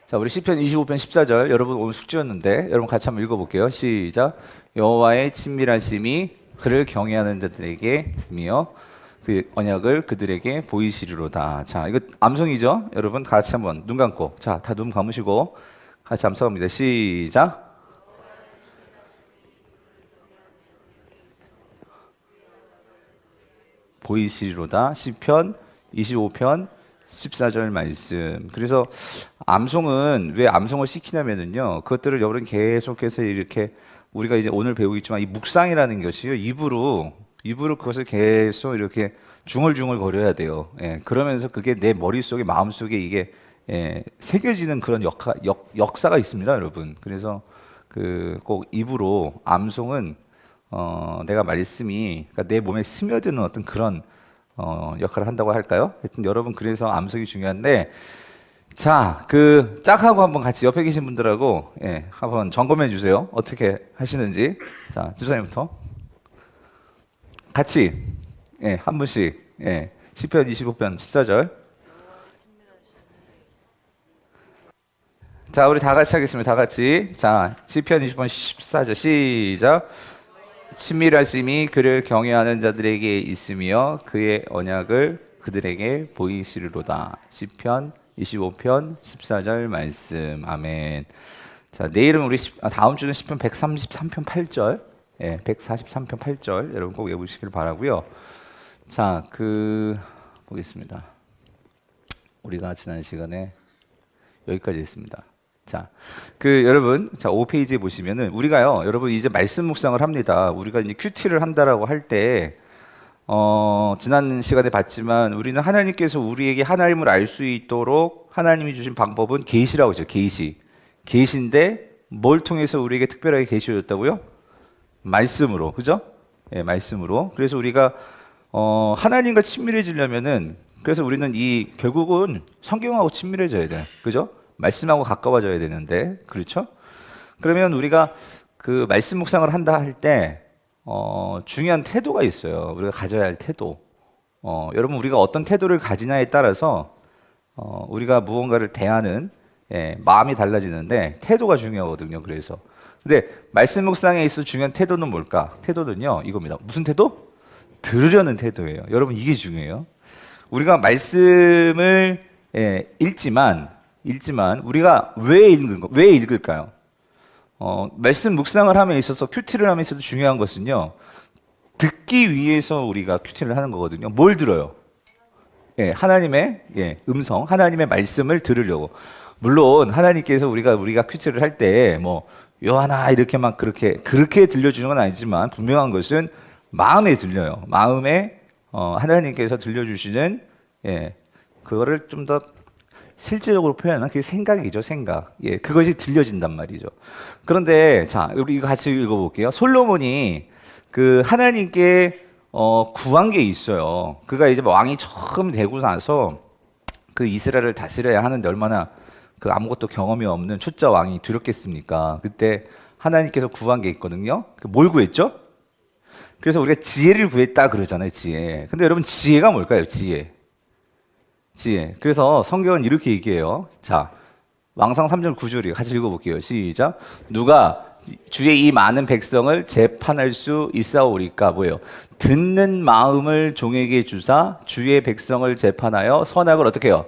자, 우리 시편 25편 14절 여러분 오늘 숙제였는데 여러분 같이 한번 읽어볼게요. 시작. 여호와의 친밀하심이 그를 경외하는 자들에게 있으며 그 언약을 그들에게 보이시리로다. 자, 이거 암송이죠? 여러분 같이 한번 눈 감고, 자, 다 눈 감으시고 같이 암송합니다. 시작. 보이시리로다. 시편 25편 14절 말씀. 그래서 암송은 왜 암송을 시키냐면은요, 그것들을 여러분 계속해서 이렇게 우리가 이제 오늘 배우겠지만 이 묵상이라는 것이요, 입으로 그것을 계속 이렇게 중얼중얼 거려야 돼요. 예, 그러면서 그게 내 머릿속에 마음속에 이게 새겨지는 그런 역사가 있습니다, 여러분. 그래서 그 꼭 입으로 암송은 내가 말씀이 그러니까 내 몸에 스며드는 어떤 그런 역할을 한다고 할까요? 하여튼 여러분 그래서 암송이 중요한데, 자, 그 짝하고 한번 같이 옆에 계신 분들하고 한번 점검해 주세요. 어떻게 하시는지. 자, 집사님부터 같이 한 분씩 시편 25편 14절. 자, 우리 다 같이 하겠습니다. 다 같이. 자, 시편 20편 14절 시작. 친밀하심이 그를 경외하는 자들에게 있으며 그의 언약을 그들에게 보이시리로다. 시편 25편 14절 말씀. 아멘. 자, 내일은 우리 다음 주는 시편 133편 8절. 143편 8절 여러분 꼭 외우시길 바라고요. 자, 보겠습니다. 우리가 지난 시간에 여기까지 했습니다. 자, 여러분, 자, 5페이지에 보시면은 우리가요, 여러분 이제 말씀 묵상을 합니다. 우리가 이제 큐티를 한다라고 할 때, 지난 시간에 봤지만 우리는 하나님께서 우리에게 하나님을 알 수 있도록 하나님이 주신 방법은 계시라고 하죠. 계시인데 뭘 통해서 우리에게 특별하게 계시를 줬다고요? 말씀으로, 그죠? 말씀으로. 그래서 우리가 하나님과 친밀해지려면은, 그래서 우리는 결국은 성경하고 친밀해져야 돼, 그죠? 말씀하고 가까워져야 되는데, 그렇죠? 그러면 우리가 그 말씀 묵상을 한다 할 때 중요한 태도가 있어요. 우리가 가져야 할 태도. 여러분 우리가 어떤 태도를 가지냐에 따라서 우리가 무언가를 대하는 마음이 달라지는데 태도가 중요하거든요. 그래서 근데 말씀 묵상에 있어 중요한 태도는 뭘까? 태도는요, 이겁니다. 무슨 태도? 들으려는 태도예요. 여러분 이게 중요해요. 우리가 말씀을 읽지만 우리가 왜 읽을까요? 말씀 묵상을 함에 있어서 큐티를 함에 있어서 중요한 것은요, 듣기 위해서 우리가 큐티를 하는 거거든요. 뭘 들어요? 하나님의 음성, 하나님의 말씀을 들으려고. 물론 하나님께서 우리가 큐티를 할 때 뭐 요하나 이렇게 막 그렇게 들려주는 건 아니지만 분명한 것은 마음에 들려요. 마음에 하나님께서 들려주시는 그거를 좀 더 실제적으로 표현하면 그게 생각이죠, 생각. 그것이 들려진단 말이죠. 그런데 자, 우리 이거 같이 읽어볼게요. 솔로몬이 하나님께 구한 게 있어요. 그가 이제 왕이 처음 되고 나서 그 이스라엘을 다스려야 하는데 얼마나 아무것도 경험이 없는 초짜 왕이 두렵겠습니까? 그때 하나님께서 구한 게 있거든요. 뭘 구했죠? 그래서 우리가 지혜를 구했다 그러잖아요, 지혜. 근데 여러분 지혜가 뭘까요? 지혜. 그래서 성경은 이렇게 얘기해요. 자, 왕상 3절 9절이에요. 같이 읽어볼게요. 시작. 누가 주의 이 많은 백성을 재판할 수 있사오리까? 뭐예요? 듣는 마음을 종에게 주사 주의 백성을 재판하여 선악을 어떻게 해요?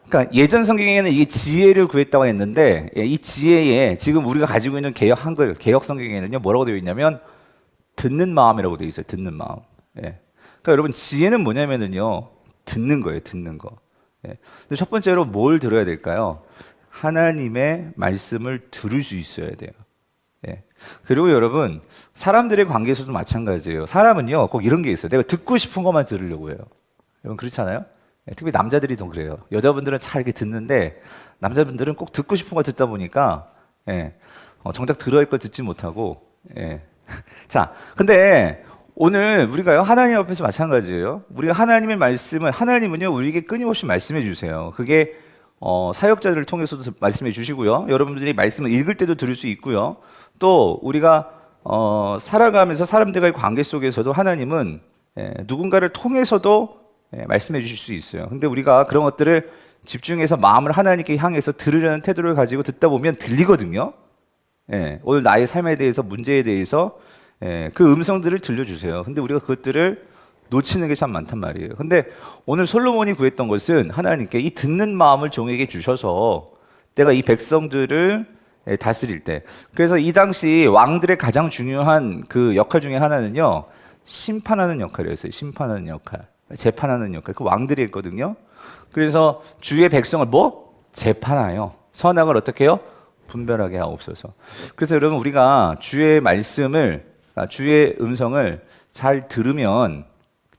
그러니까 예전 성경에는 이게 지혜를 구했다고 했는데, 이 지혜에 지금 우리가 가지고 있는 한글 개역 성경에는요, 뭐라고 되어 있냐면 듣는 마음이라고 되어 있어요. 듣는 마음. 그러니까 여러분 지혜는 뭐냐면은요, 듣는 거예요. 듣는 거. 근데 첫 번째로 뭘 들어야 될까요? 하나님의 말씀을 들을 수 있어야 돼요. 그리고 여러분 사람들의 관계에서도 마찬가지예요. 사람은요 꼭 이런 게 있어요. 내가 듣고 싶은 것만 들으려고 해요. 여러분 그렇지 않아요? 특히 남자들이 더 그래요. 여자분들은 잘 이렇게 듣는데 남자분들은 꼭 듣고 싶은 거 듣다 보니까 정작 들어야 할 걸 듣지 못하고. 자, 근데 오늘 우리가요 하나님 앞에서 마찬가지예요. 우리가 하나님의 말씀을, 하나님은요 우리에게 끊임없이 말씀해 주세요. 그게 사역자들을 통해서도 말씀해 주시고요, 여러분들이 말씀을 읽을 때도 들을 수 있고요, 또 우리가 살아가면서 사람들과의 관계 속에서도 하나님은 누군가를 통해서도 말씀해 주실 수 있어요. 근데 우리가 그런 것들을 집중해서 마음을 하나님께 향해서 들으려는 태도를 가지고 듣다 보면 들리거든요. 예, 오늘 나의 삶에 대해서, 문제에 대해서 그 음성들을 들려주세요. 근데 우리가 그것들을 놓치는 게 참 많단 말이에요. 근데 오늘 솔로몬이 구했던 것은 하나님께 이 듣는 마음을 종에게 주셔서 내가 이 백성들을 다스릴 때, 그래서 이 당시 왕들의 가장 중요한 그 역할 중에 하나는요, 심판하는 역할이었어요. 심판하는 역할, 재판하는 역할. 그 왕들이 했거든요. 그래서 주의 백성을 뭐? 재판하여 선악을 어떻게 해요? 분별하게 하옵소서. 그래서 여러분, 우리가 주의 말씀을, 주의 음성을 잘 들으면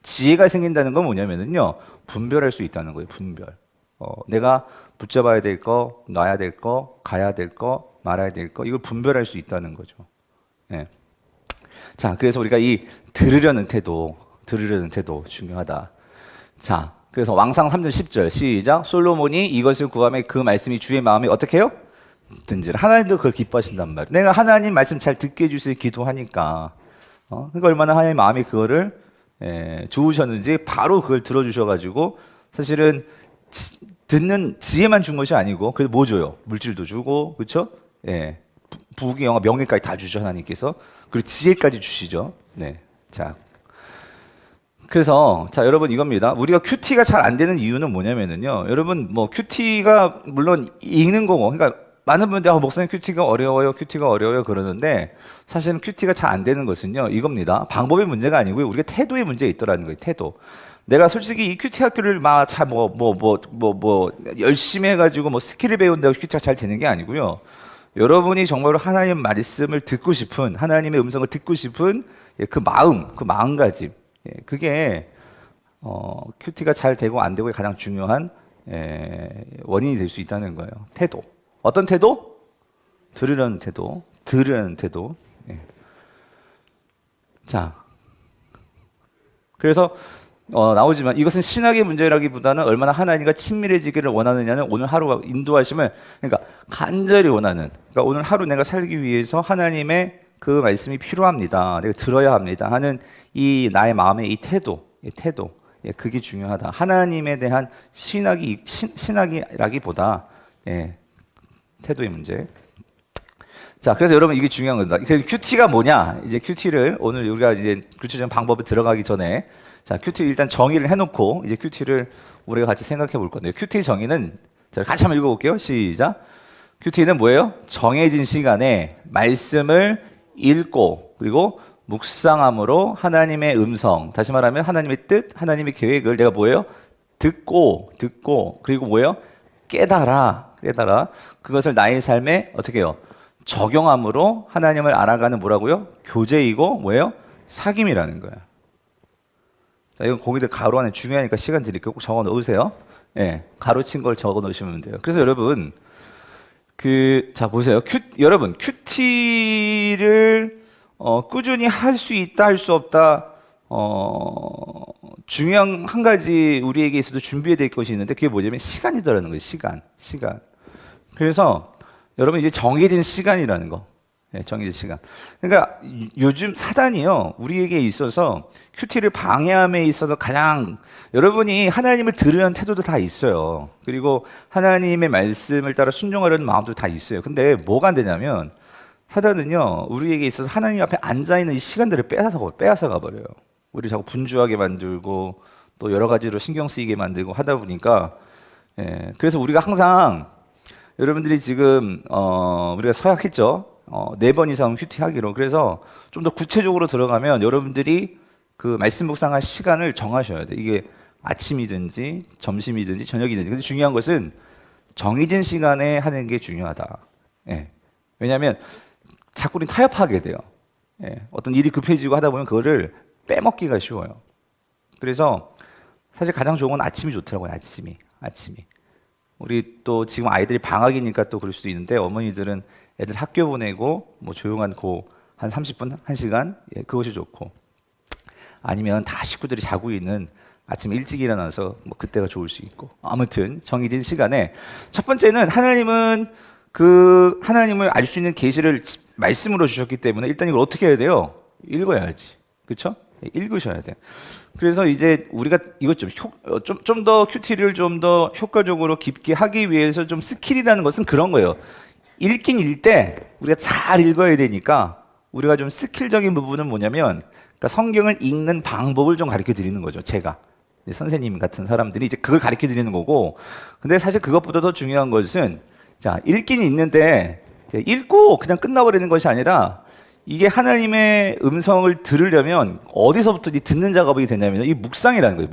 지혜가 생긴다는 건 뭐냐면요, 분별할 수 있다는 거예요. 분별. 내가 붙잡아야 될 거, 놔야 될 거, 가야 될 거, 말아야 될 거, 이걸 분별할 수 있다는 거죠. 예. 자, 그래서 우리가 이 들으려는 태도 중요하다. 자, 그래서 왕상 3절 10절 시작. 솔로몬이 이것을 구하며 그 말씀이 주의 마음에 어떻게 해요? 든지라. 하나님도 그걸 기뻐하신단 말이에요. 내가 하나님 말씀 잘 듣게 해주세요 기도하니까. 그러니까 얼마나 하나님 마음이 그거를 좋으셨는지 바로 그걸 들어주셔가지고, 사실은 듣는 지혜만 준 것이 아니고, 그래도 뭐 줘요? 물질도 주고, 그렇죠? 예, 부귀 영화 명예까지 다 주셔 하나님께서. 그리고 지혜까지 주시죠. 네, 자, 그래서 자 여러분, 이겁니다. 우리가 큐티가 잘 안 되는 이유는 뭐냐면은요, 여러분, 뭐 큐티가 물론 읽는 거고, 그러니까 많은 분들이 목사님 큐티가 어려워요, 큐티가 어려워요 그러는데, 사실은 큐티가 잘 안 되는 것은요, 이겁니다. 방법의 문제가 아니고요, 우리가 태도의 문제가 있더라는 거예요. 태도. 내가 솔직히 이 큐티 학교를 막 잘 열심히 해가지고 뭐 스킬을 배운다고 큐티가 잘 되는 게 아니고요. 여러분이 정말로 하나님 말씀을 듣고 싶은, 하나님의 음성을 듣고 싶은 그 마음가짐, 그게 큐티가 잘 되고 안 되고의 가장 중요한 원인이 될 수 있다는 거예요. 태도. 어떤 태도? 들으려는 태도. 자, 그래서 나오지만 이것은 신학의 문제라기보다는 얼마나 하나님과 친밀해지기를 원하느냐는 오늘 하루가 인도하심을, 그러니까 간절히 원하는, 그러니까 오늘 하루 내가 살기 위해서 하나님의 그 말씀이 필요합니다, 내가 들어야 합니다 하는 이 나의 마음의 이 태도, 그게 중요하다. 하나님에 대한 신학이라기보다 태도의 문제. 자, 그래서 여러분, 이게 중요한 겁니다. 큐티가 뭐냐? 이제 큐티를 오늘 우리가 이제 구체적인 방법에 들어가기 전에, 자, 큐티 일단 정의를 해놓고 이제 큐티를 우리가 같이 생각해 볼 건데요. 큐티 정의는, 자, 같이 한번 읽어볼게요. 시작. 큐티는 뭐예요? 정해진 시간에 말씀을 읽고, 그리고 묵상함으로 하나님의 음성, 다시 말하면 하나님의 뜻, 하나님의 계획을 내가 뭐예요? 듣고, 그리고 뭐예요? 깨달아. 그것을 나의 삶에 어떻게 해요? 적용함으로 하나님을 알아가는 뭐라고요? 교제이고 뭐예요? 사귐이라는 거예요. 자, 이건 거기다 가로 안에 중요하니까 시간 드릴게요. 꼭 적어 놓으세요. 가로친 걸 적어 놓으시면 돼요. 그래서 여러분, 자, 보세요. 여러분, 큐티를 꾸준히 할 수 있다, 할 수 없다, 중요한 한 가지 우리에게 있어도 준비해야 될 것이 있는데, 그게 뭐냐면 시간이더라는 거예요. 시간. 그래서 여러분, 이제 정해진 시간이라는 거. 정해진 시간. 그러니까 요즘 사단이요, 우리에게 있어서 큐티를 방해함에 있어서 가장, 여러분이 하나님을 들으려는 태도도 다 있어요. 그리고 하나님의 말씀을 따라 순종하려는 마음도 다 있어요. 근데 뭐가 안 되냐면, 사단은요, 우리에게 있어서 하나님 앞에 앉아있는 이 시간들을 빼앗아 가버려요. 우리 자꾸 분주하게 만들고, 또 여러 가지로 신경 쓰이게 만들고 하다 보니까, 그래서 우리가 항상, 여러분들이 지금 우리가 서약했죠. 4번 이상 큐티하기로. 그래서 좀 더 구체적으로 들어가면 여러분들이 그 말씀 묵상할 시간을 정하셔야 돼. 이게 아침이든지 점심이든지 저녁이든지. 근데 중요한 것은 정해진 시간에 하는 게 중요하다. 왜냐하면 자꾸 우린 타협하게 돼요. 어떤 일이 급해지고 하다 보면 그거를 빼먹기가 쉬워요. 그래서 사실 가장 좋은 건 아침이 좋더라고요. 아침이. 우리 또 지금 아이들이 방학이니까 또 그럴 수도 있는데, 어머니들은 애들 학교 보내고 뭐 조용한 한 30분, 1시간, 그것이 좋고, 아니면 다 식구들이 자고 있는 아침 일찍 일어나서 뭐 그때가 좋을 수 있고. 아무튼 정해진 시간에, 첫 번째는 하나님을 알 수 있는 계시를 말씀으로 주셨기 때문에 일단 이걸 어떻게 해야 돼요? 읽어야지. 그렇죠? 읽으셔야 돼요. 그래서 이제 우리가 이것 좀 더 큐티를 좀 더 효과적으로 깊게 하기 위해서 좀 스킬이라는 것은 그런 거예요. 읽긴 읽되 우리가 잘 읽어야 되니까 우리가 좀 스킬적인 부분은 뭐냐면 그러니까 성경을 읽는 방법을 좀 가르쳐 드리는 거죠. 제가 선생님 같은 사람들이 이제 그걸 가르쳐 드리는 거고, 근데 사실 그것보다 더 중요한 것은 자 읽긴 읽는데 읽고 그냥 끝나버리는 것이 아니라 이게 하나님의 음성을 들으려면 어디서부터 이 듣는 작업이 되냐면 이 묵상이라는 거예요.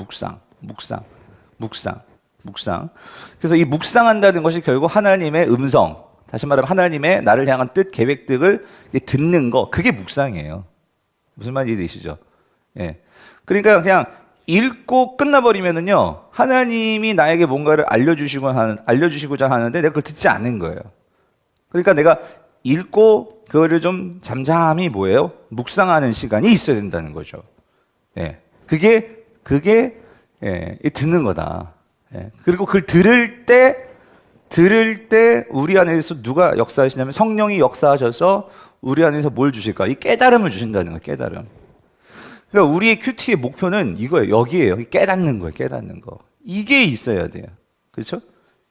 묵상. 그래서 이 묵상한다는 것이 결국 하나님의 음성, 다시 말하면 하나님의 나를 향한 뜻, 계획 등을 듣는 거, 그게 묵상이에요. 무슨 말인지 이해되시죠? 예. 그러니까 그냥 읽고 끝나버리면은요, 하나님이 나에게 뭔가를 알려주시고자 하는데 내가 그걸 듣지 않는 거예요. 그러니까 내가 읽고 그거를 좀 잠잠히 뭐예요? 묵상하는 시간이 있어야 된다는 거죠. 예. 그게 예, 듣는 거다. 예. 그리고 그걸 들을 때 우리 안에서 누가 역사하시냐면 성령이 역사하셔서 우리 안에서 뭘 주실까? 이 깨달음을 주신다는 거예요. 깨달음. 그러니까 우리의 큐티의 목표는 이거예요. 여기에요. 깨닫는 거예요. 깨닫는 거. 이게 있어야 돼요. 그렇죠?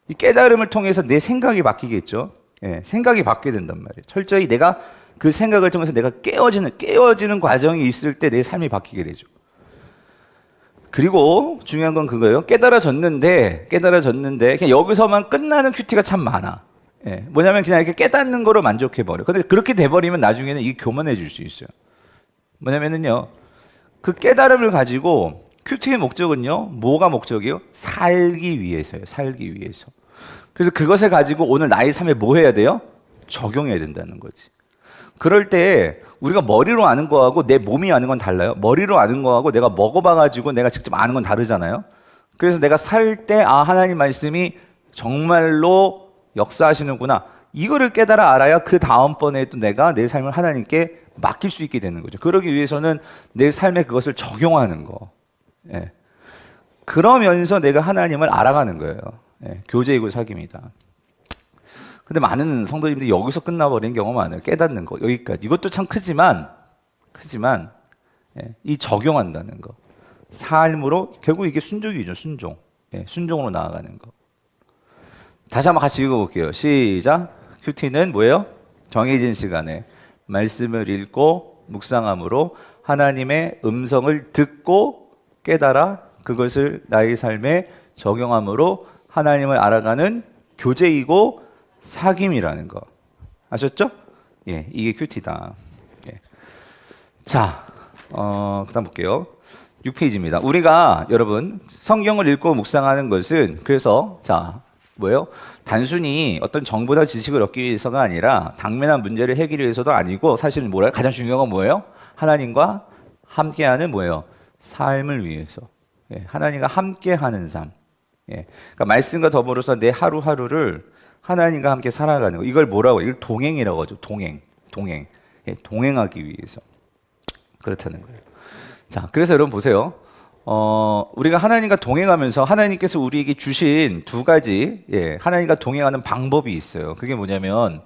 이 깨달음을 통해서 내 생각이 바뀌겠죠. 예, 생각이 바뀌게 된단 말이에요. 철저히 내가 그 생각을 통해서 내가 깨어지는 과정이 있을 때 내 삶이 바뀌게 되죠. 그리고 중요한 건 그거예요. 깨달아졌는데 그냥 여기서만 끝나는 큐티가 참 많아. 예, 뭐냐면 그냥 이렇게 깨닫는 거로 만족해버려. 근데 그렇게 돼버리면 나중에는 이게 교만해질 수 있어요. 뭐냐면은요, 그 깨달음을 가지고 큐티의 목적은요, 뭐가 목적이에요? 살기 위해서예요. 살기 위해서. 그래서 그것을 가지고 오늘 나의 삶에 뭐 해야 돼요? 적용해야 된다는 거지. 그럴 때 우리가 머리로 아는 거하고 내 몸이 아는 건 달라요. 머리로 아는 거하고 내가 먹어봐가지고 내가 직접 아는 건 다르잖아요. 그래서 내가 살 때 하나님 말씀이 정말로 역사하시는구나. 이거를 깨달아 알아야 그 다음번에 또 내가 내 삶을 하나님께 맡길 수 있게 되는 거죠. 그러기 위해서는 내 삶에 그것을 적용하는 거. 예. 그러면서 내가 하나님을 알아가는 거예요. 예. 교제이고 사귐이다. 근데 많은 성도님들이 여기서 끝나버리는 경우가 많아요. 깨닫는 거, 여기까지. 이것도 참 크지만 예. 이 적용한다는 거. 삶으로, 결국 이게 순종이죠. 순종. 예. 순종으로 나아가는 거. 다시 한번 같이 읽어볼게요. 시작. 큐티는 뭐예요? 정해진 시간에 말씀을 읽고 묵상함으로 하나님의 음성을 듣고 깨달아 그것을 나의 삶에 적용함으로 하나님을 알아가는 교제이고 사귐이라는 거. 아셨죠? 예, 이게 큐티다. 예. 자, 그다음 볼게요. 6페이지입니다. 우리가 여러분 성경을 읽고 묵상하는 것은 그래서 자 뭐예요? 단순히 어떤 정보나 지식을 얻기 위해서가 아니라 당면한 문제를 해결하기 위해서도 아니고 사실은 뭐래요? 가장 중요한 건 뭐예요? 하나님과 함께하는 뭐예요? 삶을 위해서. 예, 하나님과 함께하는 삶. 예, 그러니까 말씀과 더불어서 내 하루하루를 하나님과 함께 살아가는 거. 이걸 뭐라고? 이걸 동행이라고 하죠. 동행. 예, 동행하기 위해서. 그렇다는 거예요. 자, 그래서 여러분 보세요. 우리가 하나님과 동행하면서 하나님께서 우리에게 주신 두 가지, 예, 하나님과 동행하는 방법이 있어요. 그게 뭐냐면,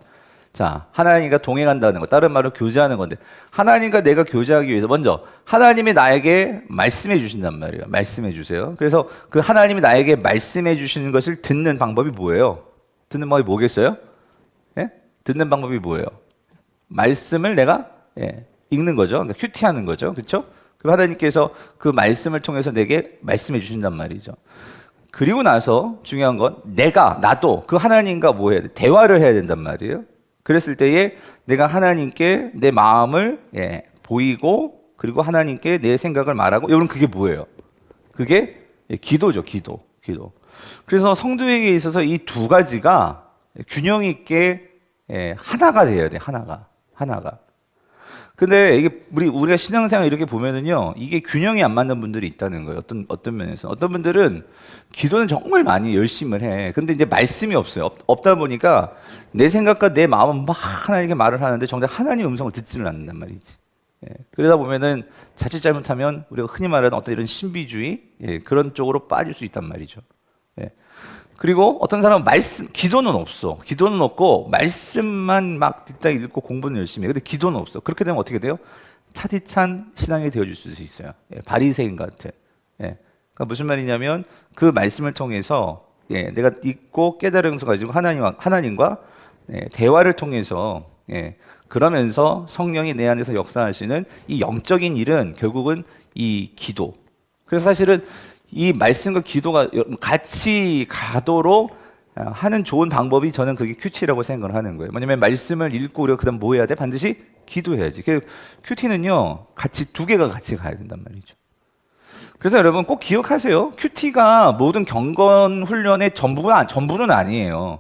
자, 하나님과 동행한다는 거, 다른 말로 교제하는 건데, 하나님과 내가 교제하기 위해서 먼저 하나님이 나에게 말씀해 주신단 말이에요. 말씀해 주세요. 그래서 그 하나님이 나에게 말씀해 주시는 것을 듣는 방법이 뭐예요? 듣는 방법이 뭐겠어요? 예? 듣는 방법이 뭐예요? 말씀을 내가 읽는 거죠. 그러니까 큐티하는 거죠. 그렇죠? 그럼 하나님께서 그 말씀을 통해서 내게 말씀해 주신단 말이죠. 그리고 나서 중요한 건 나도 그 하나님과 뭐 해야 돼? 대화를 해야 된단 말이에요. 그랬을 때에 내가 하나님께 내 마음을 보이고 그리고 하나님께 내 생각을 말하고 여러분 그게 뭐예요? 그게 기도죠. 기도. 그래서 성도에게 있어서 이 두 가지가 균형 있게 하나가 돼야 돼. 하나가. 근데 이게 우리가 신앙생활 이렇게 보면은요, 이게 균형이 안 맞는 분들이 있다는 거예요. 어떤 면에서. 어떤 분들은 기도는 정말 많이 열심히 해. 근데 이제 말씀이 없어요. 없다 보니까 내 생각과 내 마음은 막 하나님께 말을 하는데 정작 하나님 음성을 듣지는 않는단 말이지. 그러다 보면은 자칫 잘못하면 우리가 흔히 말하는 어떤 이런 신비주의 그런 쪽으로 빠질 수 있단 말이죠. 그리고 어떤 사람은 기도는 없고 말씀만 막 듣다 읽고 공부는 열심히 해. 근데 기도는 없어. 그렇게 되면 어떻게 돼요? 차디찬 신앙이 되어줄 수 있어요. 바리새인 같은. 그러니까 무슨 말이냐면 그 말씀을 통해서 내가 읽고 깨달은 것을 가지고 하나님과 대화를 통해서 그러면서 성령이 내 안에서 역사하시는 이 영적인 일은 결국은 이 기도. 그래서 사실은 이 말씀과 기도가 같이 가도록 하는 좋은 방법이 저는 그게 큐티라고 생각을 하는 거예요. 뭐냐면 말씀을 읽고 우리가 그다음 뭐 해야 돼? 반드시 기도해야지. 큐티는요 같이 두 개가 같이 가야 된단 말이죠. 그래서 여러분 꼭 기억하세요. 큐티가 모든 경건 훈련의 전부는 아니에요.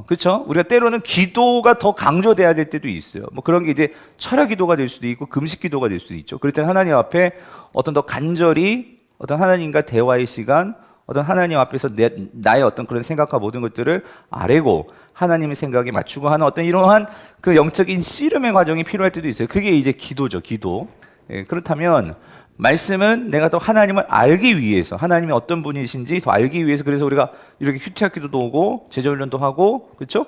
그렇죠? 우리가 때로는 기도가 더 강조돼야 될 때도 있어요. 뭐 그런 게 이제 철학 기도가 될 수도 있고 금식 기도가 될 수도 있죠. 그럴 때 하나님 앞에 어떤 더 간절히 어떤 하나님과 대화의 시간, 어떤 하나님 앞에서 나의 어떤 그런 생각과 모든 것들을 아뢰고 하나님의 생각에 맞추고 하는 어떤 이러한 그 영적인 씨름의 과정이 필요할 때도 있어요. 그게 이제 기도죠, 기도. 그렇다면 말씀은 내가 더 하나님을 알기 위해서, 하나님이 어떤 분이신지 더 알기 위해서, 그래서 우리가 이렇게 큐티학기도 오고 제자훈련도 하고, 그렇죠?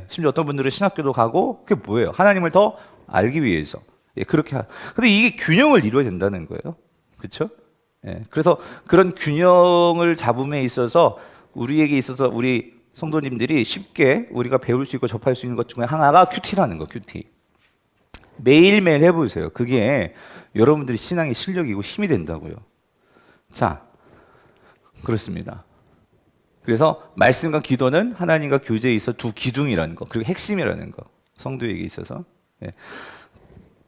심지어 어떤 분들은 신학교도 가고, 그게 뭐예요? 하나님을 더 알기 위해서. 그렇게 근데 이게 균형을 이루어야 된다는 거예요. 그렇죠? 그래서 그런 균형을 잡음에 있어서 우리에게 있어서 우리 성도님들이 쉽게 우리가 배울 수 있고 접할 수 있는 것 중에 하나가 큐티라는 거, 큐티. 매일매일 해보세요. 그게 여러분들이 신앙의 실력이고 힘이 된다고요. 자, 그렇습니다. 그래서 말씀과 기도는 하나님과 교제에 있어 두 기둥이라는 거, 그리고 핵심이라는 거, 성도에게 있어서.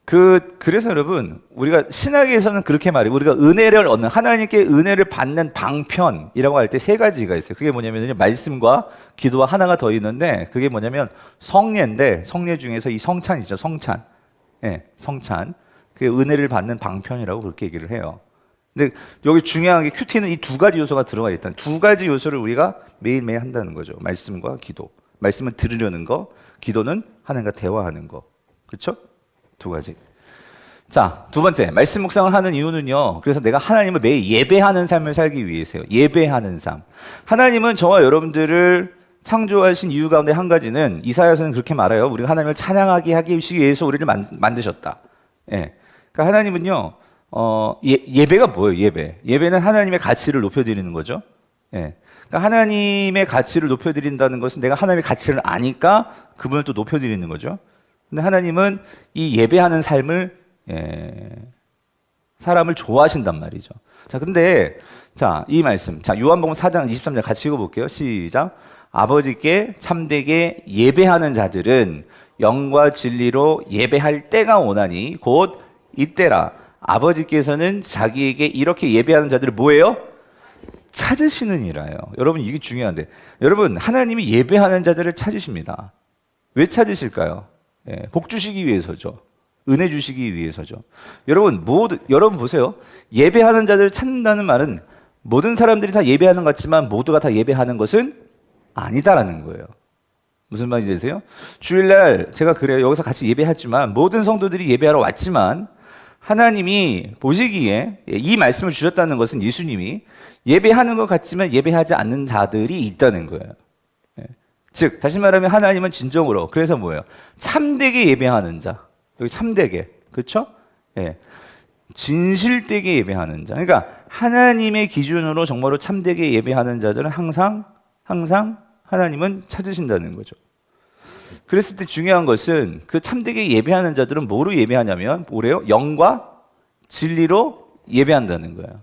그래서 여러분, 우리가 신학에서는 그렇게 말해요. 우리가 은혜를 얻는, 하나님께 은혜를 받는 방편이라고 할 때 세 가지가 있어요. 그게 뭐냐면 말씀과 기도와 하나가 더 있는데, 그게 뭐냐면 성례인데, 성례 중에서 이 성찬이죠, 성찬. 성찬. 그게 은혜를 받는 방편이라고 그렇게 얘기를 해요. 근데 여기 중요한 게 큐티는 이 두 가지 요소가 들어가 있다는, 두 가지 요소를 우리가 매일매일 한다는 거죠. 말씀과 기도. 말씀은 들으려는 거, 기도는 하나님과 대화하는 거. 그렇죠? 두 가지. 자, 두 번째, 말씀 묵상을 하는 이유는요, 그래서 내가 하나님을 매일 예배하는 삶을 살기 위해서요. 예배하는 삶. 하나님은 저와 여러분들을 창조하신 이유 가운데 한 가지는, 이사야서는 그렇게 말해요. 우리가 하나님을 찬양하게 하기 위해서 우리를 만드셨다. 그러니까 하나님은요, 예배가 뭐예요? 예배는 하나님의 가치를 높여드리는 거죠. 그러니까 하나님의 가치를 높여드린다는 것은 내가 하나님의 가치를 아니까 그분을 또 높여드리는 거죠. 근데 하나님은 이 예배하는 삶을, 사람을 좋아하신단 말이죠. 자, 근데, 이 말씀. 자, 요한복음 4장 23절 같이 읽어볼게요. 시작. 아버지께 참되게 예배하는 자들은 영과 진리로 예배할 때가 오나니 곧 이때라. 아버지께서는 자기에게 이렇게 예배하는 자들을 뭐예요? 찾으시느니라요. 여러분, 이게 중요한데, 여러분, 하나님이 예배하는 자들을 찾으십니다. 왜 찾으실까요? 복 주시기 위해서죠. 은혜 주시기 위해서죠. 여러분 보세요. 예배하는 자들을 찾는다는 말은 모든 사람들이 다 예배하는 것 같지만 모두가 다 예배하는 것은 아니다라는 거예요. 무슨 말인지 아세요? 주일날 제가 그래요. 여기서 같이 예배하지만 모든 성도들이 예배하러 왔지만 하나님이 보시기에 이 말씀을 주셨다는 것은 예수님이 예배하는 것 같지만 예배하지 않는 자들이 있다는 거예요. 즉 다시 말하면 하나님은 진정으로, 그래서 뭐예요? 참되게 예배하는 자. 여기 참되게, 그렇죠? 진실되게 예배하는 자. 그러니까 하나님의 기준으로 정말로 참되게 예배하는 자들은 항상 하나님은 찾으신다는 거죠. 그랬을 때 중요한 것은 그 참되게 예배하는 자들은 뭐로 예배하냐면 뭐래요? 영과 진리로 예배한다는 거예요.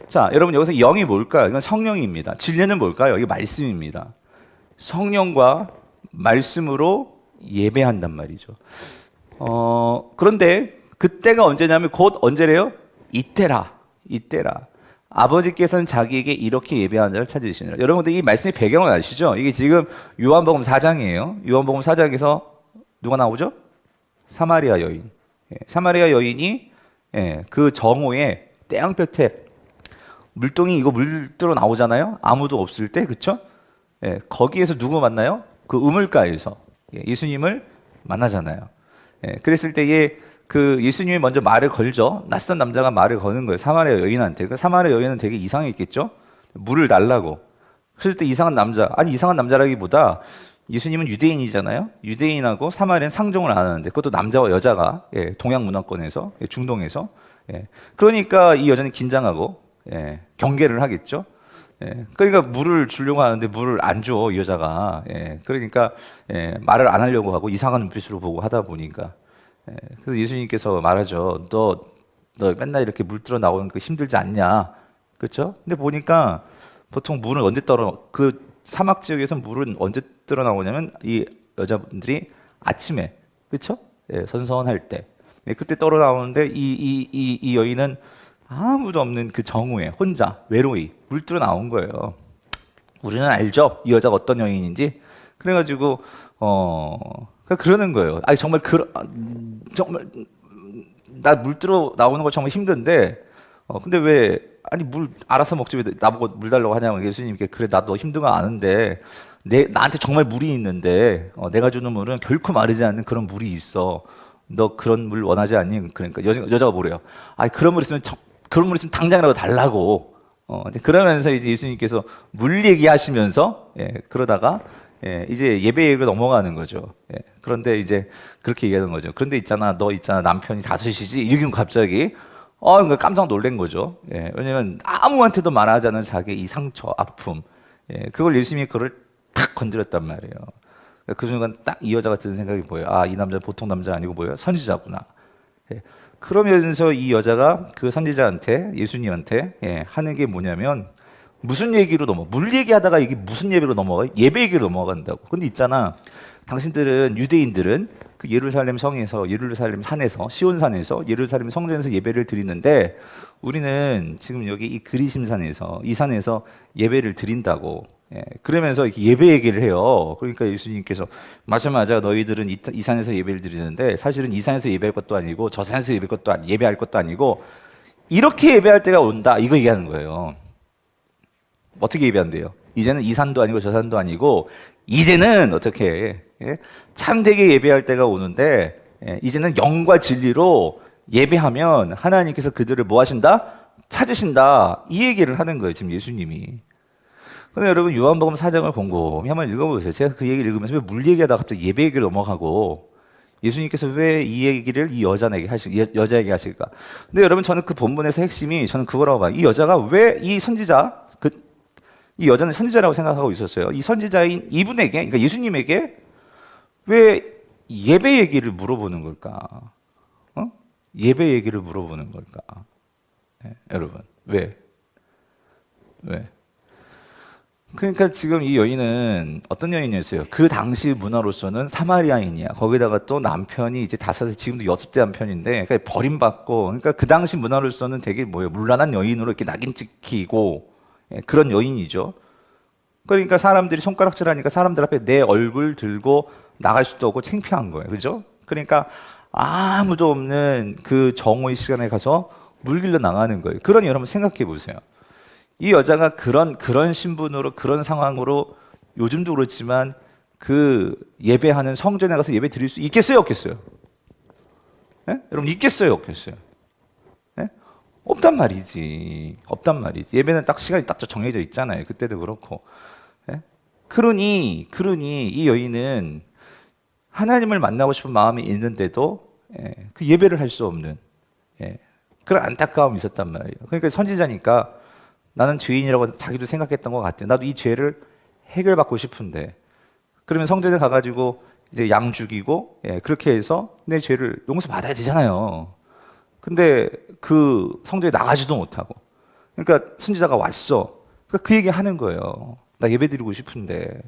자, 여러분 여기서 영이 뭘까요? 이건 성령입니다. 진리는 뭘까요? 이게 말씀입니다. 성령과 말씀으로 예배한단 말이죠. 그런데 그때가 언제냐면 곧 언제래요? 이때라. 아버지께서는 자기에게 이렇게 예배하는 자를 찾으시느라. 여러분들 이 말씀의 배경을 아시죠? 이게 지금 요한복음 4장이에요. 요한복음 4장에서 누가 나오죠? 사마리아 여인. 사마리아 여인이 그 정오에 태양볕에 물동이 이거 물들어 나오잖아요. 아무도 없을 때, 그렇죠? 거기에서 누구 만나요? 그 우물가에서 예수님을 만나잖아요. 그랬을 때에 그 예수님이 먼저 말을 걸죠. 낯선 남자가 말을 거는 거예요. 사마리아 여인한테. 그 사마리아 여인은 되게 이상했겠죠. 물을 달라고. 그럴 때 이상한 남자라기보다 예수님은 유대인이잖아요. 유대인하고 사마리아는 상종을 안 하는데 그것도 남자와 여자가 동양 문화권에서 중동에서 그러니까 이 여자는 긴장하고 경계를 하겠죠. 그러니까 물을 주려고 하는데 물을 안 줘, 이 여자가. 그러니까 말을 안 하려고 하고 이상한 눈빛으로 보고 하다 보니까 그래서 예수님께서 말하죠. 너 맨날 이렇게 물 들어 나오는 거 힘들지 않냐? 그렇죠? 근데 보니까 보통 물은 언제 그 사막 지역에서 물은 언제 들어 나오냐면 이 여자분들이 아침에, 그렇죠? 선선할 때 그때 떨어 나오는데 이 여인은 아무도 없는 그 정오에 혼자 외로이 물 들어 나온 거예요. 우리는 알죠? 이 여자가 어떤 여인인지. 그래가지고 그러는 거예요. 아니 정말 정말 나 물 들어 나오는 거 정말 힘든데 근데 왜 아니 물 알아서 먹지 왜 나보고 물 달라고 하냐고 예수님께. 그래 나도 힘든 거 아는데 나한테 정말 물이 있는데 내가 주는 물은 결코 마르지 않는 그런 물이 있어. 너 그런 물 원하지 않니? 그러니까 여자가 뭐래요? 아니 그런 물 있으면 당장이라도 달라고. 그러면서 이제 예수님께서 물 얘기하시면서 그러다가 이제 예배 얘기가 넘어가는 거죠. 그런데 이제 그렇게 얘기하는 거죠. 그런데 너 있잖아 남편이 다섯이지? 이러면 갑자기 그러니까 깜짝 놀란 거죠. 왜냐면 아무한테도 말하지 않은 자기 이 상처, 아픔, 그걸 예수님이 그걸 탁 건드렸단 말이에요. 그 순간 딱 이 여자가 드는 생각이 뭐예요? 이 남자 보통 남자 아니고 뭐예요? 선지자구나. 그러면서 이 여자가 그 선지자한테 예수님한테 하는 게 뭐냐면 무슨 얘기로 물 얘기하다가 이게 무슨 예배로 넘어가요? 예배 얘기로 넘어간다고. 근데 있잖아, 당신들은 유대인들은 그 예루살렘 성에서 예루살렘 산에서 시온산에서 예루살렘 성전에서 예배를 드리는데 우리는 지금 여기 이 그리심산에서 이 산에서 예배를 드린다고. 그러면서 이렇게 예배 얘기를 해요. 그러니까 예수님께서 맞아 너희들은 이 산에서 예배를 드리는데 사실은 이 산에서 예배할 것도 아니고 저 산에서 예배할 것도 아니고 이렇게 예배할 때가 온다, 이거 얘기하는 거예요. 어떻게 예배한대요? 이제는 이 산도 아니고 저 산도 아니고 이제는 어떻게 참되게 예배할 때가 오는데 이제는 영과 진리로 예배하면 하나님께서 그들을 뭐 하신다? 찾으신다. 이 얘기를 하는 거예요, 지금 예수님이. 근데 여러분 요한복음 4장을 곰곰이 한번 읽어보세요. 제가 그 얘기를 읽으면서 왜 물 얘기하다가 갑자기 예배 얘기를 넘어가고 예수님께서 왜 이 얘기를 이 여자에게 하실까? 근데 여러분 저는 그 본문에서 핵심이 저는 그거라고 봐요. 이 여자가 왜 이 선지자, 이 여자는 선지자라고 생각하고 있었어요. 이 선지자인 이분에게, 그러니까 예수님에게 왜 예배 얘기를 물어보는 걸까? 예배 얘기를 물어보는 걸까? 여러분 왜? 그러니까 지금 이 여인은 어떤 여인이었어요? 그 당시 문화로서는 사마리아인이야. 거기다가 또 남편이 이제 지금도 6대 남편인데, 그러니까 버림받고, 그러니까 그 당시 문화로서는 되게 문란한 여인으로 이렇게 낙인 찍히고, 그런 여인이죠. 그러니까 사람들이 손가락질하니까 사람들 앞에 내 얼굴 들고 나갈 수도 없고 창피한 거예요. 그죠? 그러니까 아무도 없는 그 정오의 시간에 가서 물 길러 나가는 거예요. 그러니 여러분 생각해 보세요. 이 여자가 그런 신분으로 그런 상황으로 요즘도 그렇지만 그 예배하는 성전에 가서 예배 드릴 수 있겠어요, 없겠어요? 여러분 있겠어요, 없겠어요? 없단 말이지. 예배는 딱 시간이 딱 정해져 있잖아요. 그때도 그렇고. 그러니 이 여인은 하나님을 만나고 싶은 마음이 있는데도 그 예배를 할 수 없는 그런 안타까움이 있었단 말이에요. 그러니까 선지자니까 나는 죄인이라고 자기도 생각했던 것 같아요. 나도 이 죄를 해결받고 싶은데 그러면 성전에 가가지고 이제 양 죽이고 그렇게 해서 내 죄를 용서받아야 되잖아요. 근데 그 성전에 나가지도 못하고, 그러니까 선지자가 왔어. 그러니까 그 얘기 하는 거예요. 나 예배드리고 싶은데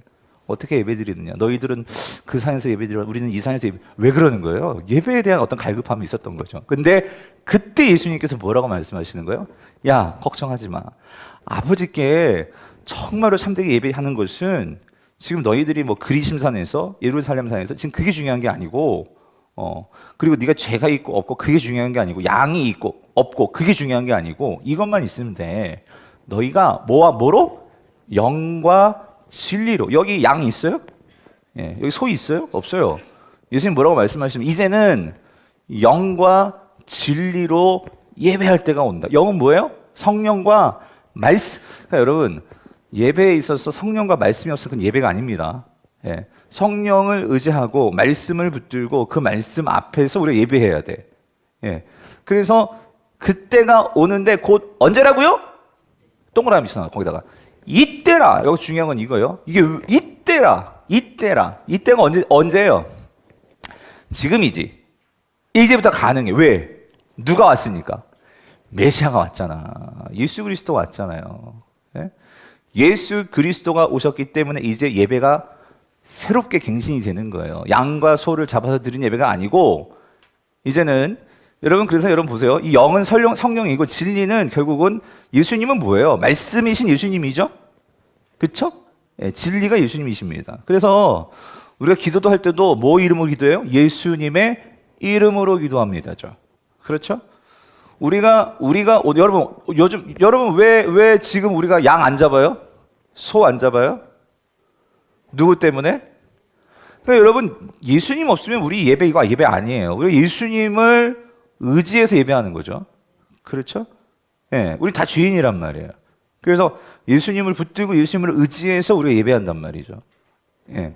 어떻게 예배드리느냐? 너희들은 그 산에서 예배드려, 우리는 이 산에서 왜 그러는 거예요? 예배에 대한 어떤 갈급함이 있었던 거죠. 근데 그때 예수님께서 뭐라고 말씀하시는 거예요? 야, 걱정하지 마. 아버지께 정말로 참되게 예배하는 것은 지금 너희들이 그리심산에서 예루살렘산에서 지금 그게 중요한 게 아니고, 그리고 네가 죄가 있고 없고 그게 중요한 게 아니고, 양이 있고 없고 그게 중요한 게 아니고, 이것만 있으면 돼. 너희가 뭐와 뭐로? 영과 진리로. 여기 양이 있어요? 여기 소이 있어요? 없어요. 예수님 뭐라고 말씀하시면 이제는 영과 진리로 예배할 때가 온다. 영은 뭐예요? 성령과 말씀. 그러니까 여러분 예배에 있어서 성령과 말씀이 없으면 그건 예배가 아닙니다. 성령을 의지하고 말씀을 붙들고 그 말씀 앞에서 우리가 예배해야 돼. 예. 그래서 그때가 오는데 곧 언제라고요? 동그라미 쳐 거기다가 이때라. 여기 중요한 건 이거예요. 이게 이때라. 이때가 언제예요? 지금이지. 이제부터 가능해. 왜? 누가 왔으니까? 메시아가 왔잖아. 예수 그리스도가 왔잖아요. 예? 예수 그리스도가 오셨기 때문에 이제 예배가 새롭게 갱신이 되는 거예요. 양과 소를 잡아서 드린 예배가 아니고 이제는 여러분, 그래서 여러분 보세요. 이 영은 성령이고 진리는 결국은 예수님은 뭐예요? 말씀이신 예수님이죠? 그쵸? 예, 진리가 예수님이십니다. 그래서 우리가 기도도 할 때도 뭐 이름으로 기도해요? 예수님의 이름으로 기도합니다죠. 그렇죠? 우리가 여러분 왜 지금 우리가 양 안 잡아요? 소 안 잡아요? 누구 때문에? 그러니까 여러분, 예수님 없으면 우리 이거 예배 아니에요. 우리 예수님을 의지해서 예배하는 거죠. 그렇죠? 예, 우리 다 죄인이란 말이에요. 그래서 예수님을 붙들고 예수님을 의지해서 우리가 예배한단 말이죠. 예,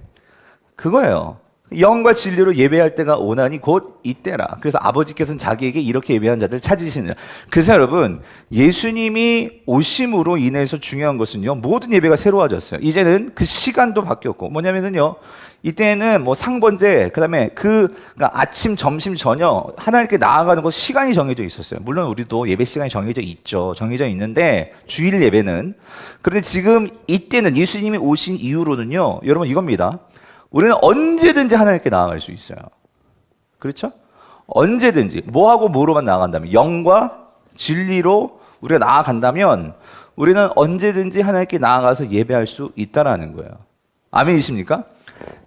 그거예요. 영과 진리로 예배할 때가 오나니 곧 이때라. 그래서 아버지께서는 자기에게 이렇게 예배한 자들 찾으시느라. 그래서 여러분, 예수님이 오심으로 인해서 중요한 것은요, 모든 예배가 새로워졌어요. 이제는 그 시간도 바뀌었고, 뭐냐면은요, 이때는 뭐 상번제, 그다음에 그러니까 아침, 점심, 저녁 하나님께 나아가는 것 시간이 정해져 있었어요. 물론 우리도 예배 시간이 정해져 있죠. 정해져 있는데 주일 예배는. 그런데 지금 이때는 예수님이 오신 이후로는요, 여러분 이겁니다. 우리는 언제든지 하나님께 나아갈 수 있어요. 그렇죠? 언제든지 뭐하고 뭐로만 나아간다면, 영과 진리로 우리가 나아간다면 우리는 언제든지 하나님께 나아가서 예배할 수 있다라는 거예요. 아멘이십니까?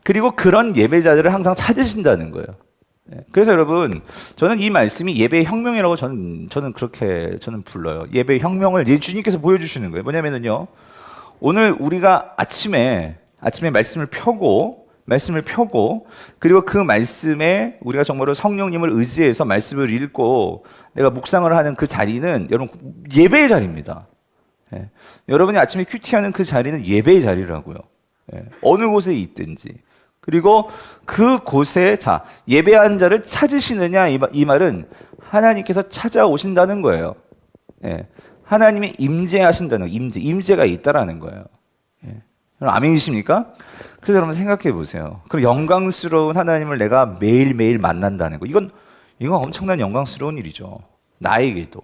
그리고 그런 예배자들을 항상 찾으신다는 거예요. 그래서 여러분, 저는 이 말씀이 예배의 혁명이라고 저는 불러요. 예배의 혁명을 주님께서 보여주시는 거예요. 뭐냐면요, 오늘 우리가 아침에 말씀을 펴고 그리고 그 말씀에 우리가 정말로 성령님을 의지해서 말씀을 읽고 내가 묵상을 하는 그 자리는 여러분 예배의 자리입니다. 예. 여러분이 아침에 큐티하는 그 자리는 예배의 자리라고요. 예. 어느 곳에 있든지. 그리고 그 곳에 예배한 자를 찾으시느냐, 이 말은 하나님께서 찾아오신다는 거예요. 예. 하나님이 임재하신다는 임재가 있다라는 거예요. 예. 아멘이십니까? 그래서 여러분 생각해 보세요. 그럼 영광스러운 하나님을 내가 매일매일 만난다는 거, 이건 엄청난 영광스러운 일이죠. 나에게도.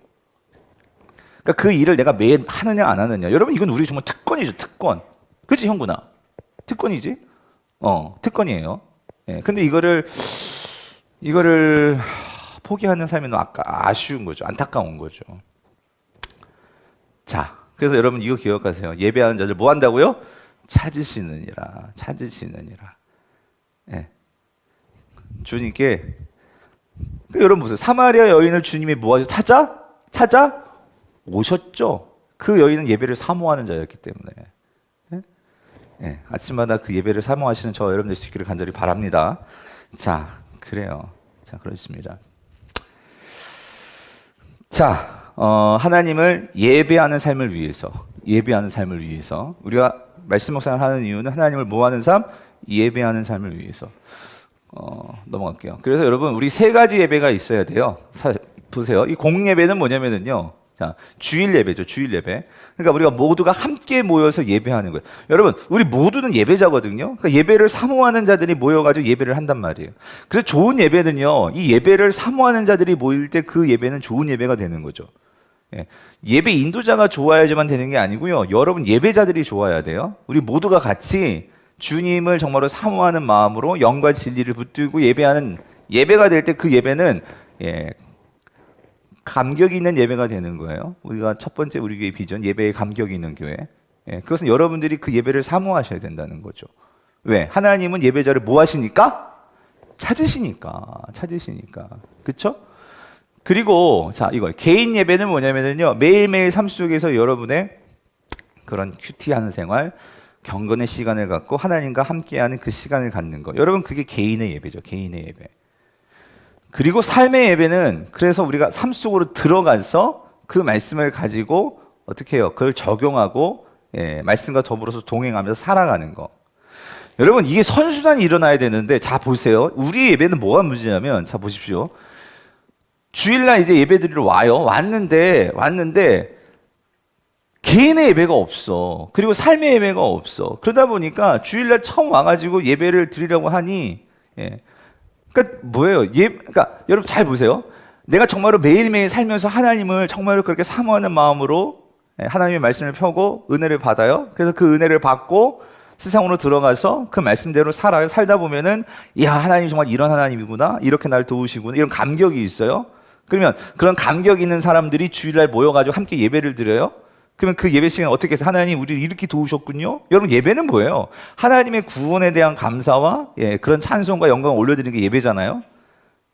그러니까 그 일을 내가 매일 하느냐 안 하느냐, 여러분 이건 우리 정말 특권이죠. 특권. 그치 형구나? 특권이지? 특권이에요. 예. 근데 이거를 포기하는 삶이 너무 아쉬운 거죠. 안타까운 거죠. 자, 그래서 여러분 이거 기억하세요. 예배하는 자들 뭐 한다고요? 찾으시느니라. 예. 주님께, 여러분 보세요. 사마리아 여인을 주님이 뭐 하죠? 찾아 오셨죠. 그 여인은 예배를 사모하는 자였기 때문에. 예? 예. 아침마다 그 예배를 사모하시는 저 여러분 될 수 있기를 간절히 바랍니다. 자, 그래요. 자, 그렇습니다. 자, 하나님을 예배하는 삶을 위해서 우리가 말씀 묵상을 하는 이유는 하나님을 모하는 삶, 예배하는 삶을 위해서. 넘어갈게요. 그래서 여러분, 우리 세 가지 예배가 있어야 돼요. 보세요. 이 공예배는 뭐냐면은요, 자, 주일 예배죠. 주일 예배. 그러니까 우리가 모두가 함께 모여서 예배하는 거예요. 여러분, 우리 모두는 예배자거든요. 그러니까 예배를 사모하는 자들이 모여가지고 예배를 한단 말이에요. 그래서 좋은 예배는요, 이 예배를 사모하는 자들이 모일 때 그 예배는 좋은 예배가 되는 거죠. 예. 예배 인도자가 좋아야지만 되는 게 아니고요. 여러분 예배자들이 좋아야 돼요. 우리 모두가 같이 주님을 정말로 사모하는 마음으로 영과 진리를 붙들고 예배하는 예배가 될 때 그 예배는 감격이 있는 예배가 되는 거예요. 우리가 첫 번째 우리 교회 비전, 예배에 감격이 있는 교회. 그것은 여러분들이 그 예배를 사모하셔야 된다는 거죠. 왜? 하나님은 예배자를 뭐 하시니까? 찾으시니까. 그렇죠? 그리고 이거 개인 예배는 뭐냐면요, 매일매일 삶 속에서 여러분의 그런 큐티하는 생활, 경건의 시간을 갖고 하나님과 함께하는 그 시간을 갖는 거. 여러분 그게 개인의 예배죠. 개인의 예배. 그리고 삶의 예배는 그래서 우리가 삶 속으로 들어가서 그 말씀을 가지고 어떻게 해요? 그걸 적용하고 말씀과 더불어서 동행하면서 살아가는 거. 여러분 이게 선순환이 일어나야 되는데 자 보세요. 우리 예배는 뭐가 문제냐면 자 보십시오. 주일날 이제 예배드리러 와요. 왔는데 개인의 예배가 없어. 그리고 삶의 예배가 없어. 그러다 보니까 주일날 처음 와가지고 예배를 드리려고 하니, 그러니까 뭐예요? 그러니까 여러분 잘 보세요. 내가 정말로 매일매일 살면서 하나님을 정말로 그렇게 사모하는 마음으로 하나님의 말씀을 펴고 은혜를 받아요. 그래서 그 은혜를 받고 세상으로 들어가서 그 말씀대로 살아요. 살다 보면은 야 하나님 정말 이런 하나님이구나. 이렇게 날 도우시구나. 이런 감격이 있어요. 그러면 그런 감격 있는 사람들이 주일날 모여가지고 함께 예배를 드려요. 그러면 그 예배 시간 어떻게 해서 하나님 우리를 이렇게 도우셨군요. 여러분 예배는 뭐예요? 하나님의 구원에 대한 감사와 그런 찬송과 영광을 올려드리는 게 예배잖아요.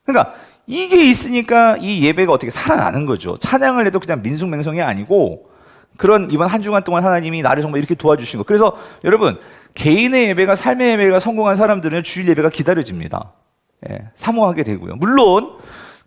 그러니까 이게 있으니까 이 예배가 어떻게 살아나는 거죠. 찬양을 해도 그냥 민숭맹성이 아니고 그런 이번 한 주간 동안 하나님이 나를 정말 이렇게 도와주신 거. 그래서 여러분 개인의 예배가 삶의 예배가 성공한 사람들은 주일 예배가 기다려집니다. 사모하게 되고요. 물론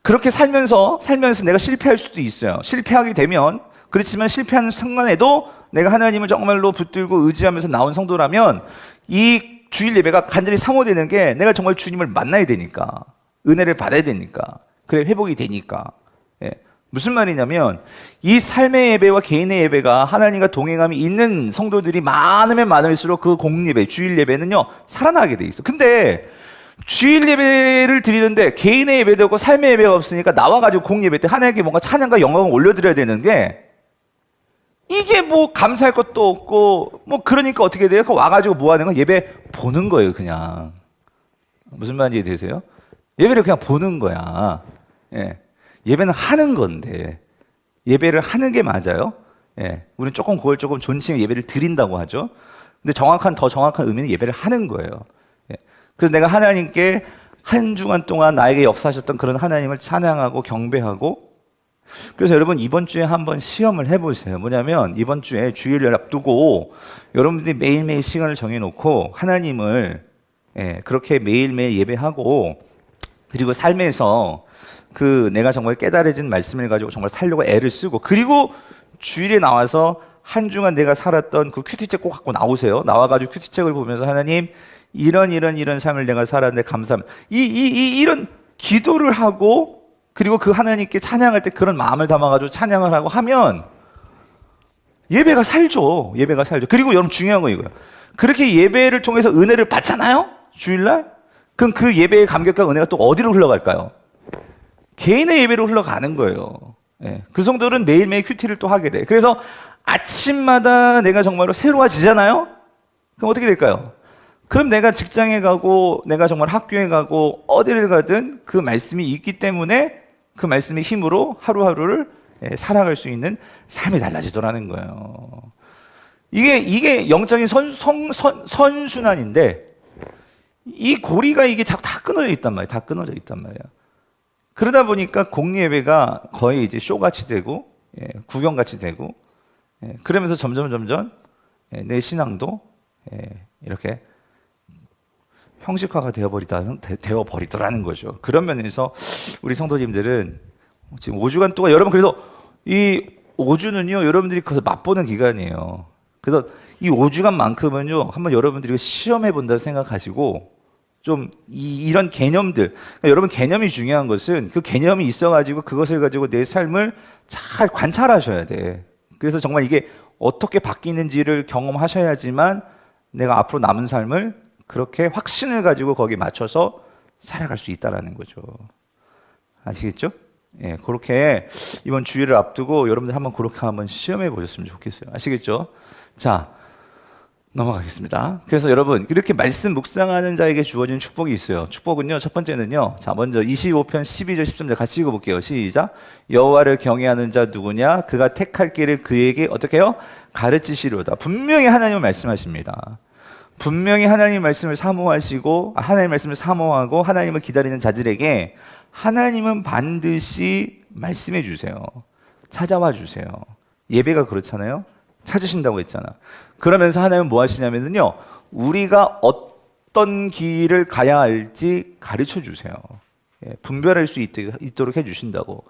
그렇게 살면서 내가 실패할 수도 있어요. 실패하게 되면 그렇지만 실패하는 순간에도 내가 하나님을 정말로 붙들고 의지하면서 나온 성도라면 이 주일 예배가 간절히 사모되는 게 내가 정말 주님을 만나야 되니까 은혜를 받아야 되니까 그래 회복이 되니까 무슨 말이냐면 이 삶의 예배와 개인의 예배가 하나님과 동행함이 있는 성도들이 많으면 많을수록 그 공예배, 주일 예배는요 살아나게 돼 있어. 근데 주일 예배를 드리는데 개인의 예배도 없고 삶의 예배가 없으니까 나와가지고 공예배 때 하나님께 뭔가 찬양과 영광을 올려드려야 되는 게 이게 뭐 감사할 것도 없고 뭐 그러니까 어떻게 돼요? 와가지고 뭐 하는 거? 예배 보는 거예요 그냥. 무슨 말인지 되세요? 예배를 그냥 보는 거야. 예배는 하는 건데 예배를 하는 게 맞아요. 우리는 조금 그걸 조금 존칭해 예배를 드린다고 하죠. 근데 더 정확한 의미는 예배를 하는 거예요. 그래서 내가 하나님께 한 주간 동안 나에게 역사하셨던 그런 하나님을 찬양하고 경배하고 그래서 여러분 이번 주에 한번 시험을 해보세요. 뭐냐면 이번 주에 주일을 앞두고 여러분들이 매일매일 시간을 정해놓고 하나님을 그렇게 매일매일 예배하고 그리고 삶에서 그 내가 정말 깨달아진 말씀을 가지고 정말 살려고 애를 쓰고 그리고 주일에 나와서 한 주간 내가 살았던 그 큐티책 꼭 갖고 나오세요. 나와가지고 큐티책을 보면서 하나님 이런 삶을 내가 살았는데 감사합니다. 이런 기도를 하고 그리고 그 하나님께 찬양할 때 그런 마음을 담아가지고 찬양을 하고 하면 예배가 살죠. 예배가 살죠. 그리고 여러분 중요한 거 이거예요. 그렇게 예배를 통해서 은혜를 받잖아요. 주일날. 그럼 그 예배의 감격과 은혜가 또 어디로 흘러갈까요? 개인의 예배로 흘러가는 거예요. 그 성도는 매일매일 큐티를 또 하게 돼. 그래서 아침마다 내가 정말로 새로워지잖아요. 그럼 어떻게 될까요? 그럼 내가 직장에 가고 내가 정말 학교에 가고 어디를 가든 그 말씀이 있기 때문에 그 말씀의 힘으로 하루하루를 살아갈 수 있는 삶이 달라지더라는 거예요. 이게 영적인 선순환인데 이 고리가 이게 자꾸 다 끊어져 있단 말이에요. 다 끊어져 있단 말이에요. 그러다 보니까 공예배가 거의 이제 쇼같이 되고 구경같이 되고 그러면서 점점 내 신앙도 이렇게 형식화가 되어버리더라는 거죠. 그런 면에서 우리 성도님들은 지금 5주간 동안 여러분 그래서 이 5주는요 여러분들이 그래서 맛보는 기간이에요. 그래서 이 5주간만큼은요 한번 여러분들이 시험해 본다 생각하시고 좀 이런 개념들 그러니까 여러분 개념이 중요한 것은 그 개념이 있어가지고 그것을 가지고 내 삶을 잘 관찰하셔야 돼. 그래서 정말 이게 어떻게 바뀌는지를 경험하셔야지만 내가 앞으로 남은 삶을 그렇게 확신을 가지고 거기에 맞춰서 살아갈 수 있다라는 거죠. 아시겠죠? 그렇게 이번 주일을 앞두고 여러분들 한번 그렇게 한번 시험해 보셨으면 좋겠어요. 아시겠죠? 자, 넘어가겠습니다. 그래서 여러분 이렇게 말씀 묵상하는 자에게 주어진 축복이 있어요. 축복은요. 첫 번째는요. 자, 먼저 25편 12절 13절 같이 읽어볼게요. 시작. 여호와를 경외하는 자 누구냐? 그가 택할 길을 그에게 어떻게 해요? 가르치시로다. 분명히 하나님은 말씀하십니다. 분명히 하나님 말씀을 사모하시고 하나님 말씀을 사모하고 하나님을 기다리는 자들에게 하나님은 반드시 말씀해 주세요. 찾아와 주세요. 예배가 그렇잖아요. 찾으신다고 했잖아. 그러면서 하나님은 뭐 하시냐면요. 우리가 어떤 길을 가야 할지 가르쳐 주세요. 분별할 수 있도록 해 주신다고.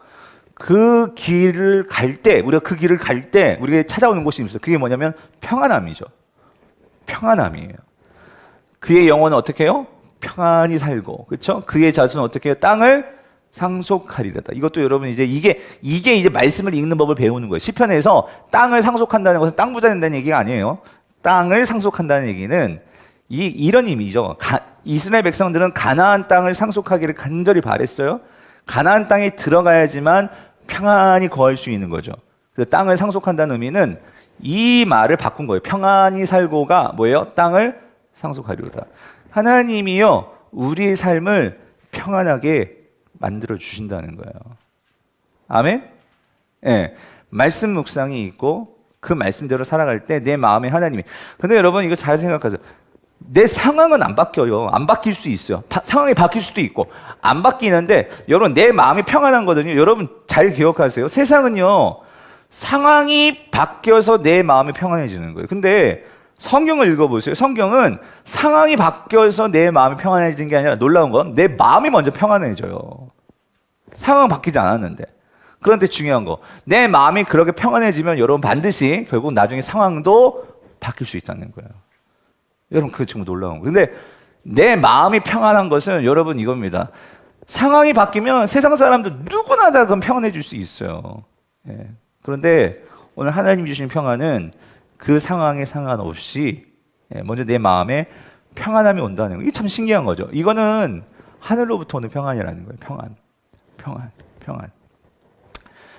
그 길을 갈 때, 우리가 그 길을 갈 때 우리가 찾아오는 곳이 있어요. 그게 뭐냐면 평안함이죠. 평안함이에요. 그의 영혼은 어떻게 해요? 평안히 살고, 그렇죠? 그의 자손은 어떻게 해요? 땅을 상속하리로다. 이것도 여러분 이게 이제 말씀을 읽는 법을 배우는 거예요. 시편에서 땅을 상속한다는 것은 땅 부자 된다는 얘기가 아니에요. 땅을 상속한다는 얘기는 이런 의미죠. 이스라엘 백성들은 가나안 땅을 상속하기를 간절히 바랬어요. 가나안 땅에 들어가야지만 평안히 거할 수 있는 거죠. 그래서 땅을 상속한다는 의미는 이 말을 바꾼 거예요. 평안히 살고가 뭐예요? 땅을 상속하리로다. 하나님이요, 우리의 삶을 평안하게 만들어 주신다는 거예요. 아멘? 예. 말씀 묵상이 있고 그 말씀대로 살아갈 때 내 마음에 하나님이. 근데 여러분 이거 잘 생각하세요. 내 상황은 안 바뀌어요. 안 바뀔 수 있어요. 상황이 바뀔 수도 있고 안 바뀌는데 여러분 내 마음이 평안한 거거든요. 여러분 잘 기억하세요. 세상은요, 상황이 바뀌어서 내 마음이 평안해지는 거예요. 근데 성경을 읽어보세요. 성경은 상황이 바뀌어서 내 마음이 평안해지는 게 아니라 놀라운 건 내 마음이 먼저 평안해져요. 상황은 바뀌지 않았는데. 그런데 중요한 거, 내 마음이 그렇게 평안해지면 여러분 반드시 결국 나중에 상황도 바뀔 수 있다는 거예요. 여러분 그게 정말 놀라운 거예요. 근데 내 마음이 평안한 것은 여러분 이겁니다. 상황이 바뀌면 세상 사람들 누구나 다 그건 평안해질 수 있어요. 예. 그런데 오늘 하나님 주신 평안은 그 상황에 상관없이 먼저 내 마음에 평안함이 온다는 거. 이게 참 신기한 거죠. 이거는 하늘로부터 오는 평안이라는 거예요. 평안.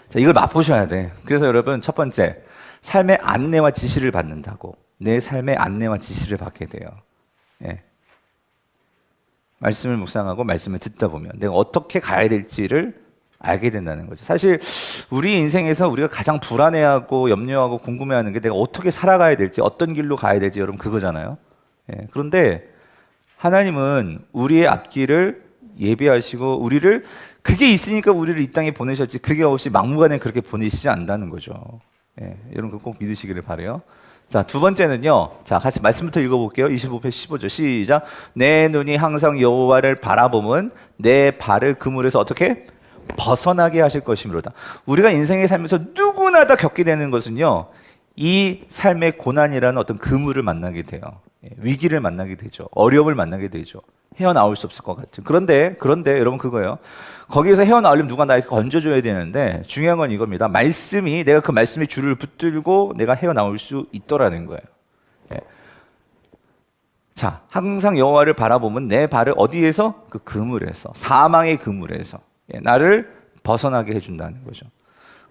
자, 이걸 맛보셔야 돼. 그래서 여러분 첫 번째, 삶의 안내와 지시를 받는다고. 내 삶의 안내와 지시를 받게 돼요. 예. 말씀을 묵상하고 말씀을 듣다 보면 내가 어떻게 가야 될지를 알게 된다는 거죠. 사실 우리 인생에서 우리가 가장 불안해하고 염려하고 궁금해하는 게 내가 어떻게 살아가야 될지, 어떤 길로 가야 될지 여러분 그거잖아요. 예. 그런데 하나님은 우리의 앞길을 예비하시고 우리를, 그게 있으니까 우리를 이 땅에 보내셨지 그게 없이 막무가내 그렇게 보내시지 않는다는 거죠. 예. 여러분 그거 꼭 믿으시기를 바라요. 자, 두 번째는요. 자, 같이 말씀부터 읽어볼게요. 25편 15절 시작. 내 눈이 항상 여호와를 바라보면 내 발을 그물에서 어떻게? 벗어나게 하실 것이므로다. 우리가 인생의 삶에서 누구나 다 겪게 되는 것은요, 이 삶의 고난이라는 어떤 그물을 만나게 돼요. 위기를 만나게 되죠. 어려움을 만나게 되죠. 헤어나올 수 없을 것 같은. 그런데 여러분 그거예요. 거기에서 헤어나오려면 누가 나에게 건져줘야 되는데 중요한 건 이겁니다. 말씀이, 내가 그 말씀의 줄을 붙들고 내가 헤어나올 수 있더라는 거예요. 예. 자, 항상 여호와를 바라보면 내 발을 어디에서? 그 그물에서, 사망의 그물에서 나를 벗어나게 해준다는 거죠.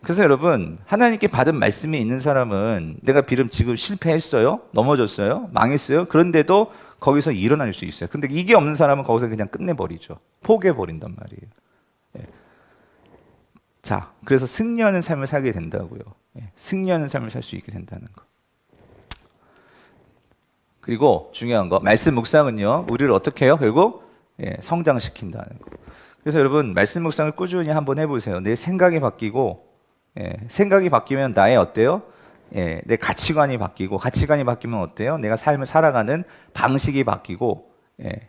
그래서 여러분, 하나님께 받은 말씀이 있는 사람은 내가 비록 지금 실패했어요, 넘어졌어요, 망했어요. 그런데도 거기서 일어날 수 있어요. 근데 이게 없는 사람은 거기서 그냥 끝내버리죠. 포기해버린단 말이에요. 예. 자, 그래서 승리하는 삶을 살게 된다고요. 예. 승리하는 삶을 살 수 있게 된다는 거. 그리고 중요한 거, 말씀 묵상은요, 우리를 어떻게 해요? 결국 성장시킨다는 거. 그래서 여러분, 말씀 묵상을 꾸준히 한번 해보세요. 내 생각이 바뀌고, 생각이 바뀌면 나의 어때요? 내 가치관이 바뀌고, 가치관이 바뀌면 어때요? 내가 삶을 살아가는 방식이 바뀌고,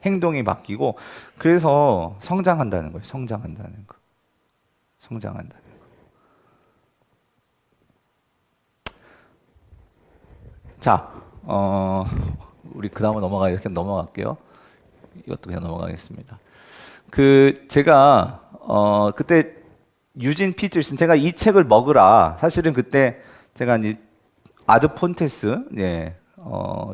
행동이 바뀌고, 그래서 성장한다는 거예요. 성장한다는 거. 자, 우리 그 다음으로 넘어갈게요. 이것도 그냥 넘어가겠습니다. 제가 그때 유진 피터슨, 제가 이 책을 먹으라, 사실은 그때 제가 이제 아드 폰테스,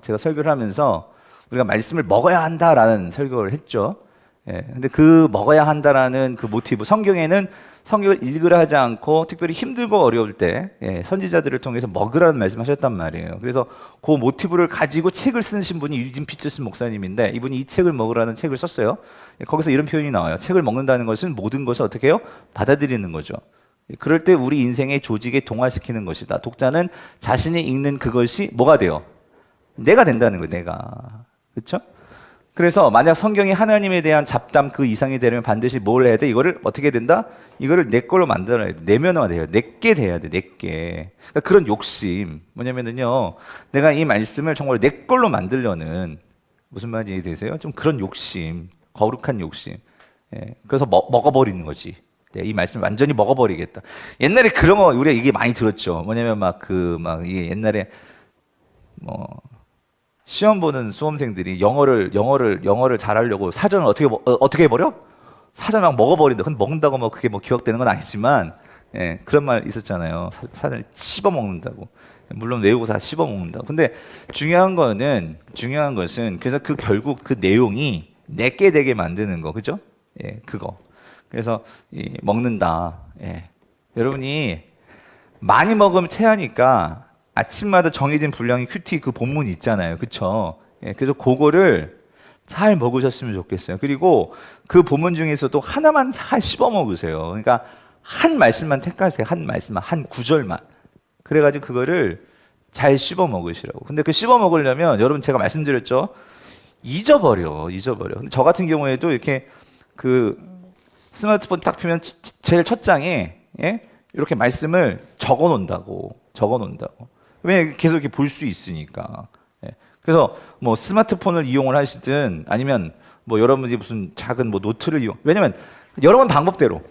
제가 설교를 하면서 우리가 말씀을 먹어야 한다라는 설교를 했죠. 근데 그 먹어야 한다라는 그 모티브, 성경에는 성경을 읽으라 하지 않고 특별히 힘들고 어려울 때 선지자들을 통해서 먹으라는 말씀하셨단 말이에요. 그래서 그 모티브를 가지고 책을 쓰신 분이 유진 피터슨 목사님인데, 이분이 이 책을 먹으라는 책을 썼어요. 거기서 이런 표현이 나와요. 책을 먹는다는 것은 모든 것을 어떻게 해요? 받아들이는 거죠. 그럴 때 우리 인생의 조직에 동화시키는 것이다. 독자는 자신이 읽는 그것이 뭐가 돼요? 내가 된다는 거예요. 내가. 그렇죠? 그래서 만약 성경이 하나님에 대한 잡담 그 이상이 되려면 반드시 뭘 해야 돼? 이거를 어떻게 된다? 이거를 내 걸로 만들어야 돼. 내면화돼요. 내게 돼야 돼. 내게. 그러니까 그런 욕심. 뭐냐면은요, 내가 이 말씀을 정말 내 걸로 만들려는, 무슨 말인지 이해되세요? 좀 그런 욕심, 거룩한 욕심. 그래서 먹어버리는 거지. 이 말씀을 완전히 먹어버리겠다. 옛날에 그런 거 우리가 이게 많이 들었죠. 뭐냐면 이게 옛날에 시험 보는 수험생들이 영어를 잘하려고 사전을 어떻게 해버려? 사전 막 먹어버린다. 근데 먹는다고 뭐 그게 뭐 기억되는 건 아니지만, 예, 그런 말 있었잖아요. 사전을 씹어 먹는다고. 물론 외우고 다 씹어 먹는다고. 근데 중요한 것은 그래서 그 결국 그 내용이 내게 되게 만드는 거, 그죠? 예, 그거. 그래서 먹는다. 예. 여러분이 많이 먹으면 체하니까 아침마다 정해진 분량의 큐티 그 본문이 있잖아요, 그렇죠? 예, 그래서 그거를 잘 먹으셨으면 좋겠어요. 그리고 그 본문 중에서도 하나만 잘 씹어 먹으세요. 그러니까 한 말씀만 택하세요. 한 말씀만, 한 구절만. 그래가지고 그거를 잘 씹어 먹으시라고. 근데 그 씹어 먹으려면 여러분 제가 말씀드렸죠. 잊어버려. 근데 저 같은 경우에도 이렇게 그 스마트폰 딱 펴면 제일 첫 장에, 예? 이렇게 말씀을 적어 놓는다고. 왜 계속 이렇게 볼 수 있으니까. 예. 그래서 뭐 스마트폰을 이용을 하시든 아니면 뭐 여러분이 무슨 작은 뭐 노트를 왜냐면 여러분 방법대로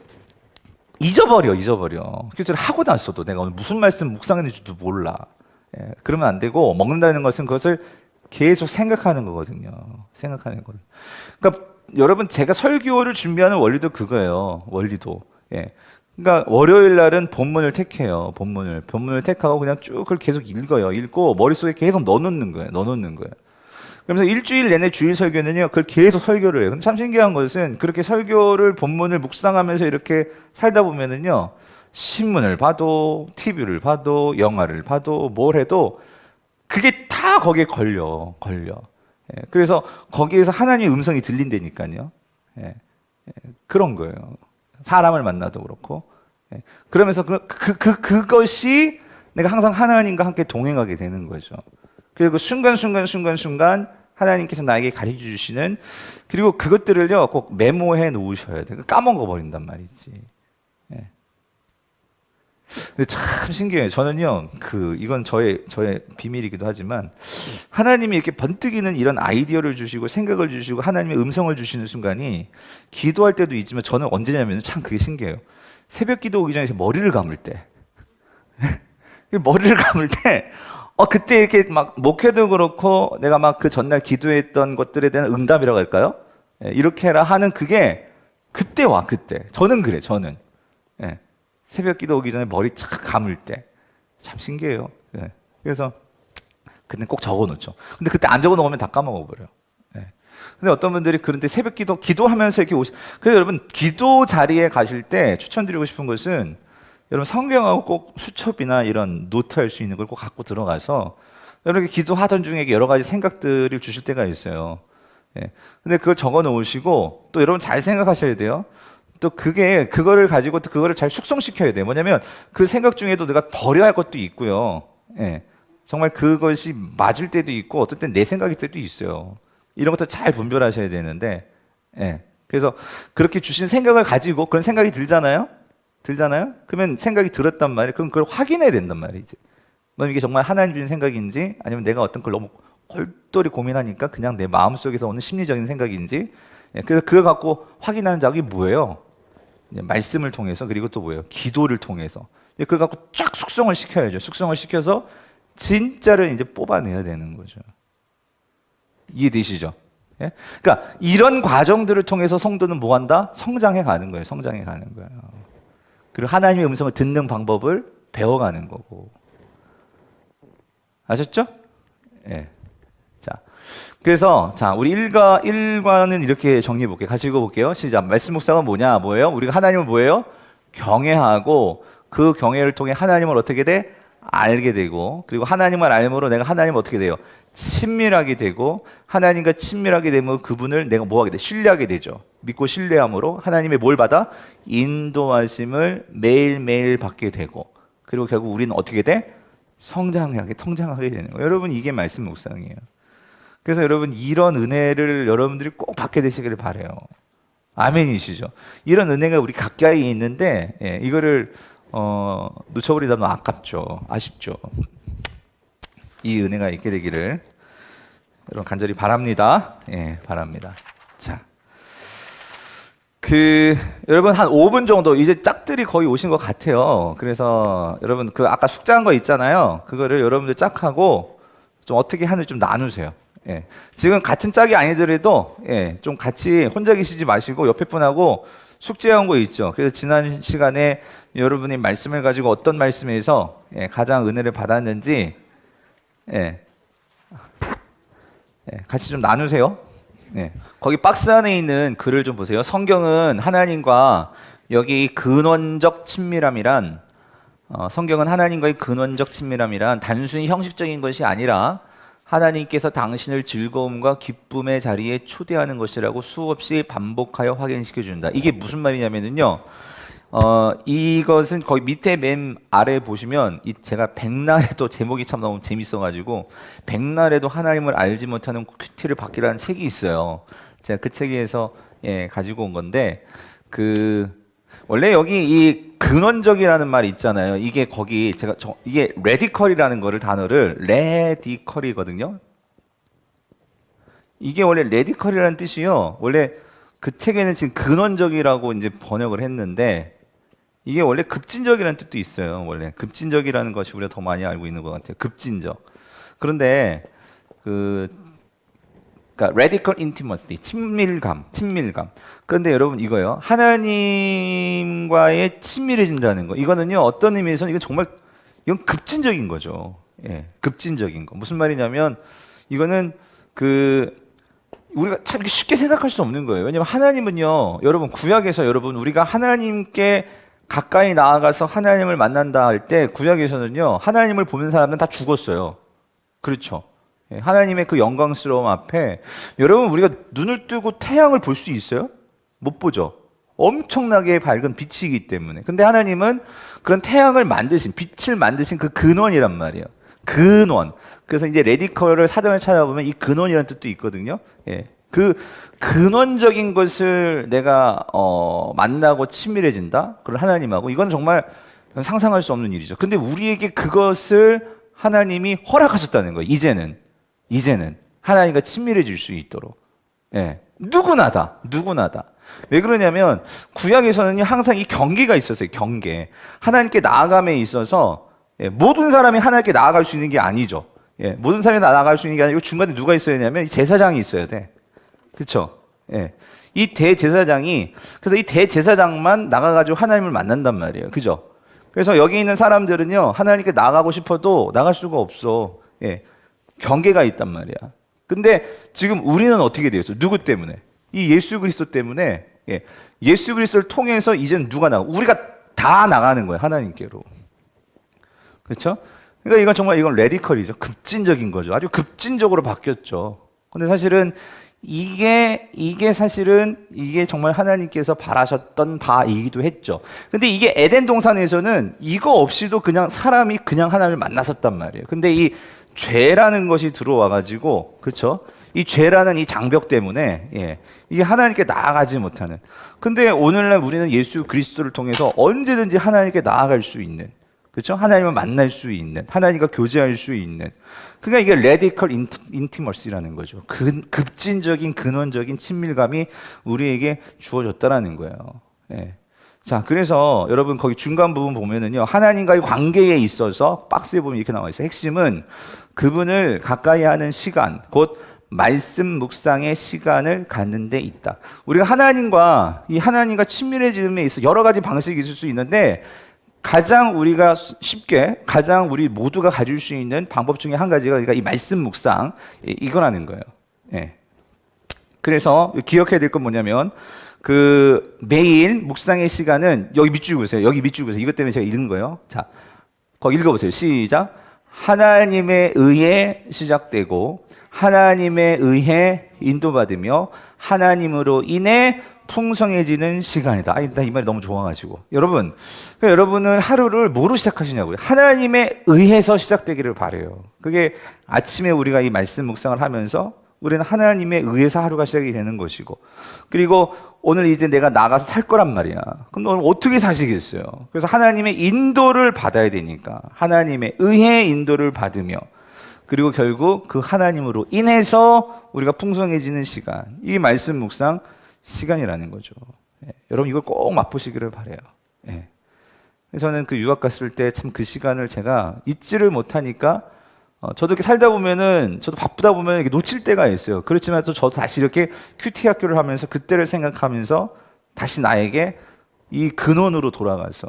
잊어버려. 그래서 하고 났어도 내가 오늘 무슨 말씀 묵상했는지도 몰라. 예. 그러면 안 되고 먹는다는 것은 그것을 계속 생각하는 거거든요. 그러니까 여러분 제가 설교를 준비하는 원리도 그거예요. 예. 그러니까 월요일 날은 본문을 택해요. 본문을 택하고 그냥 쭉 그걸 계속 읽고 머릿속에 계속 넣어놓는 거예요. 그러면서 일주일 내내 주일 설교는요, 그걸 계속 설교를 해요. 근데 참 신기한 것은 그렇게 설교를 본문을 묵상하면서 이렇게 살다 보면은요, 신문을 봐도 TV를 봐도 영화를 봐도 뭘 해도 그게 다 거기에 걸려. 예, 그래서 거기에서 하나님의 음성이 들린다니까요. 예, 그런 거예요. 사람을 만나도 그렇고. 예, 그러면서 그것이 내가 항상 하나님과 함께 동행하게 되는 거죠. 그리고 그 순간 하나님께서 나에게 가르쳐 주시는, 그리고 그것들을요 꼭 메모해 놓으셔야 돼요. 까먹어 버린단 말이지. 예. 근데 참 신기해요. 저는요, 이건 저의 비밀이기도 하지만, 하나님이 이렇게 번뜩이는 이런 아이디어를 주시고 생각을 주시고 하나님의 음성을 주시는 순간이 기도할 때도 있지만, 저는 언제냐면 참 그게 신기해요. 새벽 기도 오기 전에 머리를 감을 때, 그때 이렇게 막 목회도 그렇고 내가 막 그 전날 기도했던 것들에 대한 응답이라고 할까요? 예, 이렇게 해라 하는 그게 그때 와. 저는 그래. 예. 새벽 기도 오기 전에 머리 착 감을 때 참 신기해요. 예. 그래서 그때 꼭 적어놓죠. 근데 그때 안 적어놓으면 다 까먹어버려요. 예. 근데 어떤 분들이 그런데 새벽 기도하면서 이렇게 그래서 여러분 기도 자리에 가실 때 추천드리고 싶은 것은, 여러분 성경하고 꼭 수첩이나 이런 노트 할 수 있는 걸 꼭 갖고 들어가서 여러분 기도하던 중에 여러 가지 생각들을 주실 때가 있어요. 예. 근데 그걸 적어 놓으시고 또 여러분 잘 생각하셔야 돼요. 또 그거를 가지고 또 그거를 잘 숙성시켜야 돼요. 뭐냐면 그 생각 중에도 내가 버려야 할 것도 있고요. 예. 정말 그것이 맞을 때도 있고 어떨 땐 내 생각일 때도 있어요. 이런 것들 잘 분별하셔야 되는데, 예. 그래서 그렇게 주신 생각을 가지고 그런 생각이 들잖아요. 그러면 생각이 들었단 말이에요. 그럼 그걸 확인해야 된단 말이지. 넌 이게 정말 하나님 주신 생각인지, 아니면 내가 어떤 걸 너무 골똘히 고민하니까 그냥 내 마음속에서 오는 심리적인 생각인지. 예. 그래서 그걸 갖고 확인하는 작업이 뭐예요? 말씀을 통해서, 그리고 또 뭐예요? 기도를 통해서. 그걸 갖고 쫙 숙성을 시켜야죠. 숙성을 시켜서 진짜를 이제 뽑아내야 되는 거죠. 이해되시죠? 예? 그러니까 이런 과정들을 통해서 성도는 뭐 한다? 성장해 가는 거예요. 그리고 하나님의 음성을 듣는 방법을 배워가는 거고. 아셨죠? 예. 그래서 우리 1과는 이렇게 정리해 볼게요. 같이 읽어볼게요. 시작. 말씀 묵상은 뭐예요? 우리가 하나님을 뭐예요? 경외하고 그 경외를 통해 하나님을 어떻게 돼? 알게 되고, 그리고 하나님을 알므로 내가 하나님을 어떻게 돼요? 친밀하게 되고, 하나님과 친밀하게 되면 그분을 내가 뭐하게 돼? 신뢰하게 되죠. 믿고 신뢰함으로 하나님의 뭘 받아? 인도하심을 매일매일 받게 되고, 그리고 결국 우리는 어떻게 돼? 성장하게 되는 거예요. 여러분, 이게 말씀 묵상이에요. 그래서 여러분, 이런 은혜를 여러분들이 꼭 받게 되시기를 바라요. 아멘이시죠? 이런 은혜가 우리 가까이 있는데, 예, 이거를 놓쳐버리다 보면 아쉽죠. 이 은혜가 있게 되기를 여러분 간절히 바랍니다. 예, 바랍니다. 자, 여러분 한 5분 정도 이제 짝들이 거의 오신 것 같아요. 그래서 여러분 아까 숙제한 거 있잖아요. 그거를 여러분들 짝하고 좀 어떻게 하는지 좀 나누세요. 예. 지금 같은 짝이 아니더라도 예, 좀 같이 혼자 계시지 마시고 옆에 분하고 숙제한 거 있죠. 그래서 지난 시간에 여러분이 말씀을 가지고 어떤 말씀에서 예, 가장 은혜를 받았는지 예, 예, 같이 좀 나누세요. 예. 거기 박스 안에 있는 글을 좀 보세요. 성경은 하나님과 여기 근원적 친밀함이란 성경은 하나님과의 근원적 친밀함이란 단순히 형식적인 것이 아니라 하나님께서 당신을 즐거움과 기쁨의 자리에 초대하는 것이라고 수없이 반복하여 확인시켜 준다. 이게 무슨 말이냐면요. 이것은 거기 밑에 맨 아래 보시면 제가 백날에도 제목이 참 너무 재밌어가지고 백날에도 하나님을 알지 못하는 큐티를 받기라는 책이 있어요. 제가 그 책에서 예, 가지고 온 건데 원래 여기 이 근원적이라는 말이 있잖아요. 이게 거기 이게 레디컬이라는 단어를 레디컬이거든요. 이게 원래 레디컬이라는 뜻이요. 원래 그 책에는 지금 근원적이라고 이제 번역을 했는데 이게 원래 급진적이라는 뜻도 있어요. 원래 급진적이라는 것이 우리가 더 많이 알고 있는 것 같아요. 급진적. 그런데 그러니까 radical intimacy, 친밀감. 그런데 여러분 이거요. 하나님과의 친밀해진다는 거. 이거는요. 어떤 의미에서는 이건 급진적인 거죠. 예, 급진적인 거. 무슨 말이냐면 이거는 우리가 참 쉽게 생각할 수 없는 거예요. 왜냐하면 하나님은요. 여러분 구약에서 우리가 하나님께 가까이 나아가서 하나님을 만난다 할 때 구약에서는요. 하나님을 보는 사람은 다 죽었어요. 그렇죠. 하나님의 그 영광스러움 앞에 여러분 우리가 눈을 뜨고 태양을 볼 수 있어요? 못 보죠. 엄청나게 밝은 빛이기 때문에. 근데 하나님은 그런 태양을 빛을 만드신 그 근원이란 말이에요. 근원. 그래서 이제 레디컬을 사전을 찾아보면 이 근원이라는 뜻도 있거든요. 예. 그 근원적인 것을 내가 만나고 친밀해진다. 그걸 하나님하고 이건 정말 상상할 수 없는 일이죠. 근데 우리에게 그것을 하나님이 허락하셨다는 거예요. 이제는 하나님과 친밀해질 수 있도록. 예. 누구나다. 왜 그러냐면 구약에서는 항상 이 경계가 있었어요. 경계. 하나님께 나아감에 있어서 예, 모든 사람이 하나님께 나아갈 수 있는 게 아니죠. 예, 모든 사람이 나아갈 수 있는 게 아니고 중간에 누가 있어야 되냐면 이 제사장이 있어야 돼. 그렇죠? 예. 이 대제사장이 그래서 이 대제사장만 나가가지고 하나님을 만난단 말이에요. 그죠? 그래서 여기 있는 사람들은요 하나님께 나가고 싶어도 나갈 수가 없어. 예. 경계가 있단 말이야. 근데 지금 우리는 어떻게 되었어? 누구 때문에? 이 예수 그리스도 때문에 예. 예수 그리스도를 통해서 이제는 누가 나가? 우리가 다 나가는 거예요. 하나님께로. 그렇죠? 그러니까 이건 레디컬이죠. 급진적인 거죠. 아주 급진적으로 바뀌었죠. 근데 사실은 이게 정말 하나님께서 바라셨던 바이기도 했죠. 근데 이게 에덴 동산에서는 이거 없이도 그냥 사람이 그냥 하나님을 만났었단 말이에요. 근데 이 죄라는 것이 들어와 가지고 그렇죠? 이 죄라는 이 장벽 때문에 예, 이게 하나님께 나아가지 못하는. 근데 오늘날 우리는 예수 그리스도를 통해서 언제든지 하나님께 나아갈 수 있는, 그렇죠? 하나님을 만날 수 있는, 하나님과 교제할 수 있는. 그러니까 이게 radical intimacy라는 거죠. 급진적인 근원적인 친밀감이 우리에게 주어졌다라는 거예요. 예. 자, 그래서 여러분 거기 중간 부분 보면은요, 하나님과의 관계에 있어서 박스에 보면 이렇게 나와 있어요. 핵심은 그분을 가까이 하는 시간, 곧 말씀 묵상의 시간을 갖는 데 있다. 우리가 하나님과 친밀해짐에 있어 여러 가지 방식이 있을 수 있는데 가장 우리가 쉽게 가장 우리 모두가 가질 수 있는 방법 중에 한 가지가 그러니까 이 말씀 묵상 이거라는 거예요. 예. 그래서 기억해야 될 건 뭐냐면 매일 묵상의 시간은 여기 밑줄 보세요. 이것 때문에 제가 읽은 거예요. 자, 거기 읽어보세요. 시작. 하나님에 의해 시작되고 하나님에 의해 인도받으며 하나님으로 인해 풍성해지는 시간이다. 나 이 말이 너무 좋아가지고. 여러분, 그러니까 여러분은 하루를 뭐로 시작하시냐고요? 하나님에 의해서 시작되기를 바라요. 그게 아침에 우리가 이 말씀 묵상을 하면서 우리는 하나님에 의해서 하루가 시작이 되는 것이고, 그리고 오늘 이제 내가 나가서 살 거란 말이야. 그럼 오늘 어떻게 사시겠어요? 그래서 하나님의 인도를 받아야 되니까 하나님에 의해 인도를 받으며, 그리고 결국 그 하나님으로 인해서 우리가 풍성해지는 시간, 이 말씀 묵상 시간이라는 거죠. 예. 여러분 이걸 꼭 맛보시기를 바라요. 예. 저는 그 유학 갔을 때 참 그 시간을 제가 잊지를 못하니까 저도 이렇게 살다 보면은, 저도 바쁘다 보면 이렇게 놓칠 때가 있어요. 그렇지만 또 저도 다시 이렇게 큐티 학교를 하면서 그때를 생각하면서 다시 나에게 이 근원으로 돌아가서,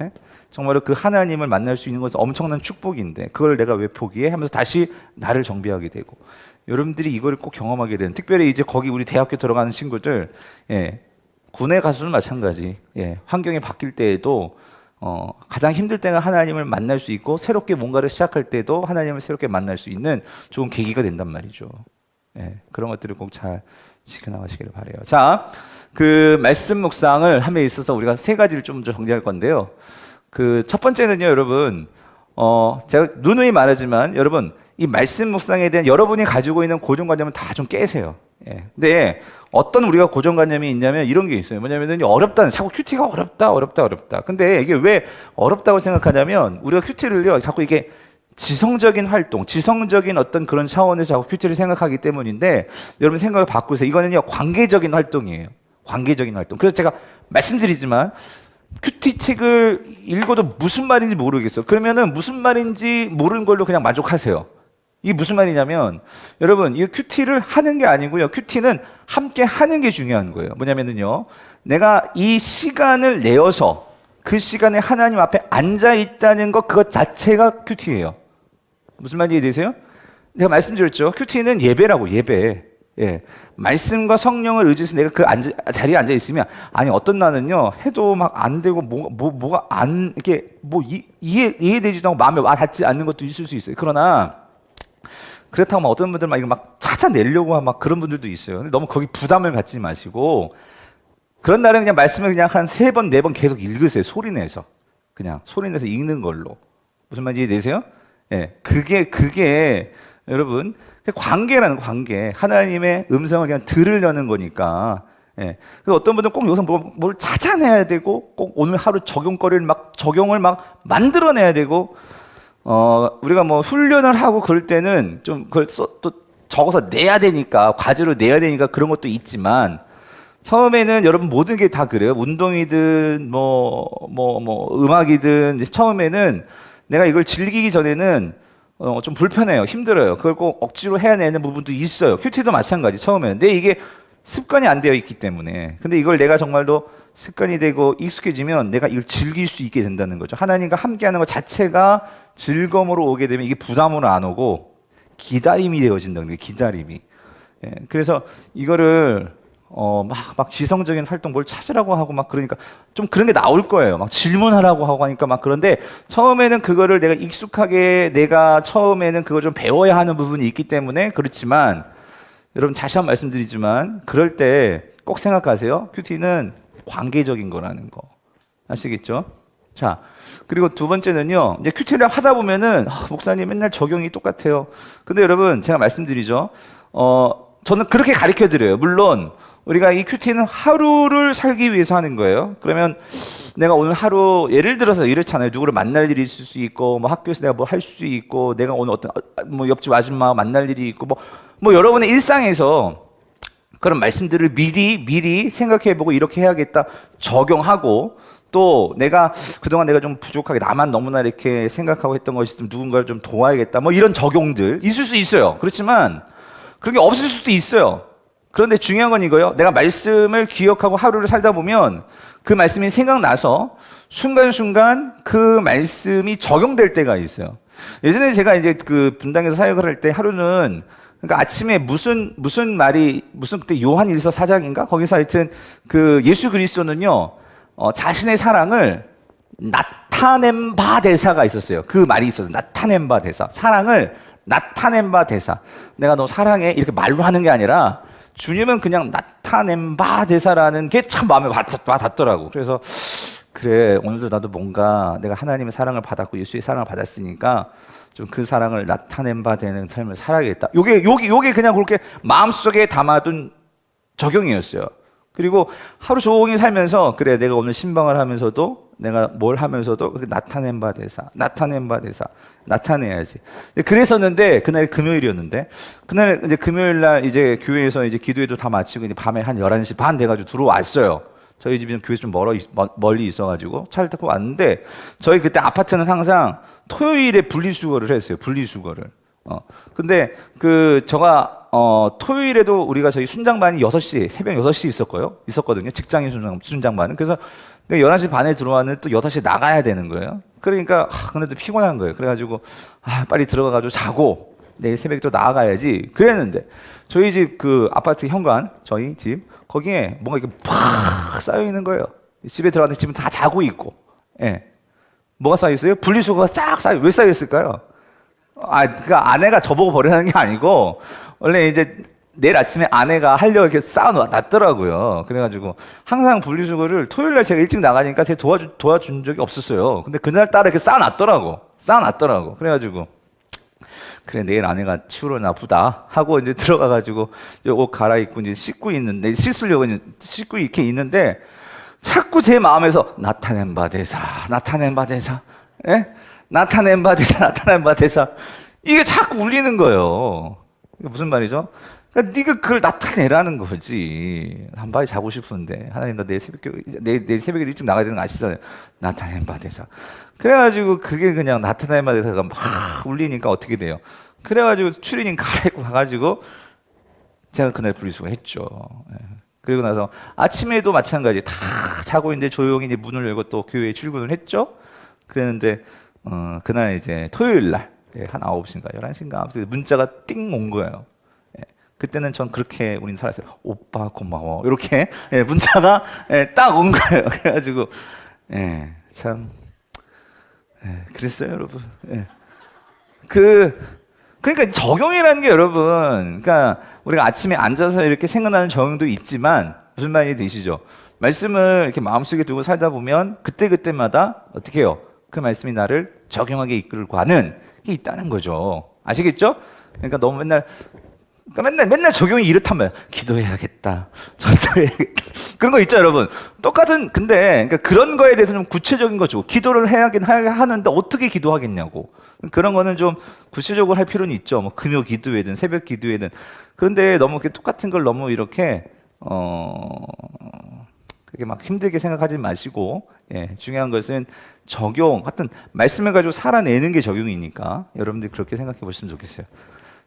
예? 정말로 그 하나님을 만날 수 있는 것은 엄청난 축복인데 그걸 내가 왜 포기해? 하면서 다시 나를 정비하게 되고, 여러분들이 이걸 꼭 경험하게 되는, 특별히 이제 거기 우리 대학교 들어가는 친구들, 예, 군에 가서도 마찬가지, 예, 환경이 바뀔 때에도 가장 힘들 때가 하나님을 만날 수 있고 새롭게 뭔가를 시작할 때도 하나님을 새롭게 만날 수 있는 좋은 계기가 된단 말이죠. 예, 그런 것들을 꼭 잘 지켜나가시기를 바라요. 자, 그 말씀 묵상을 함에 있어서 우리가 세 가지를 좀 정리할 건데요. 그 첫 번째는요, 여러분, 제가 누누이 말하지만 여러분, 이 말씀 묵상에 대한 여러분이 가지고 있는 고정관념은 다 좀 깨세요. 예. 근데 어떤 우리가 고정관념이 있냐면 이런 게 있어요. 뭐냐면은 어렵다는, 자꾸 큐티가 어렵다. 근데 이게 왜 어렵다고 생각하냐면 우리가 큐티를요, 자꾸 이게 지성적인 활동, 지성적인 어떤 그런 차원에서 자꾸 큐티를 생각하기 때문인데, 여러분 생각을 바꾸세요. 이거는요, 관계적인 활동이에요. 관계적인 활동. 그래서 제가 말씀드리지만 큐티 책을 읽어도 무슨 말인지 모르겠어. 그러면은 무슨 말인지 모르는 걸로 그냥 만족하세요. 이게 무슨 말이냐면, 여러분, 이 큐티를 하는 게 아니고요. 큐티는 함께 하는 게 중요한 거예요. 뭐냐면은요, 내가 이 시간을 내어서 그 시간에 하나님 앞에 앉아 있다는 것, 그것 자체가 큐티예요. 무슨 말인지 이해되세요? 제가 말씀드렸죠. 큐티는 예배라고, 예배. 예. 말씀과 성령을 의지해서 내가 그 자리에 앉아 있으면, 아니, 어떤 날은요, 해도 막 안 되고, 뭐가 안, 이게, 이해되지도 않고 마음에 와 닿지 않는 것도 있을 수 있어요. 그러나, 그렇다고 막 어떤 분들 막 이거 막 찾아내려고 막 그런 분들도 있어요. 근데 너무 거기 부담을 갖지 마시고, 그런 날은 그냥 말씀을 그냥 한 3번, 4번 계속 읽으세요. 소리내서. 그냥 소리내서 읽는 걸로. 무슨 말인지 이해되세요? 예. 그게, 여러분, 관계라는 관계. 하나님의 음성을 그냥 들으려는 거니까. 예. 그래서 어떤 분들은 꼭 여기서 뭘 찾아내야 되고, 꼭 오늘 하루 적용을 막 만들어내야 되고, 우리가 뭐 훈련을 하고 그럴 때는 좀 그걸 또 적어서 내야 되니까, 과제로 내야 되니까 그런 것도 있지만, 처음에는 여러분 모든 게 다 그래요. 운동이든 음악이든, 이제 처음에는 내가 이걸 즐기기 전에는 좀 불편해요. 힘들어요. 그걸 꼭 억지로 해내는 부분도 있어요. 큐티도 마찬가지, 처음에는. 근데 이게 습관이 안 되어 있기 때문에. 근데 이걸 내가 정말로 습관이 되고 익숙해지면 내가 이걸 즐길 수 있게 된다는 거죠. 하나님과 함께하는 것 자체가 즐거움으로 오게 되면 이게 부담으로 안 오고 기다림이 되어진다는 거예요. 기다림이. 예, 그래서 이거를 막 지성적인 활동 뭘 찾으라고 하고 막 그러니까 좀 그런 게 나올 거예요. 막 질문하라고 하고 하니까 막 그런데, 처음에는 그거를 내가 익숙하게, 내가 처음에는 그걸 좀 배워야 하는 부분이 있기 때문에 그렇지만, 여러분 다시 한번 말씀드리지만 그럴 때 꼭 생각하세요. 큐티는 관계적인 거라는 거. 아시겠죠? 자, 그리고 두 번째는요, 이제 큐티를 하다 보면은 목사님 맨날 적용이 똑같아요. 근데 여러분 제가 말씀드리죠. 저는 그렇게 가르쳐 드려요. 물론 우리가 이 큐티는 하루를 살기 위해서 하는 거예요. 그러면 내가 오늘 하루, 예를 들어서 이렇잖아요. 누구를 만날 일이 있을 수 있고, 뭐 학교에서 내가 뭐 할 수 있고, 내가 오늘 어떤 뭐 옆집 아줌마 만날 일이 있고, 뭐 여러분의 일상에서 그런 말씀들을 미리 생각해보고 이렇게 해야겠다 적용하고, 또 내가 그동안 내가 좀 부족하게 나만 너무나 이렇게 생각하고 했던 것이 있으면 누군가를 좀 도와야겠다, 뭐 이런 적용들 있을 수 있어요. 그렇지만 그런 게 없을 수도 있어요. 그런데 중요한 건 이거예요. 내가 말씀을 기억하고 하루를 살다 보면 그 말씀이 생각나서 순간순간 그 말씀이 적용될 때가 있어요. 예전에 제가 이제 그 분당에서 사역을 할 때 하루는, 그러니까 아침에 무슨 그때 요한일서 4장인가? 거기서 하여튼 그 예수 그리스도는요, 자신의 사랑을 나타낸 바 대사가 있었어요. 그 말이 있었어요. 나타낸 바 대사. 사랑을 나타낸 바 대사. 내가 너 사랑해 이렇게 말로 하는 게 아니라 주님은 그냥 나타낸 바 대사라는 게 참 마음에 와닿더라고. 그래서 그래, 오늘도 나도 뭔가 내가 하나님의 사랑을 받았고 예수의 사랑을 받았으니까 좀 그 사랑을 나타낸 바 되는 삶을 살아야겠다. 요게 그냥 그렇게 마음속에 담아둔 적용이었어요. 그리고 하루 종일 살면서, 그래, 내가 오늘 신방을 하면서도, 내가 뭘 하면서도 나타낸 바 대사, 나타내야지. 그랬었는데, 그날 금요일이었는데, 그날 이제 금요일 날 이제 교회에서 이제 기도회도 다 마치고 이제 밤에 한 11시 반 돼가지고 들어왔어요. 저희 집이 좀 교회에서 좀 멀리 있어가지고 차를 타고 왔는데, 저희 그때 아파트는 항상 토요일에 분리수거를 했어요. 분리수거를. 근데 제가 토요일에도 우리가 저희 순장반이 6시, 새벽 6시 있었거든요. 직장인 순장반은. 그래서 11시 반에 들어왔는데 또 6시에 나가야 되는 거예요. 그러니까 근데 또 피곤한 거예요. 그래가지고 빨리 들어가가지고 자고 내일 새벽에 또 나가야지 그랬는데, 저희 집 아파트 현관, 저희 집 거기에 뭔가 이렇게 팍 쌓여 있는 거예요. 집에 들어갔는데 집은 다 자고 있고, 예. 뭐가 쌓여 있어요? 분리수거가 쫙 쌓여. 왜 쌓여 있을까요? 그러니까 아내가 저보고 버리라는 게 아니고, 원래 이제 내일 아침에 아내가 하려고 이렇게 쌓아놨더라고요. 그래가지고 항상 분리수거를 토요일 날 제가 일찍 나가니까 되게 도와준 적이 없었어요. 근데 그날따라 이렇게 쌓아놨더라고. 그래가지고 그래, 내일 아내가 치우러나 보다 하고 이제 들어가가지고 옷 갈아입고 이제 씻고 씻으려고 이제 씻고 이렇게 있는데, 자꾸 제 마음에서 나타낸 바 대사, 예? 나타낸 바 대사, 이게 자꾸 울리는 거예요. 이게 무슨 말이죠? 그러니까 네가 그걸 나타내라는 거지. 한 바에 자고 싶은데 하나님, 나 내일 새벽에 일찍 나가야 되는 거 아시잖아요. 나타낸 바 대사. 그래가지고 그게 그냥 나타낸 바 대사가 막 울리니까 어떻게 돼요? 그래가지고 추리닝 갈아입고 가가지고 제가 그날 분리수거 했죠. 그리고 나서 아침에도 마찬가지, 다 자고 있는데 조용히 이제 문을 열고 또 교회에 출근을 했죠. 그랬는데 그날 이제 토요일 날 한 9시인가 11시인가 아무튼 문자가 띵 온 거예요. 그때는 전 그렇게 우린 살았어요. 오빠 고마워, 이렇게 문자가 딱 온 거예요. 그래가지고 참 그랬어요, 여러분. 그러니까 적용이라는 게, 여러분, 그러니까 우리가 아침에 앉아서 이렇게 생각나는 적용도 있지만, 무슨 말이 되시죠? 말씀을 이렇게 마음속에 두고 살다 보면 그때마다 어떻게 해요? 그 말씀이 나를 적용하게 이끌고 가는 게 있다는 거죠. 아시겠죠? 그러니까 너무 맨날 적용이 이렇단 말이야. 기도해야겠다, 전도해야겠다, 그런 거 있죠, 여러분. 근데 그러니까 그런 거에 대해서 좀 구체적인 거죠. 기도를 해야긴 하는데 어떻게 기도하겠냐고. 그런 거는 좀 구체적으로 할 필요는 있죠. 뭐 금요 기도회든 새벽 기도회든. 그런데 너무 이렇게 똑같은 걸 너무 이렇게 그렇게 막 힘들게 생각하지 마시고, 중요한 것은 하여튼 말씀을 가지고 살아내는 게 적용이니까 여러분들이 그렇게 생각해 보시면 좋겠어요.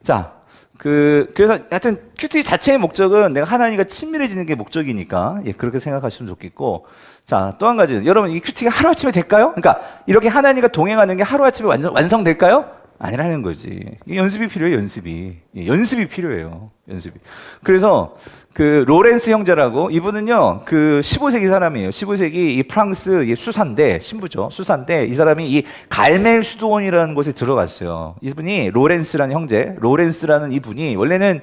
자, 그래서 하여튼 큐티 자체의 목적은 내가 하나님과 친밀해지는 게 목적이니까 그렇게 생각하시면 좋겠고, 자, 또 한 가지, 여러분, 이 큐티가 하루아침에 될까요? 그러니까 이렇게 하나님과 동행하는 게 하루아침에 완성될까요? 아니라는 거지. 연습이 필요해요, 연습이 필요해요, 연습이. 그래서 로렌스 형제라고, 이분은요 15세기 사람이에요. 15세기 이 프랑스 수산대 신부죠. 수산대, 이 사람이 이 갈멜 수도원이라는 곳에 들어갔어요. 이분이 로렌스라는 이분이 원래는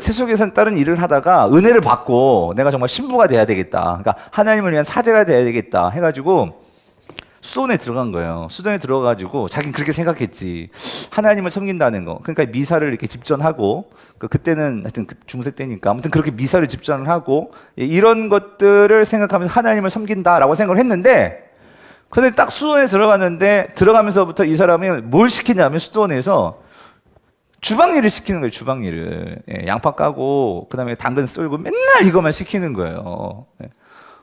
세속에서 다른 일을 하다가 은혜를 받고 내가 정말 신부가 돼야 되겠다, 그러니까 하나님을 위한 사제가 돼야 되겠다 해가지고 수도원에 들어간 거예요. 수도원에 들어가가지고 자기는 그렇게 생각했지, 하나님을 섬긴다는 거. 그러니까 미사를 이렇게 집전하고, 그때는 하여튼 중세 때니까 아무튼 그렇게 미사를 집전을 하고 이런 것들을 생각하면서 하나님을 섬긴다라고 생각을 했는데, 근데 딱 수도원에 들어가면서부터 이 사람이 뭘 시키냐면, 수도원에서 주방 일을 시키는 거예요. 주방 일을. 양파 까고 그다음에 당근 썰고 맨날 이것만 시키는 거예요.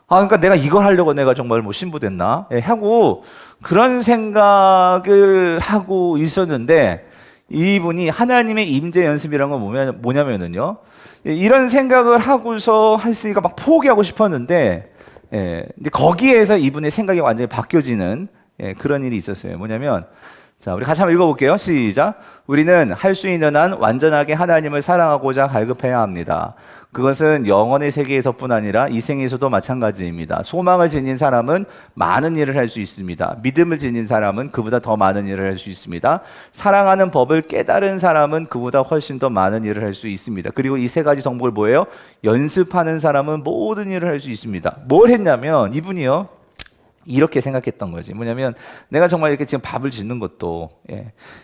그러니까 내가 이걸 하려고 내가 정말 뭐 신부됐나? 하고 그런 생각을 하고 있었는데, 이분이 하나님의 임재 연습이라는 건 뭐냐면은요, 이런 생각을 하고서 했으니까 막 포기하고 싶었는데, 근데 거기에서 이분의 생각이 완전히 바뀌어지는 그런 일이 있었어요. 뭐냐면, 자, 우리 같이 한번 읽어볼게요. 시작. 우리는 할 수 있는 한 완전하게 하나님을 사랑하고자 갈급해야 합니다. 그것은 영원의 세계에서뿐 아니라 이 생에서도 마찬가지입니다. 소망을 지닌 사람은 많은 일을 할 수 있습니다. 믿음을 지닌 사람은 그보다 더 많은 일을 할 수 있습니다. 사랑하는 법을 깨달은 사람은 그보다 훨씬 더 많은 일을 할 수 있습니다. 그리고 이 세 가지 덕목을 뭐예요? 연습하는 사람은 모든 일을 할 수 있습니다. 뭘 했냐면, 이분이요 이렇게 생각했던 거지. 뭐냐면, 내가 정말 이렇게 지금 밥을 짓는 것도